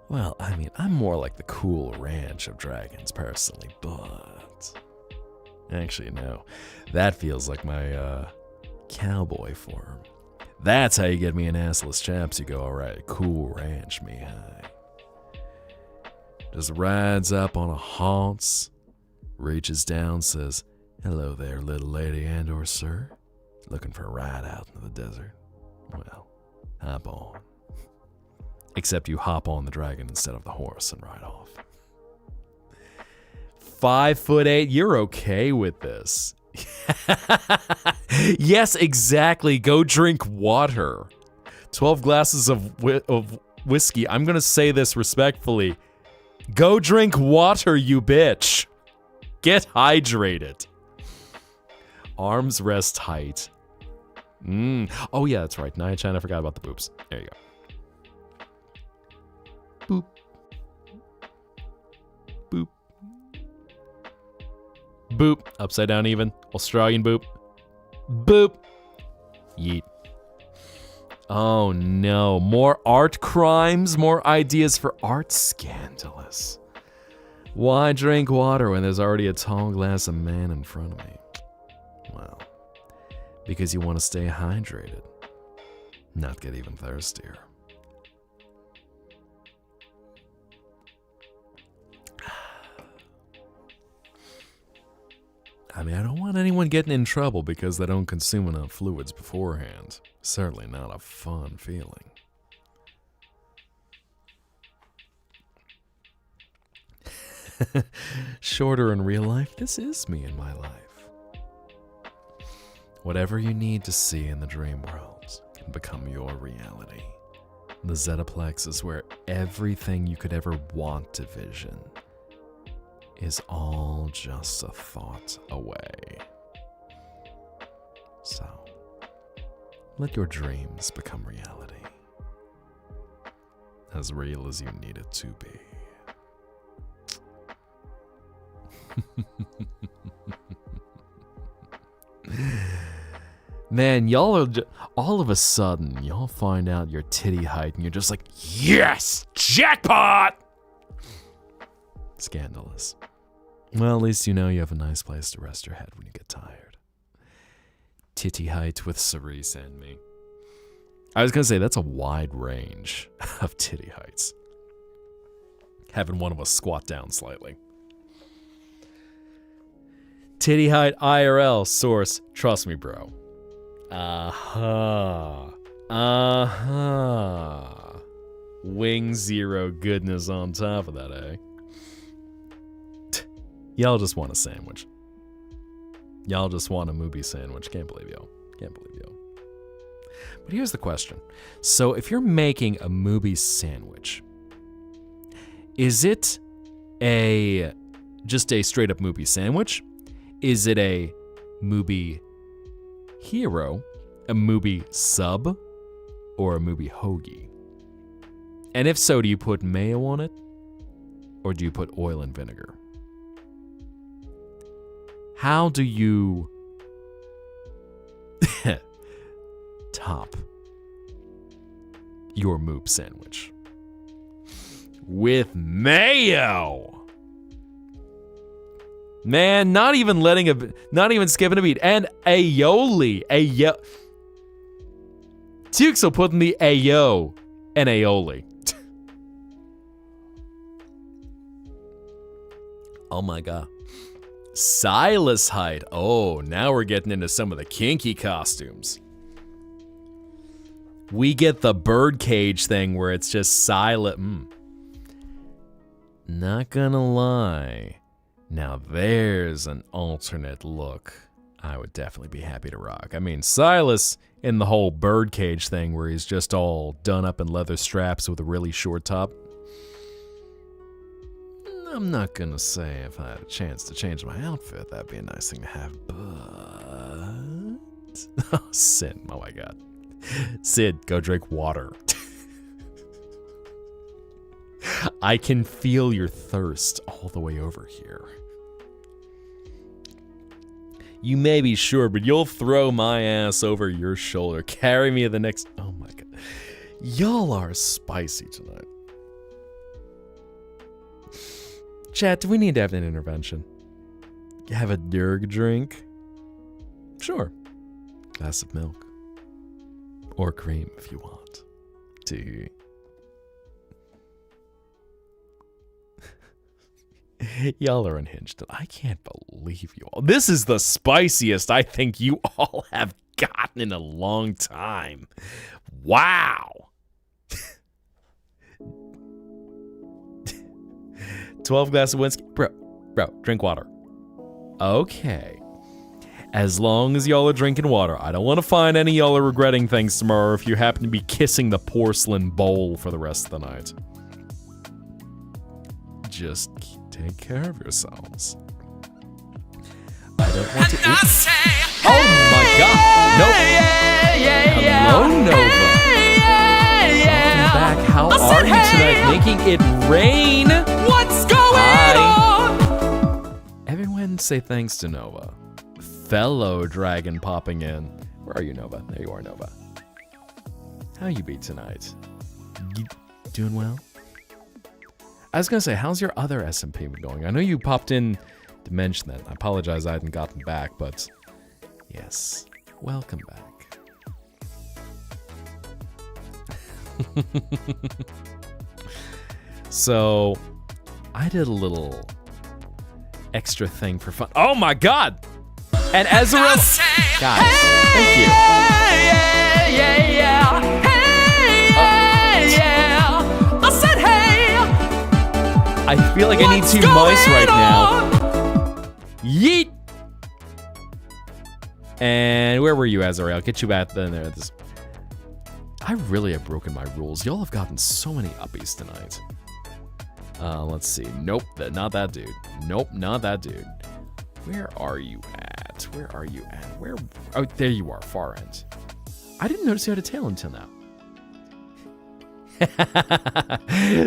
Well, I mean, I'm more like the Cool Ranch of dragons personally, but actually, no. That feels like my cowboy form. That's how you get me an assless chaps. You go, alright, Cool Ranch, Mihai. Just rides up on a haunts, reaches down, says, hello there, little lady and or sir. Looking for a ride out into the desert? Well, hop on. Except you hop on the dragon instead of the horse and ride off. 5'8", you're okay with this. Yes, exactly. Go drink water. 12 glasses of whiskey. I'm going to say this respectfully. Go drink water, you bitch. Get hydrated. Arms rest tight. Oh yeah, that's right. Nia Chan, I forgot about the boobs. There you go. Boop. Boop. Boop. Upside down even. Australian boop. Boop. Yeet. Oh no. More art crimes? More ideas for art? Scandalous. Why drink water when there's already a tall glass of man in front of me? Well, because you want to stay hydrated. Not get even thirstier. I mean, I don't want anyone getting in trouble because they don't consume enough fluids beforehand. Certainly not a fun feeling. Shorter in real life, this is me in my life. Whatever you need to see in the dream world can become your reality. The Zettaplex is where everything you could ever want to vision is all just a thought away. So, let your dreams become reality. As real as you need it to be. Man, y'all are all of a sudden, y'all find out your titty height and you're just like, yes, jackpot! Scandalous. Well, at least you know you have a nice place to rest your head when you get tired. Titty height with Cerise and me. I was gonna say, that's a wide range of titty heights. Having one of us squat down slightly. Titty height IRL source, trust me, bro. Wing Zero goodness on top of that, eh? Y'all just want a sandwich. Y'all just want a movie sandwich. Can't believe y'all. Can't believe y'all. But here's the question. So if you're making a movie sandwich, is it just a straight up movie sandwich? Is it a movie hero, a movie sub, or a movie hoagie? And if so, do you put mayo on it? Or do you put oil and vinegar? How do you top your moob sandwich? With mayo! Man, not even skipping a beat. And aioli. Tukes will put in the ayo and aioli. Oh my god. Silas height. Oh, now we're getting into some of the kinky costumes. We get the birdcage thing where it's just silent. Not gonna lie. Now there's an alternate look I would definitely be happy to rock. I mean, Silas in the whole birdcage thing where he's just all done up in leather straps with a really short top. I'm not gonna say if I had a chance to change my outfit, that'd be a nice thing to have, but... Oh, Sid, oh my god. Sid, go drink water. I can feel your thirst all the way over here. You may be sure, but you'll throw my ass over your shoulder. Carry me to the next... Oh my god. Y'all are spicy tonight. Chat, do we need to have an intervention? Have a Durg drink? Sure. Glass of milk. Or cream if you want. Tee. Y'all are unhinged. I can't believe you all. This is the spiciest I think you all have gotten in a long time. Wow. 12 glasses of whiskey. Bro, drink water. Okay. As long as y'all are drinking water. I don't want to find any y'all are regretting things tomorrow if you happen to be kissing the porcelain bowl for the rest of the night. Just take care of yourselves. I don't want to... Oh my god! Nope. Hello, Nova. Welcome back. back. How are you tonight? Making it rain. What's going on? Everyone say thanks to Nova. Fellow dragon popping in. Where are you, Nova? There you are, Nova. How you be tonight? You doing well? I was gonna say, how's your other SMP going? I know you popped in to mention that. I apologize I hadn't gotten back, but yes, welcome back. So, I did a little extra thing for fun. Oh my god! And Ezreal, guys, thank you. I feel like I need two mice right now. Yeet! And where were you, Azrael? I'll get you back then. There. I really have broken my rules. Y'all have gotten so many uppies tonight. Let's see. Nope, not that dude. Nope, not that dude. Where are you at? Where are you at? Where? Oh, there you are, far end. I didn't notice you had a tail until now.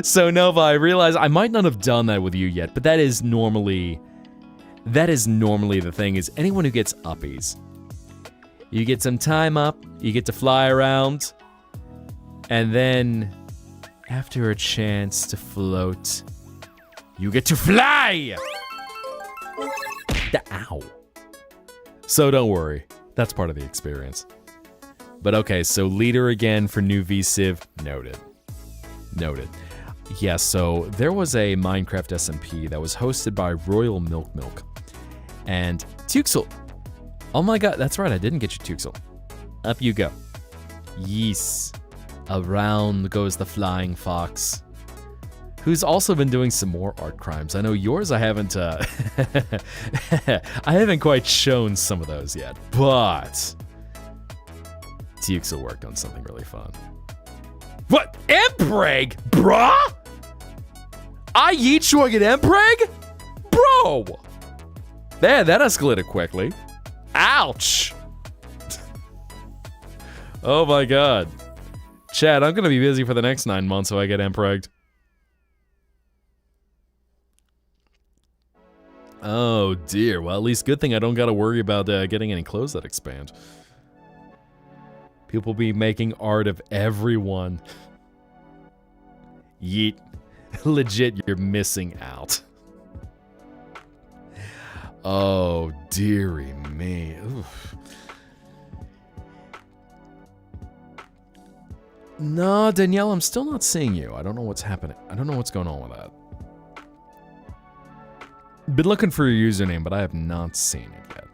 So Nova, I realize I might not have done that with you yet, but that is normally the thing, is anyone who gets uppies. You get some time up, you get to fly around, and then after a chance to float, you get to fly! Ow. So don't worry, that's part of the experience. But okay, so leader again for new V-Civ, noted. Noted. Yeah, so there was a Minecraft SMP that was hosted by Royal Milk. And Tuxel. Oh my god, that's right, I didn't get you, Tuxel. Up you go. Yes. Around goes the flying fox. Who's also been doing some more art crimes. I know yours I haven't, I haven't quite shown some of those yet, but Tuxel worked on something really fun. What? Empreg? Bruh? I yeet you like an Empreg? Bro! There, that escalated quickly. Ouch! Oh my god. Chad, I'm gonna be busy for the next 9 months if I get Empregged. Oh dear, well at least good thing I don't gotta worry about getting any clothes that expand. People be making art of everyone. Yeet. Legit, you're missing out. Oh, dearie me. Oof. No, Danielle, I'm still not seeing you. I don't know what's happening. I don't know what's going on with that. Been looking for your username, but I have not seen it yet.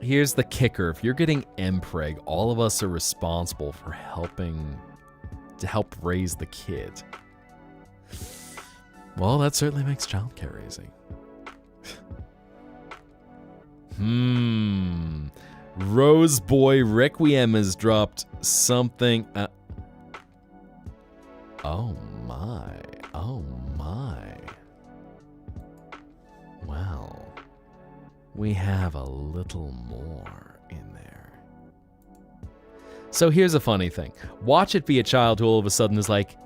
Here's the kicker. If you're getting Mpreg, all of us are responsible for helping to help raise the kid. Well, that certainly makes childcare easy. Rose Boy Requiem has dropped something. Oh my. Oh my. Well, we have a little more in there. So here's a funny thing. Watch it be a child who all of a sudden is like,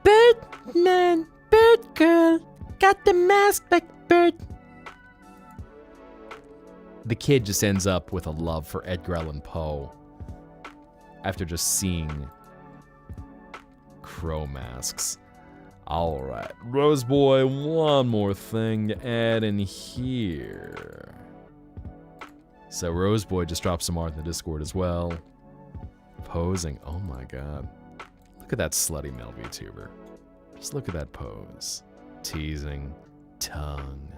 Birdman, bird girl, got the mask like bird. The kid just ends up with a love for Edgar Allan Poe after just seeing crow masks. Alright, Rose Boy, one more thing to add in here. So Rose Boy just dropped some art in the Discord as well. Posing, oh my god. Look at that slutty male VTuber. Just look at that pose. Teasing, tongue.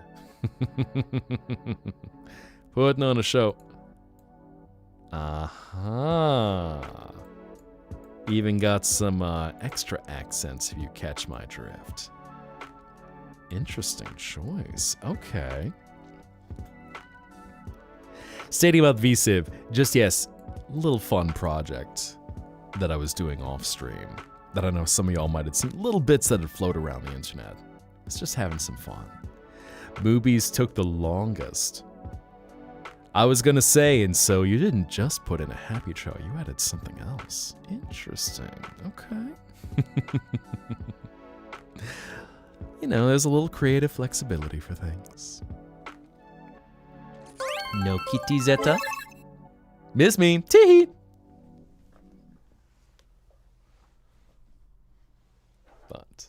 Putting on a show. Uh-huh. Even got some extra accents if you catch my drift. Interesting choice. Okay. Stating about VCiv, just yes, little fun project that I was doing off stream that I know some of y'all might have seen, little bits that had floated around the internet. It's just having some fun. Movies took the longest. I was gonna say, and so you didn't just put in a happy trail, you added something else. Interesting. Okay. You know, there's a little creative flexibility for things. No kitty, Zetta. Miss me. Tee. But.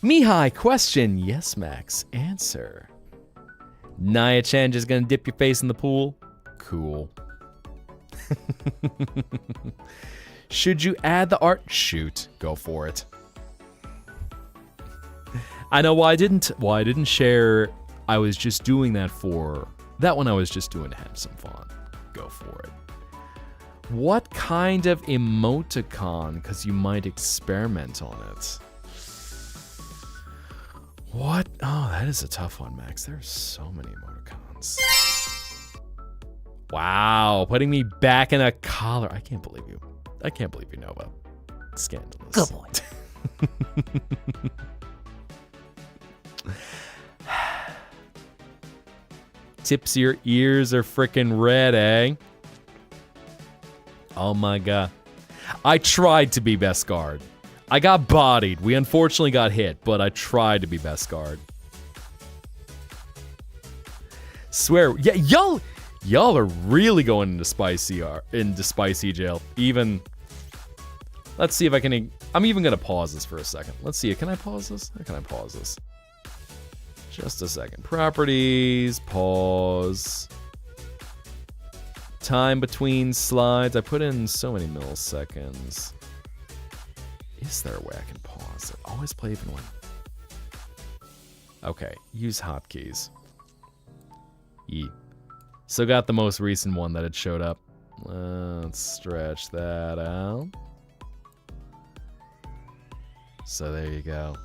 Mihai, question. Yes, Max. Answer. Naya-chan just gonna dip your face in the pool? Cool. Should you add the art? Shoot. Go for it. I know why I didn't share. I was just doing that for that one. I was just doing to have some fun. Go for it. What kind of emoticon? Because you might experiment on it. What? Oh, that is a tough one, Max. There's so many emoticons. Wow, putting me back in a collar. I can't believe you. I can't believe you, Nova. Scandalous. Good boy. Tips, your ears are freaking red, eh? Oh my god. I tried to be best guard. I got bodied. We unfortunately got hit, but I tried to be best guard. Swear, yeah, y'all are really going into spicy jail. Even, let's see if I can. I'm even gonna pause this for a second. Let's see. Can I pause this? Or can I pause this? Just a second. Properties. Pause. Time between slides. I put in so many milliseconds. Is there a way I can pause it? Always play even when. Okay, use hotkeys. So got the most recent one that had showed up. Let's stretch that out. So there you go.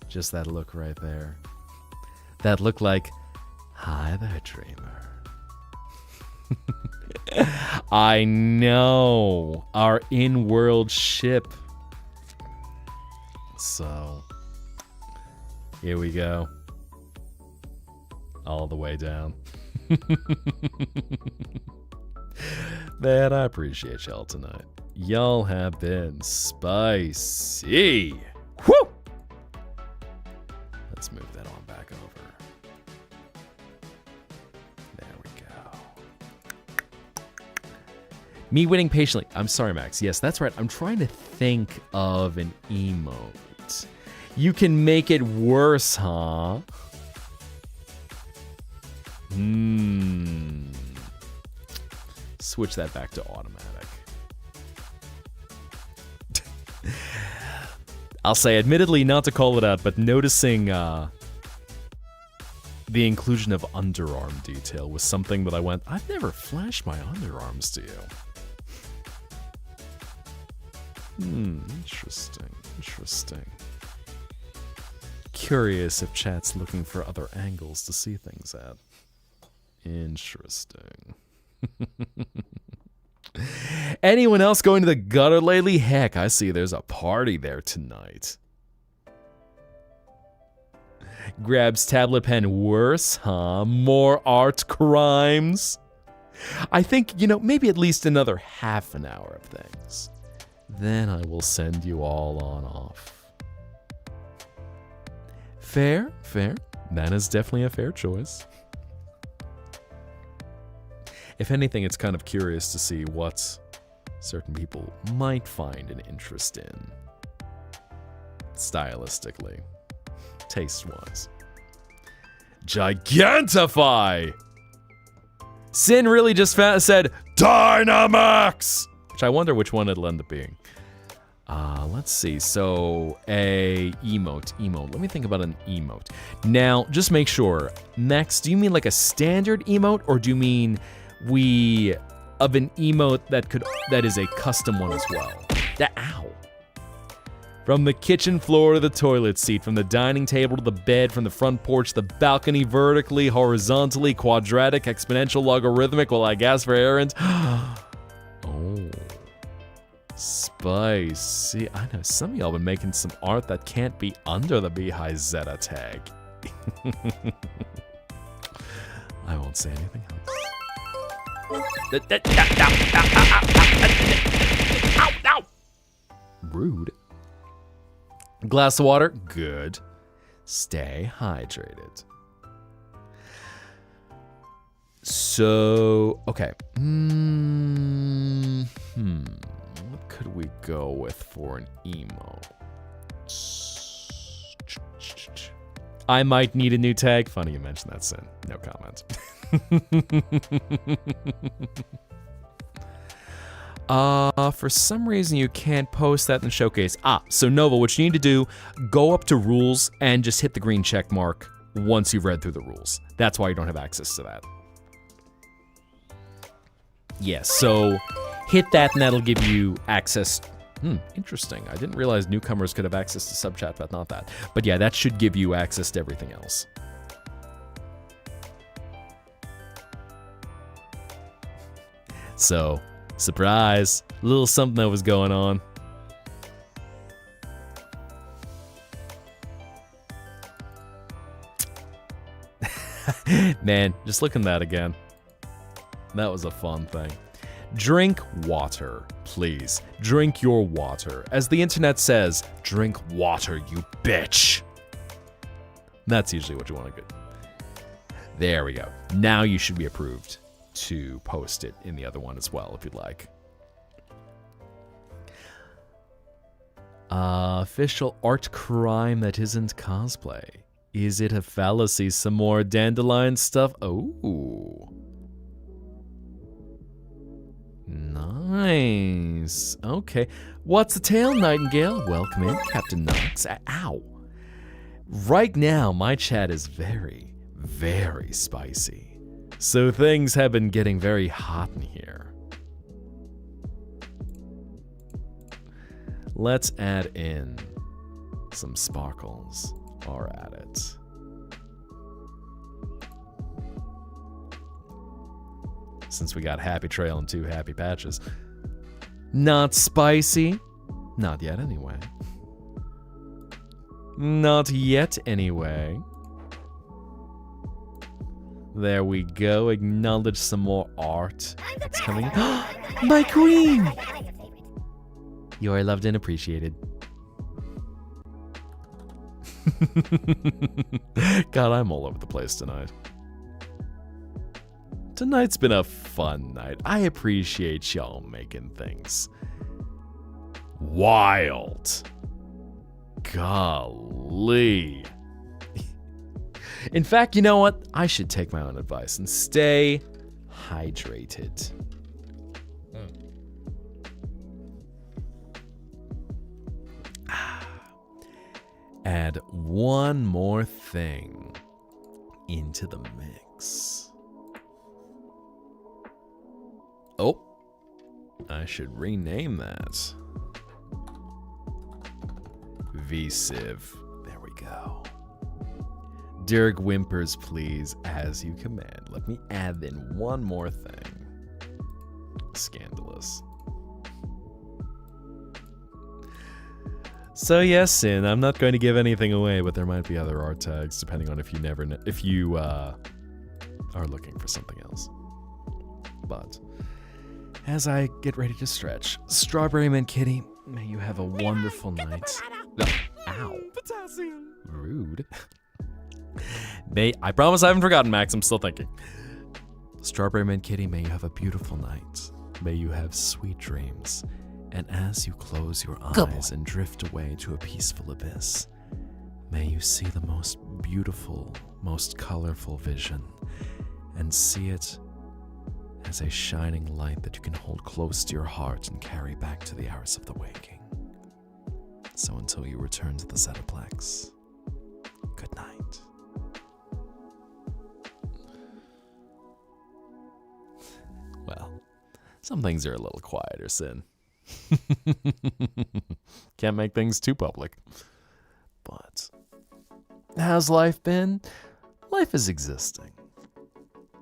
Just that look right there. That looked like, hi there, dreamer. I know, our in-world ship. So, here we go. All the way down. Man, I appreciate y'all tonight. Y'all have been spicy. Woo! Let's move that on back over. There we go. Me waiting patiently. I'm sorry, Max. Yes, that's right. I'm trying to think of an emote. You can make it worse, huh? Switch that back to automatic. I'll say, admittedly, not to call it out, but noticing the inclusion of underarm detail was something that I went, I've never flashed my underarms to you. Interesting. Curious if chat's looking for other angles to see things at. Interesting. Anyone else going to the gutter lately? Heck, I see there's a party there tonight. Grabs tablet pen. Worse, huh? More art crimes? I think, maybe at least another half an hour of things. Then I will send you all on off. Fair. That is definitely a fair choice. If anything, it's kind of curious to see what certain people might find an interest in. Stylistically. Taste-wise. Gigantify! Sin really just said, Dynamax! Which I wonder which one it'll end up being. Let's see. So, a emote. Let me think about an emote. Now, just make sure. Max, do you mean like a standard emote, or do you mean of an emote that is a custom one as well? Ow. From the kitchen floor to the toilet seat, from the dining table to the bed, from the front porch, the balcony, vertically, horizontally, quadratic, exponential, logarithmic, well, I guess for errands. Oh. Spicy. I know some of y'all been making some art that can't be under the Mihai Zetta tag. I won't say anything else. Rude. Glass of water. Good. Stay hydrated. So, okay. What could we go with for an emo? I might need a new tag. Funny you mentioned that, Sin. No comment. For some reason you can't post that in the showcase. So Nova, what you need to do, go up to rules and just hit the green check mark once you've read through the rules. That's why you don't have access to that. Yes, so hit that and that'll give you access. Interesting. I didn't realize newcomers could have access to sub chat, but not that. But yeah, that should give you access to everything else. So, surprise, a little something that was going on. Man, just look at that again. That was a fun thing. Drink water, please. Drink your water. As the internet says, drink water, you bitch. That's usually what you want to get. There we go. Now you should be approved to post it in the other one as well, if you'd like. Official art crime that isn't cosplay. Is it a fallacy? Some more dandelion stuff? Oh. Nice. Okay. What's the tale, Nightingale? Welcome in, Captain Knox. Ow. Right now, my chat is very, very spicy. So things have been getting very hot in here. Let's add in some sparkles. Or at it. Since we got Happy Trail and 2 Happy Patches. Not spicy? Not yet anyway. Not yet anyway. There we go. Acknowledge some more art. It's coming. My queen! You are loved and appreciated. God, I'm all over the place tonight. Tonight's been a fun night. I appreciate y'all making things wild. Golly. In fact, you know what? I should take my own advice and stay hydrated. Add one more thing into the mix. Oh, I should rename that. V-Civ. There we go. Dirk whimpers, please, as you command. Let me add in one more thing. Scandalous. So yes, Sin, I'm not going to give anything away, but there might be other art tags depending on if you are looking for something else. But as I get ready to stretch, Strawberry Man Kitty, may you have a wonderful night. Ow. Rude. I promise I haven't forgotten, Max. I'm still thinking. Strawberry Man Kitty, may you have a beautiful night. May you have sweet dreams. And as you close your eyes and drift away to a peaceful abyss, may you see the most beautiful, most colorful vision, and see it as a shining light that you can hold close to your heart and carry back to the hours of the waking. So until you return to the Zetaplex, good night. Well, some things are a little quieter, Sin. Can't make things too public. But how's life been? Life is existing.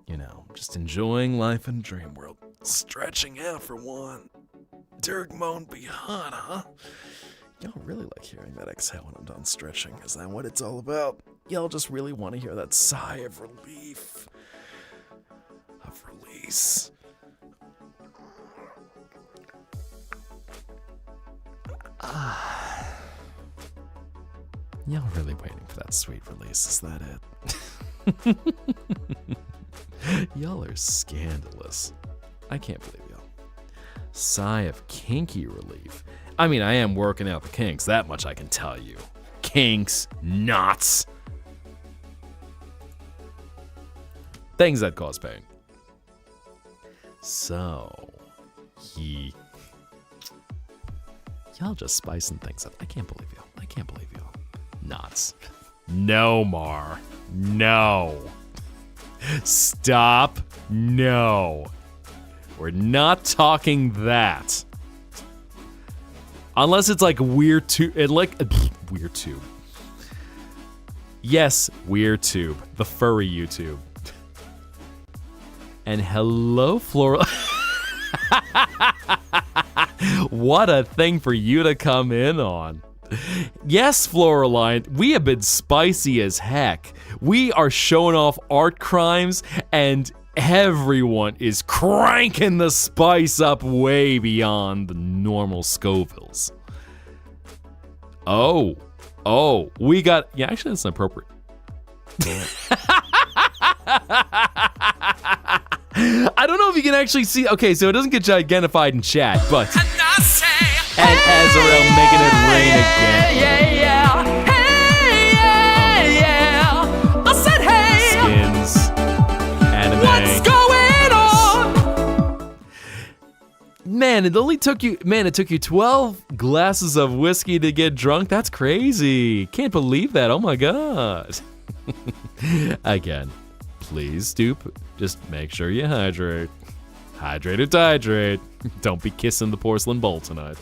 You know, just enjoying life in Dream World. Stretching out for one. Dirk moaned be hot, huh? Y'all really like hearing that exhale when I'm done stretching. Is that what it's all about? Y'all just really want to hear that sigh of relief. Nice. Y'all really waiting for that sweet release, is that it? Y'all are scandalous. I can't believe y'all. Sigh of kinky relief. I mean, I am working out the kinks, that much I can tell you. Kinks, knots. Things that cause pain. So, y'all just spicing things up. I can't believe y'all. I can't believe y'all. Knots. No, Mar. No. Stop. No. We're not talking that. Unless it's like weird tube. Weird tube. Yes, weird tube. The furry YouTube. And hello, Floral. What a thing for you to come in on. Yes, Floraline, we have been spicy as heck. We are showing off art crimes, and everyone is cranking the spice up way beyond the normal Scovilles. Oh, we got, yeah, actually that's inappropriate. I don't know if you can actually see, okay, so it doesn't get gigantfied in chat, but... And Azrael making it rain again. I said, hey, Skins. Anime. what's going on? Man, it took you 12 glasses of whiskey to get drunk? That's crazy. Can't believe that. Oh my god. Again, please just make sure you hydrate. Hydrate or dihydrate. Don't be kissing the porcelain bowl tonight.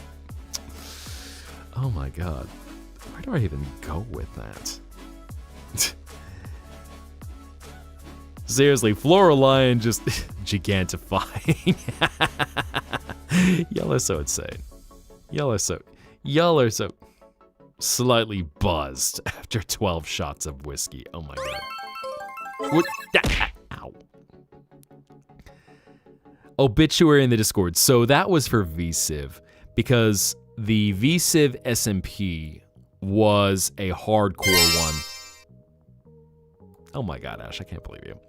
Oh my god. Where do I even go with that? Seriously, Floraline just gigantifying. Y'all are so insane. Y'all are so slightly buzzed after 12 shots of whiskey. Oh my god. What? Ow. Obituary in the Discord. So that was for VCiv, because the VCiv SMP was a hardcore one. Oh my god, Ash, I can't believe you.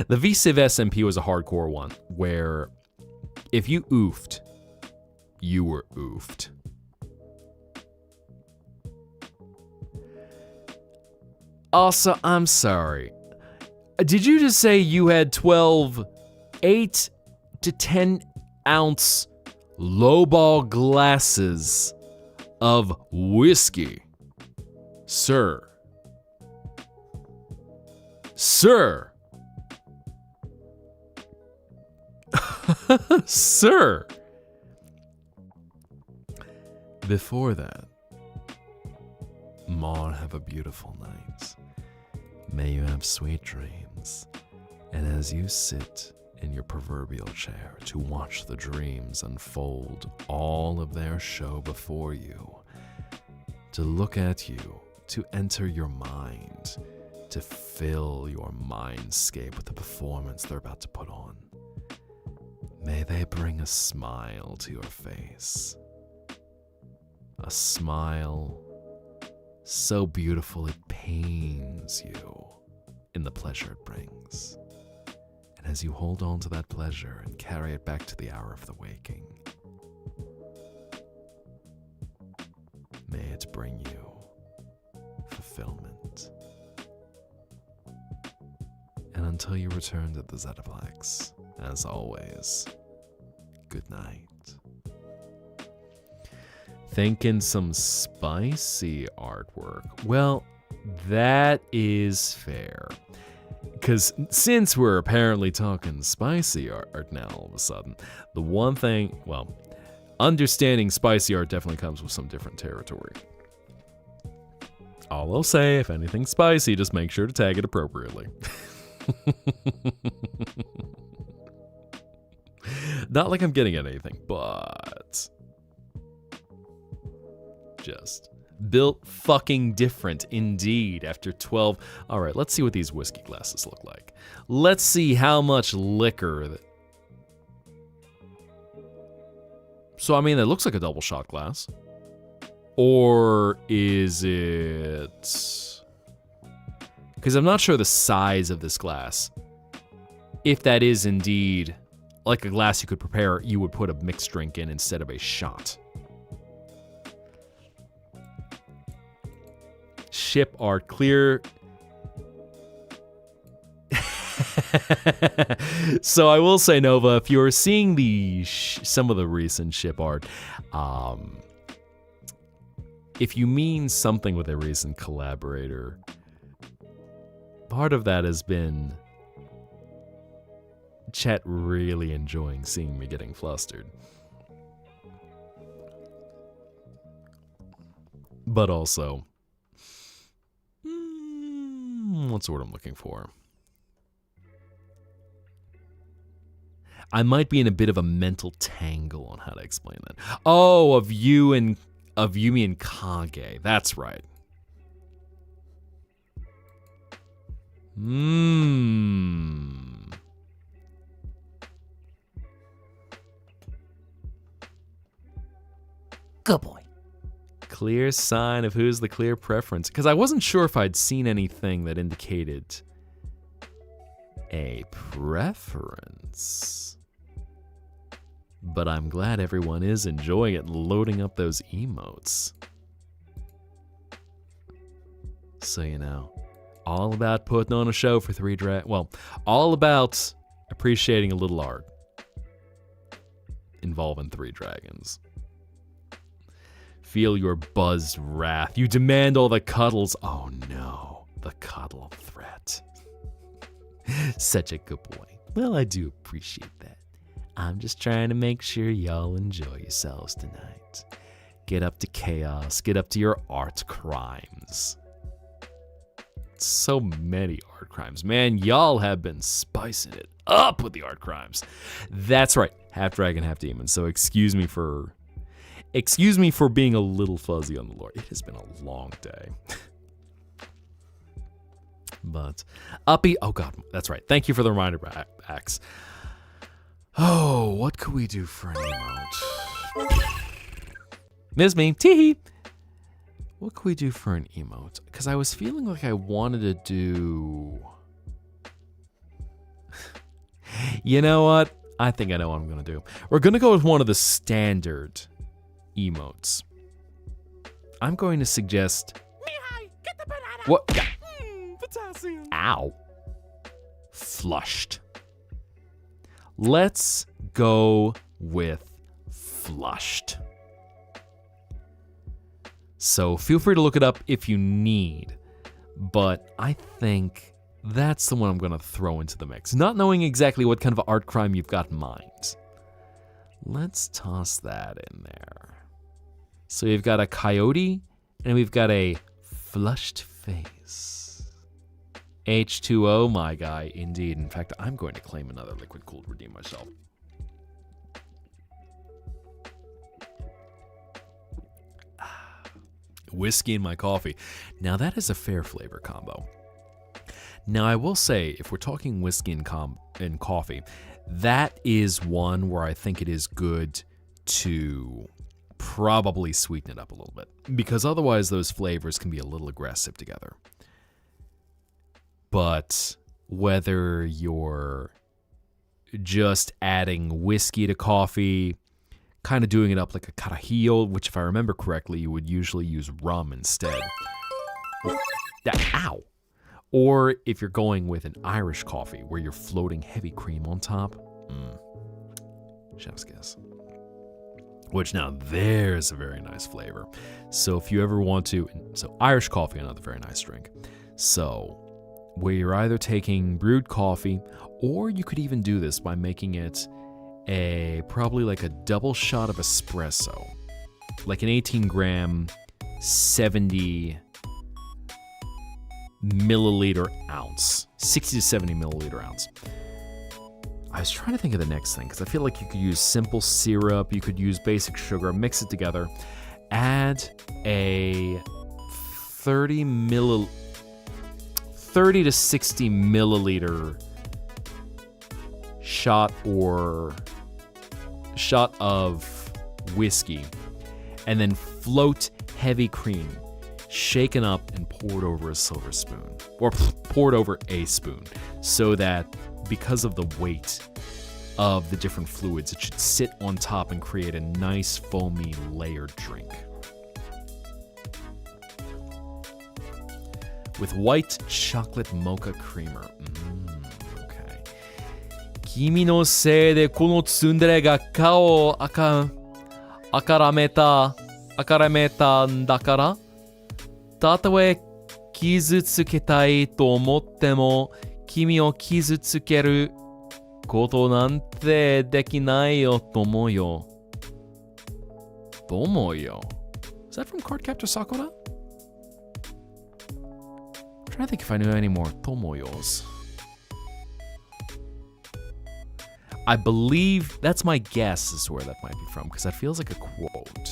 The VCiv SMP was a hardcore one where if you oofed, you were oofed. Also, I'm sorry. Did you just say you had 12 8 to 10 ounce lowball glasses of whiskey? Sir. Sir. Sir. Before that, Mar, have a beautiful night. May you have sweet dreams. And as you sit in your proverbial chair to watch the dreams unfold all of their show before you, to look at you, to enter your mind, to fill your mindscape with the performance they're about to put on, may they bring a smile to your face. A smile so beautiful it pains you in the pleasure it brings. And as you hold on to that pleasure and carry it back to the hour of the waking, may it bring you fulfillment. And until you return to the Zetaplex, as always, good night. Thinking some spicy artwork. Well, that is fair. Because since we're apparently talking spicy art now all of a sudden, the one thing, well, understanding spicy art definitely comes with some different territory. All I'll say, if anything's spicy, just make sure to tag it appropriately. Not like I'm getting at anything, but just built fucking different indeed after 12. All right, let's see what these whiskey glasses look like. Let's see how much liquor So, I mean, that looks like a double shot glass. Or is it... Because I'm not sure the size of this glass. If that is indeed like a glass you could prepare, you would put a mixed drink in instead of a shot. Ship art clear. So I will say, Nova, if you're seeing the some of the recent ship art, if you mean something with a recent collaborator, part of that has been chat really enjoying seeing me getting flustered. But also, what's the word I'm looking for? I might be in a bit of a mental tangle on how to explain that. Oh, of Yumi and Kage. That's right. Good boy. Clear sign of who's the clear preference. Because I wasn't sure if I'd seen anything that indicated a preference. But I'm glad everyone is enjoying it, loading up those emotes. So, you know, all about putting on a show for 3 dragons. Well, all about appreciating a little art involving 3 dragons. Feel your buzzed wrath. You demand all the cuddles. Oh no, the cuddle threat. Such a good boy. Well, I do appreciate that. I'm just trying to make sure y'all enjoy yourselves tonight. Get up to chaos. Get up to your art crimes. So many art crimes. Man, y'all have been spicing it up with the art crimes. That's right. Half dragon, half demon. So excuse me for being a little fuzzy on the lore. It has been a long day. But Uppy, oh god, that's right. Thank you for the reminder, Axe. Oh, what could we do for an emote? Miss me, teehee. What could we do for an emote? Because I was feeling like I wanted to do... You know what? I think I know what I'm going to do. We're going to go with one of the standard emotes. I'm going to suggest... Mihai, get the banana. What? Potassium. Ow. Flushed. Let's go with flushed. So feel free to look it up if you need, but I think that's the one I'm going to throw into the mix, not knowing exactly what kind of art crime you've got in mind. Let's toss that in there. So we've got a coyote, and we've got a flushed face. H2O, my guy, indeed. In fact, I'm going to claim another liquid cooled redeem myself. Whiskey in my coffee. Now that is a fair flavor combo. Now I will say, if we're talking whiskey and coffee, that is one where I think it is good to probably sweeten it up a little bit, because otherwise those flavors can be a little aggressive together. But whether you're just adding whiskey to coffee, kind of doing it up like a carajillo, which if I remember correctly, you would usually use rum instead. Ow! Or if you're going with an Irish coffee where you're floating heavy cream on top. Chef's kiss. Which now there's a very nice flavor. So if you ever want to, so Irish coffee, another very nice drink. So where you're either taking brewed coffee, or you could even do this by making it probably like a double shot of espresso, like an 18-gram, 70 milliliter ounce, 60 to 70 milliliter ounce. I was trying to think of the next thing, because I feel like you could use simple syrup, you could use basic sugar, mix it together, add a 30 to 60 milliliter shot of whiskey, and then float heavy cream, shaken up and poured over a silver spoon, or poured over a spoon, so that because of the weight of the different fluids, it should sit on top and create a nice foamy layered drink. With white chocolate mocha creamer. Okay. 君のせいでこのツンデレが顔を赤らめたんだから、たとえ傷つけたいと思っても、君を傷つけることなんてできないよ、友よ。Tomoyo. Is that from Cardcaptor Sakura? I'm trying to think if I knew any more Tomoyos. I believe that's my guess is where that might be from, because that feels like a quote.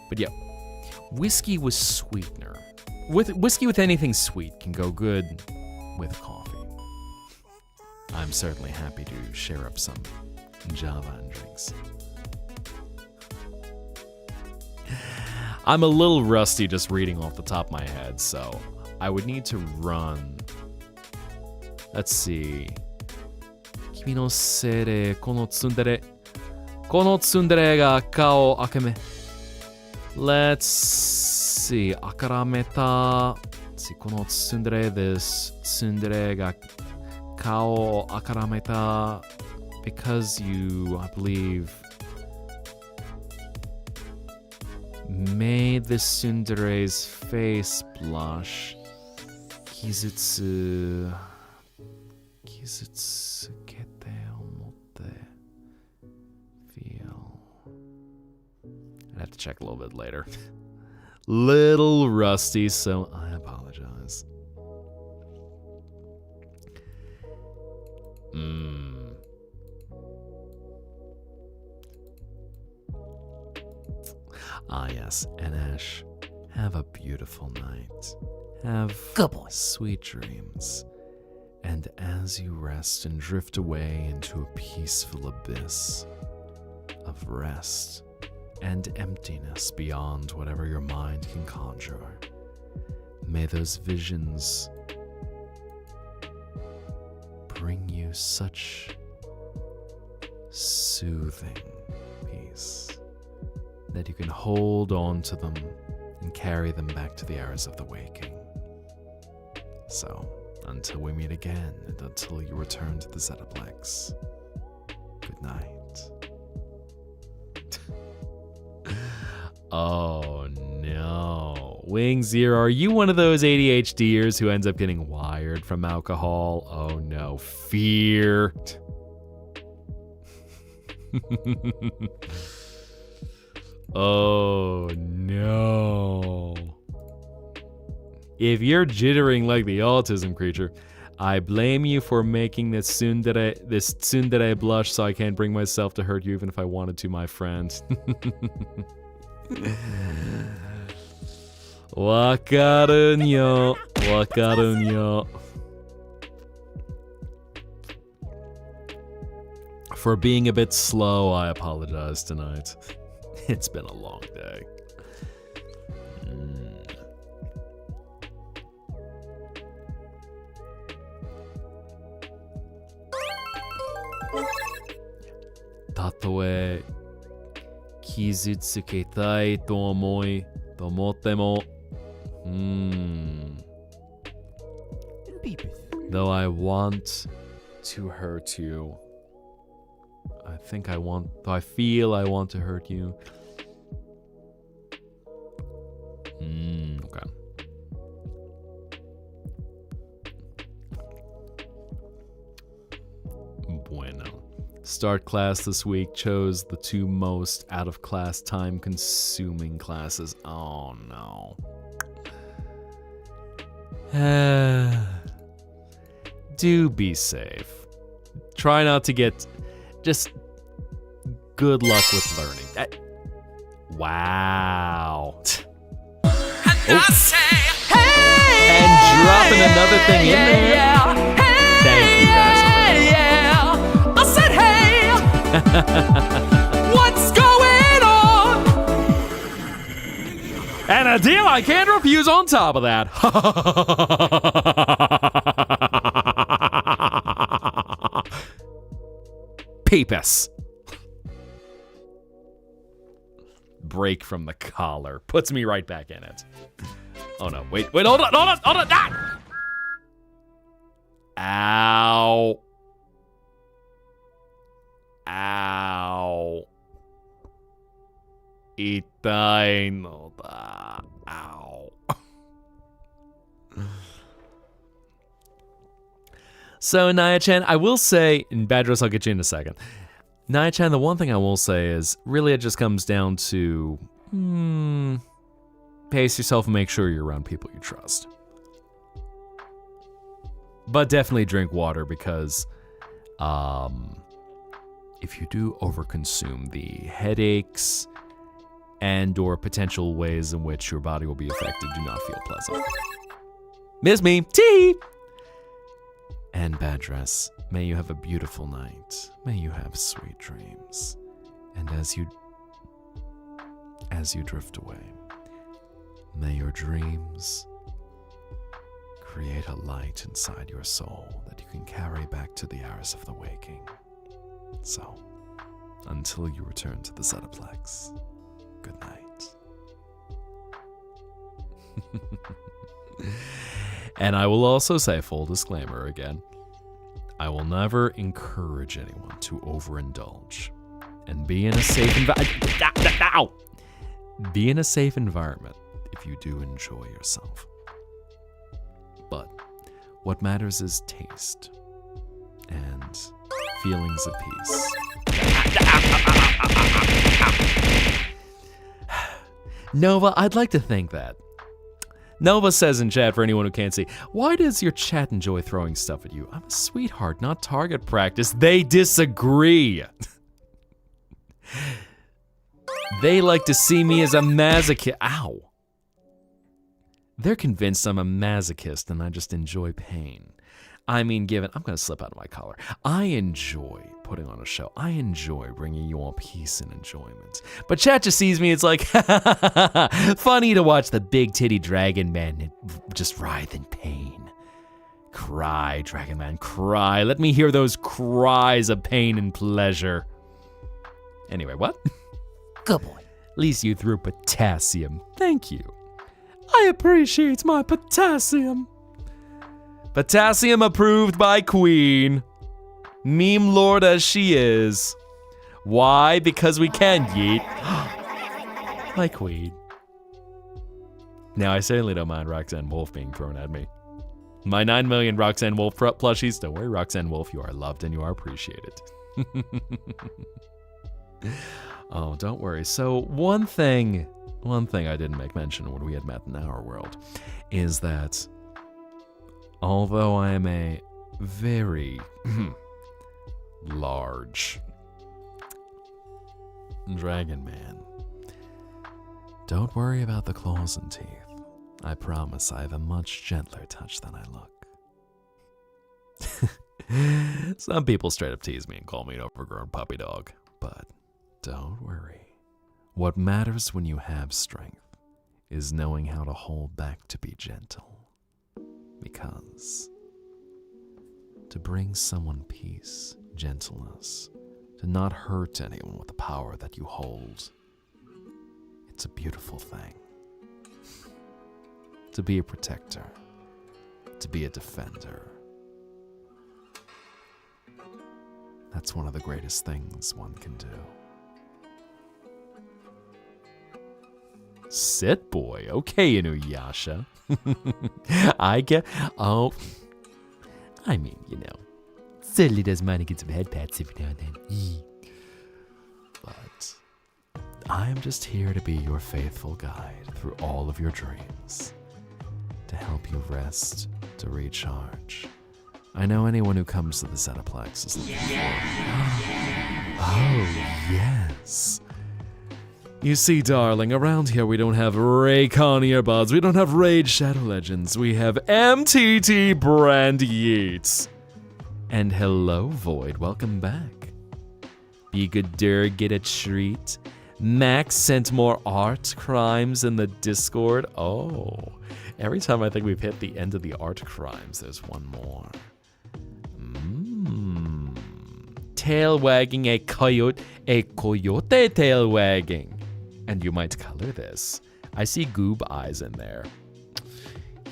But yeah, whiskey with sweetener. Whiskey with anything sweet can go good with coffee. I'm certainly happy to share up some Javan drinks. I'm a little rusty just reading off the top of my head, so I would need to run. Let's see. 君のせいでこのツンデレが顔を赤め。Let's see. 赤らめた。Let's see. このツンデレです。ツンデレが顔を赤らめた。Because you, I believe, made the tsundere's face blush. 傷つけて思って feel. I'd have to check a little bit later. Little rusty, so I apologize. Ah yes, Anesh, have a beautiful night. Have Good boy. Sweet dreams. And as you rest and drift away into a peaceful abyss of rest and emptiness beyond whatever your mind can conjure, may those visions bring you such soothing peace that you can hold on to them and carry them back to the hours of the waking. So, until we meet again, and until you return to the Zetaplex, good night. Oh no. Wing Zero, are you one of those ADHDers who ends up getting wired from alcohol? Oh no, fear. Oh no. If you're jittering like the autism creature, I blame you for making this tsundere blush, so I can't bring myself to hurt you even if I wanted to, my friend. Wakaru nyo. For being a bit slow, I apologize tonight. It's been a long day. Tatoe kizutsuketai to omotte mo. Though I want to hurt you. I feel I want to hurt you. Okay. Bueno. Start class this week chose the two most out of class time consuming classes. Oh no. Do be safe. Try not to get just good luck with learning. Wow. And dropping another thing in there. Thank you guys. What's going on? And a deal I can't refuse on top of that. Peepus. Break from the collar. Puts me right back in it. Oh no, wait, hold on. Ah! Ow. Ow. Itay no da. Ow. So, Naya-chan, I will say, and Badros, I'll get you in a second. Naya-chan, the one thing I will say is, really it just comes down to, pace yourself and make sure you're around people you trust. But definitely drink water because, if you do overconsume, the headaches and or potential ways in which your body will be affected do not feel pleasant. Miss me, tea! And Badras, may you have a beautiful night. May you have sweet dreams. And as you drift away, may your dreams create a light inside your soul that you can carry back to the hours of the waking. So, until you return to the Zetaplex, good night. And I will also say, full disclaimer again, I will never encourage anyone to overindulge and be in a safe Be in a safe environment if you do enjoy yourself. But what matters is taste and feelings of peace. Nova, I'd like to think that. Nova says in chat, for anyone who can't see, why does your chat enjoy throwing stuff at you? I'm a sweetheart, not target practice. They disagree. They like to see me as a masochist. Ow. They're convinced I'm a masochist and I just enjoy pain. I mean, given, I'm going to slip out of my collar. I enjoy putting on a show. I enjoy bringing you all peace and enjoyment. But chat just sees me, it's like, funny to watch the big titty dragon man just writhe in pain. Cry, dragon man, cry. Let me hear those cries of pain and pleasure. Anyway, what? Good boy. At least you threw potassium. Thank you. I appreciate my potassium. Potassium approved by Queen. Meme lord as she is. Why? Because we can yeet. My Queen. Now, I certainly don't mind Roxanne Wolf being thrown at me. My 9 million Roxanne Wolf plushies. Don't worry, Roxanne Wolf, you are loved and you are appreciated. Oh, don't worry. So one thing I didn't make mention when we had met in our world is that although I am a very large dragon man, don't worry about the claws and teeth. I promise I have a much gentler touch than I look. Some people straight up tease me and call me an overgrown puppy dog, but don't worry. What matters when you have strength is knowing how to hold back to be gentle. Because to bring someone peace, gentleness, to not hurt anyone with the power that you hold, it's a beautiful thing. To be a protector, to be a defender. That's one of the greatest things one can do. Sit boy. Okay, Inuyasha. I get... Oh. I mean, you know. Certainly doesn't mind to get some head pats every now and then. But I am just here to be your faithful guide through all of your dreams. To help you rest, to recharge. I know anyone who comes to the Zetaplex is looking for... Oh, yes. You see, darling, around here we don't have Raycon earbuds, we don't have Raid Shadow Legends, we have MTT Brand Yeats. And hello, Void, welcome back. Bigadur get a treat. Max sent more art crimes in the Discord. Oh, every time I think we've hit the end of the art crimes, there's one more. Tail wagging a coyote tail wagging. And you might color this. I see goob eyes in there.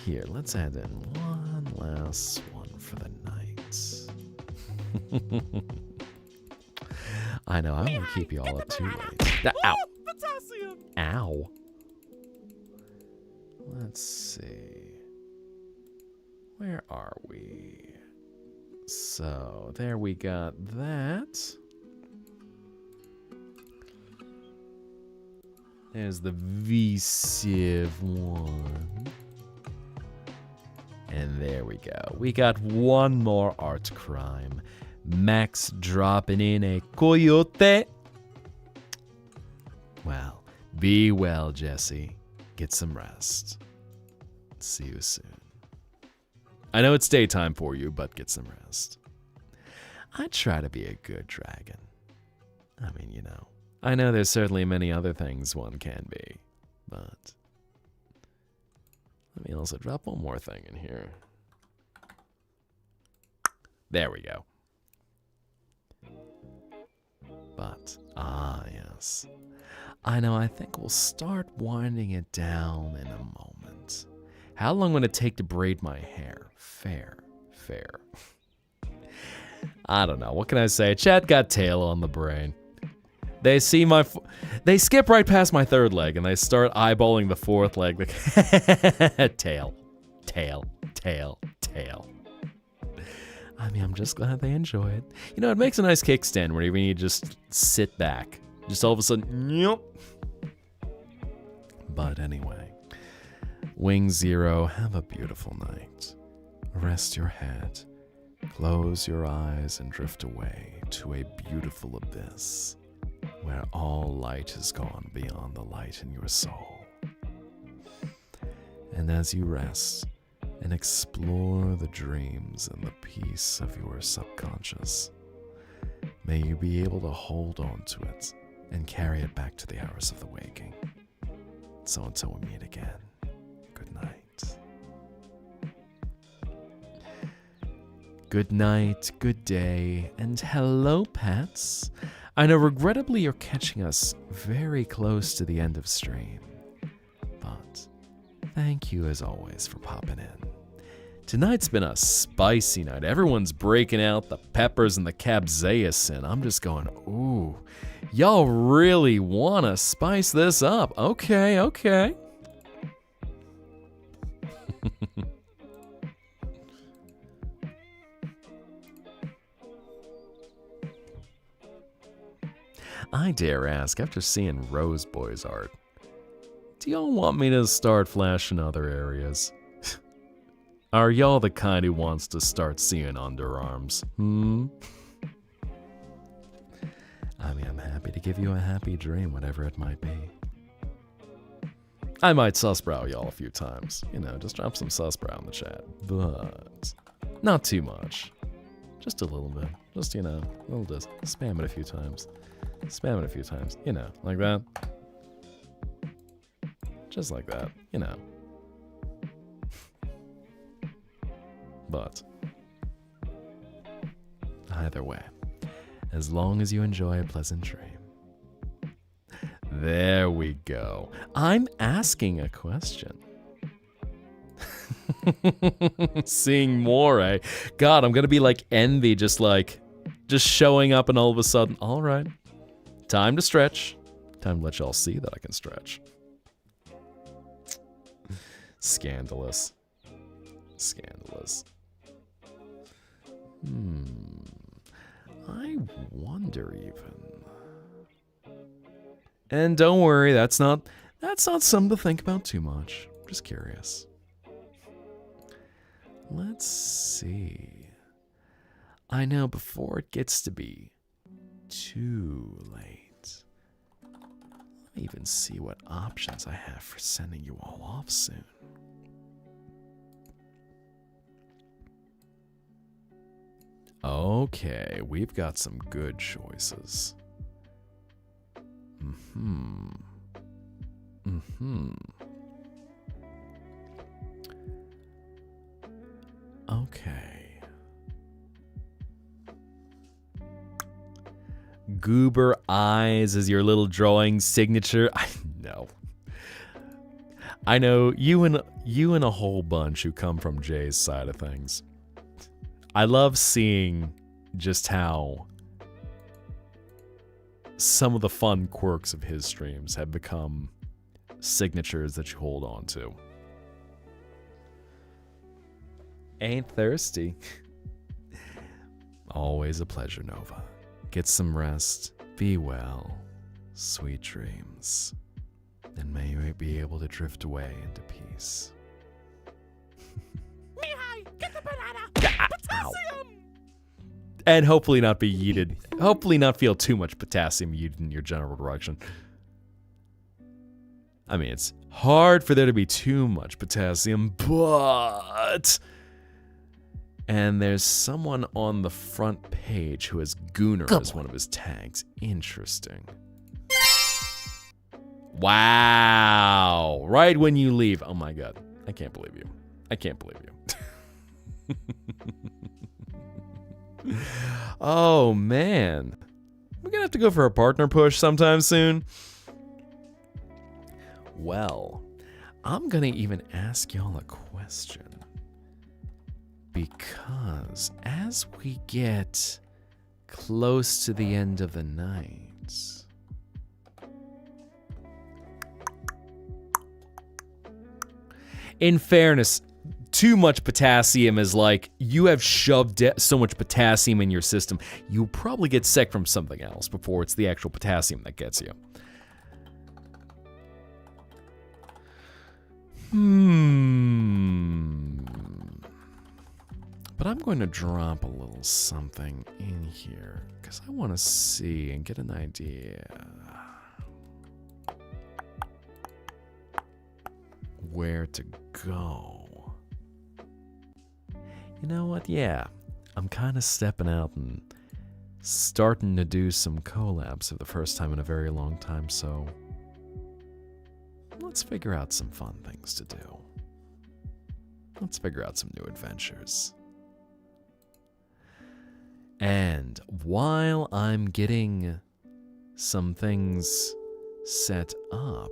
Here, let's add in one last one for the night. I know, I won't keep you all up too late. Ow! Potassium. Ow. Let's see. Where are we? So, there we got that. There's the V-Civ one. And there we go. We got one more art crime. Max dropping in a coyote. Well, be well, Jesse. Get some rest. See you soon. I know it's daytime for you, but get some rest. I try to be a good dragon. I mean, you know. I know there's certainly many other things one can be, but let me also drop one more thing in here. There we go. But, yes. I know, I think we'll start winding it down in a moment. How long will it take to braid my hair? Fair. I don't know, what can I say? Chat got tail on the brain. They see they skip right past my third leg and they start eyeballing the fourth leg. Like, tail. I mean, I'm just glad they enjoy it. You know, it makes a nice kickstand where even you just sit back. Just all of a sudden, yep. But anyway, Wing Zero, have a beautiful night. Rest your head, close your eyes, and drift away to a beautiful abyss where all light is gone beyond the light in your soul. And as you rest and explore the dreams and the peace of your subconscious, may you be able to hold on to it and carry it back to the hours of the waking. So until we meet again, good night. Good night, good day, and hello, pets. I know regrettably you're catching us very close to the end of stream, but thank you as always for popping in. Tonight's been a spicy night. Everyone's breaking out the peppers and the capsaicin. I'm just going, ooh, y'all really want to spice this up. Okay. I dare ask, after seeing Rose Boy's art, do y'all want me to start flashing other areas? Are y'all the kind who wants to start seeing underarms? I mean, I'm happy to give you a happy dream, whatever it might be. I might sussbrow y'all a few times. You know, just drop some sussbrow in the chat. But not too much. Just a little bit. Just, you know, a little just spam it a few times. Spam it a few times, you know, like that. Just like that, you know. But either way, as long as you enjoy a pleasant dream. There we go. I'm asking a question. Seeing more, eh? God, I'm gonna be like Envy, just showing up and all of a sudden, all right. Time to stretch. Time to let y'all see that I can stretch. Scandalous. I wonder even. And don't worry, that's not something to think about too much. Just curious. Let's see. I know before it gets to be too late. Let me even see what options I have for sending you all off soon. Okay, we've got some good choices. Okay. Goober eyes is your little drawing signature. I know. I know you and a whole bunch who come from Jay's side of things. I love seeing just how some of the fun quirks of his streams have become signatures that you hold on to. Ain't thirsty. Always a pleasure, Nova. Get some rest. Be well. Sweet dreams. And may you be able to drift away into peace. Mihai, get the banana! Ow. Potassium! And hopefully not be yeeted. Hopefully not feel too much potassium yeeted in your general direction. I mean, it's hard for there to be too much potassium, but... And there's someone on the front page who has Gooner as one of his tags. Interesting. Wow. Right when you leave. Oh my god. I can't believe you. I can't believe you. Oh man. We're gonna have to go for a partner push sometime soon. Well, I'm gonna even ask y'all a question. Because as we get close to the end of the night, in fairness, too much potassium is like you have shoved so much potassium in your system, you'll probably get sick from something else before it's the actual potassium that gets you. But I'm going to drop a little something in here because I want to see and get an idea where to go. You know what? Yeah, I'm kind of stepping out and starting to do some collabs for the first time in a very long time, so let's figure out some fun things to do. Let's figure out some new adventures. And while I'm getting some things set up,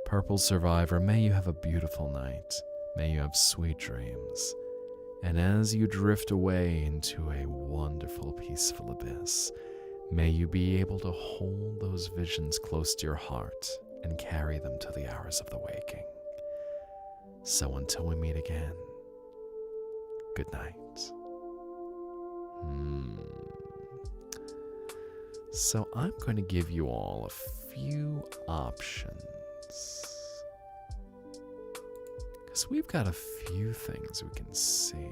Purple Survivor, may you have a beautiful night. May you have sweet dreams. And as you drift away into a wonderful, peaceful abyss, may you be able to hold those visions close to your heart and carry them to the hours of the waking. So until we meet again, good night. So I'm going to give you all a few options. Because we've got a few things we can see.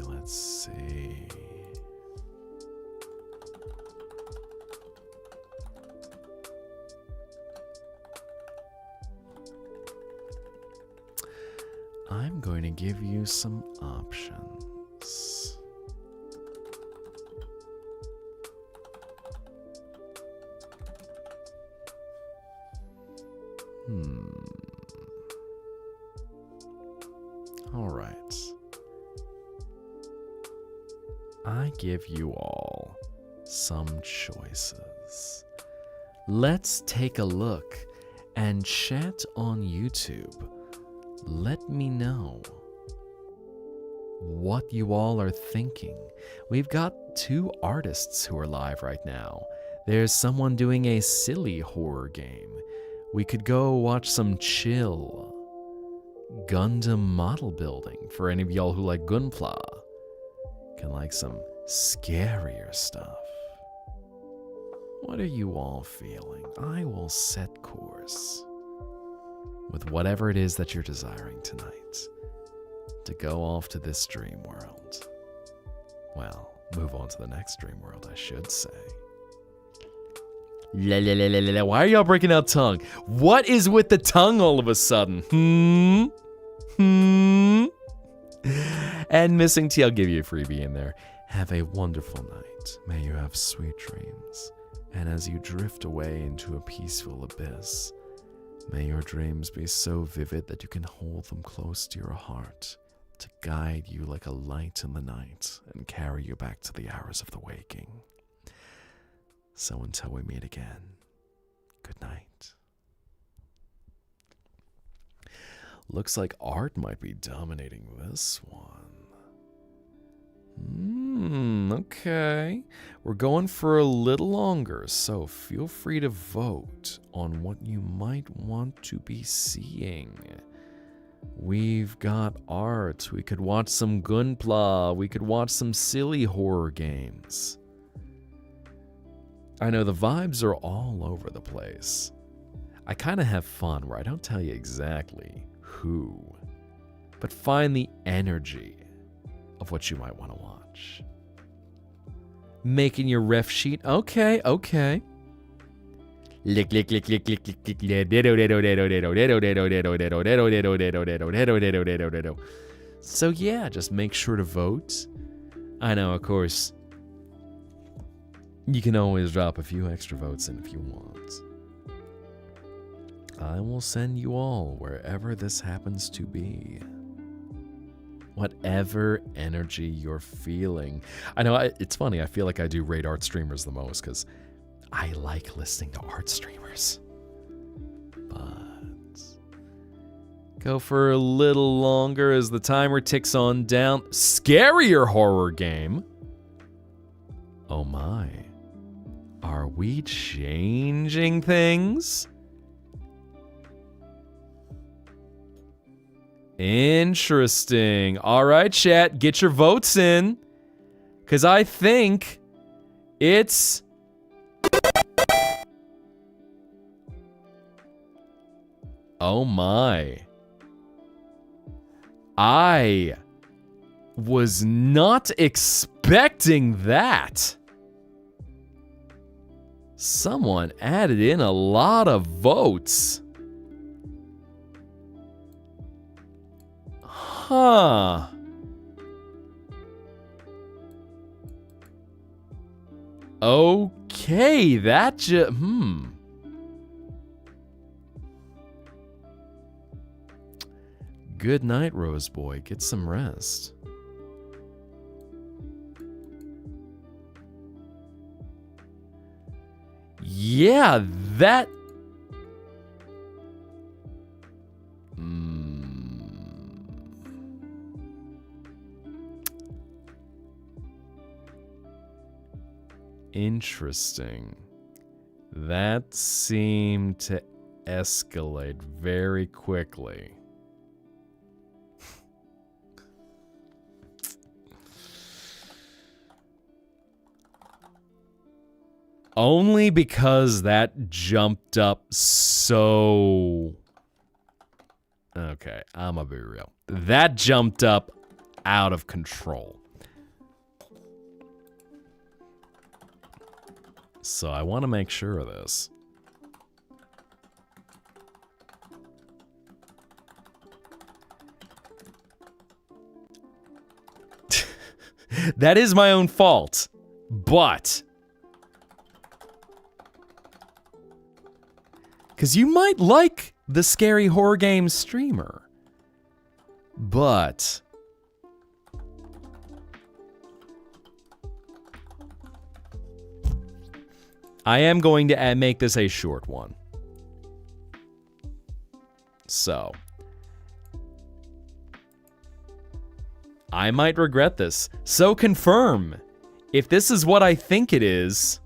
Let's see. I'm going to give you some options. All right. I give you all some choices. Let's take a look and chat on YouTube. Let me know what you all are thinking. We've got two artists who are live right now. There's someone doing a silly horror game. We could go watch some chill Gundam model building for any of y'all who like Gunpla. Can like some scarier stuff. What are you all feeling? I will set course. with whatever it is that you're desiring tonight, to go off to this dream world. Well, move on to the next dream world, I should say. La, la, la, la, la. Why are y'all breaking out tongue? What is with the tongue all of a sudden? And Missing T, I'll give you a freebie in there. Have a wonderful night. May you have sweet dreams. And as you drift away into a peaceful abyss, may your dreams be so vivid that you can hold them close to your heart to guide you like a light in the night and carry you back to the hours of the waking. So until we meet again, good night. Looks like art might be dominating this one. Okay. We're going for a little longer, so feel free to vote on what you might want to be seeing. We've got art. We could watch some Gunpla. We could watch some silly horror games. I know the vibes are all over the place. I kind of have fun where I don't tell you exactly who, but find the energy of what you might want to watch. Making your ref sheet. Okay. Lick. So yeah, just make sure to vote. I know, of course, you can always drop a few extra votes in if you want. I will send you all wherever this happens to be. Whatever energy you're feeling. I know, it's funny, I feel like I do rate art streamers the most because I like listening to art streamers. But go for a little longer as the timer ticks on down. Scarier horror game. Oh my. Are we changing things? Interesting. All right, chat, get your votes in. Because I think it's... Oh my. I was not expecting that. Someone added in a lot of votes. Huh. Okay, that Good night, Rose Boy. Get some rest. Yeah, that... Interesting. That seemed to escalate very quickly. Only because that jumped up so... Okay, I'm gonna be real. That jumped up out of control. So I want to make sure of this. That is my own fault, but... Because you might like the scary horror game streamer, but... I am going to make this a short one. So. I might regret this. So confirm if this is what I think it is,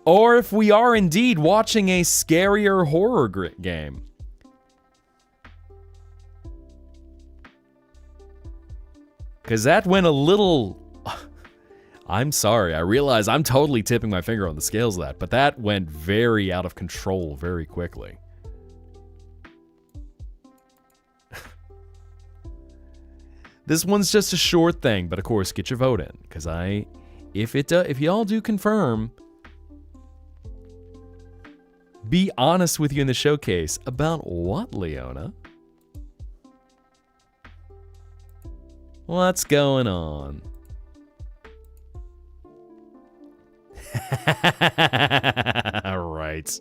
or if we are indeed watching a scarier horror game. Because that went a little... I'm sorry, I realize I'm totally tipping my finger on the scales of that, but that went very out of control very quickly. This one's just a short thing, but of course, get your vote in, because if y'all do confirm, be honest with you in the showcase about what, Leona? What's going on? Right.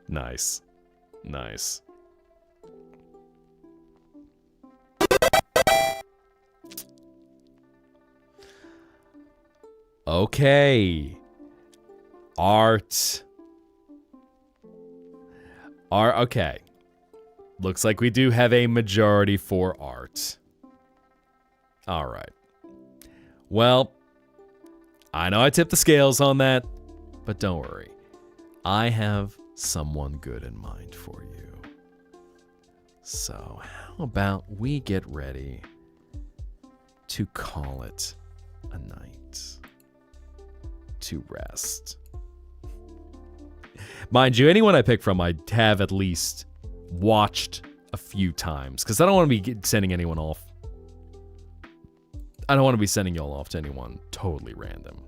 Nice. Nice. Okay. Art. Okay. Looks like we do have a majority for art. All right. Well, I know I tipped the scales on that, but don't worry. I have someone good in mind for you. So, how about we get ready to call it a night to rest? Mind you, anyone I pick from, I have at least watched a few times, because I don't want to be sending anyone off. I don't want to be sending y'all off to anyone totally random.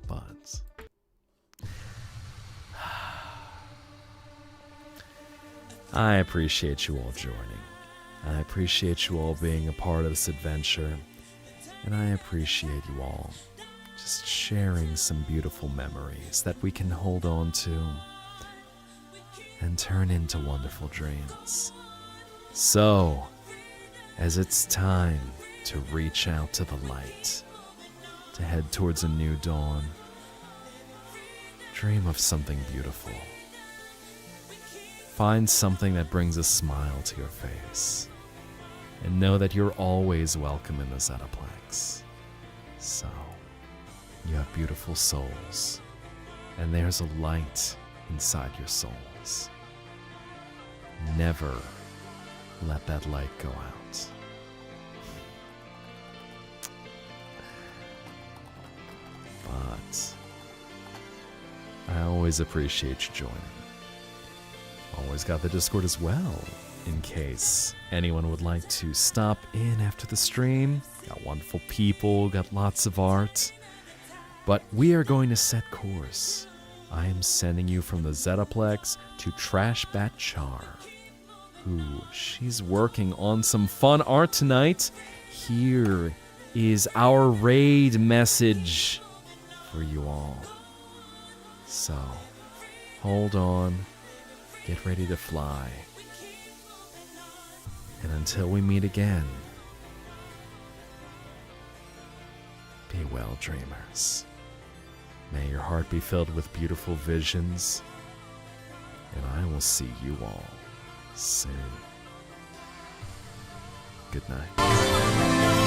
But I appreciate you all joining. I appreciate you all being a part of this adventure. And I appreciate you all just sharing some beautiful memories that we can hold on to and turn into wonderful dreams. So, as it's time to reach out to the light, to head towards a new dawn, dream of something beautiful. Find something that brings a smile to your face, and know that you're always welcome in the Zettaplex. So, you have beautiful souls, and there's a light inside your souls. Never let that light go out. But I always appreciate you joining. Always got the Discord as well, in case anyone would like to stop in after the stream. Got wonderful people, got lots of art. But we are going to set course. I am sending you from the Zettaplex to Trashbat Char, who she's working on some fun art tonight. Here is our raid message for you all. So, hold on, get ready to fly. And until we meet again, be well, dreamers. May your heart be filled with beautiful visions, and I will see you all soon. Good night.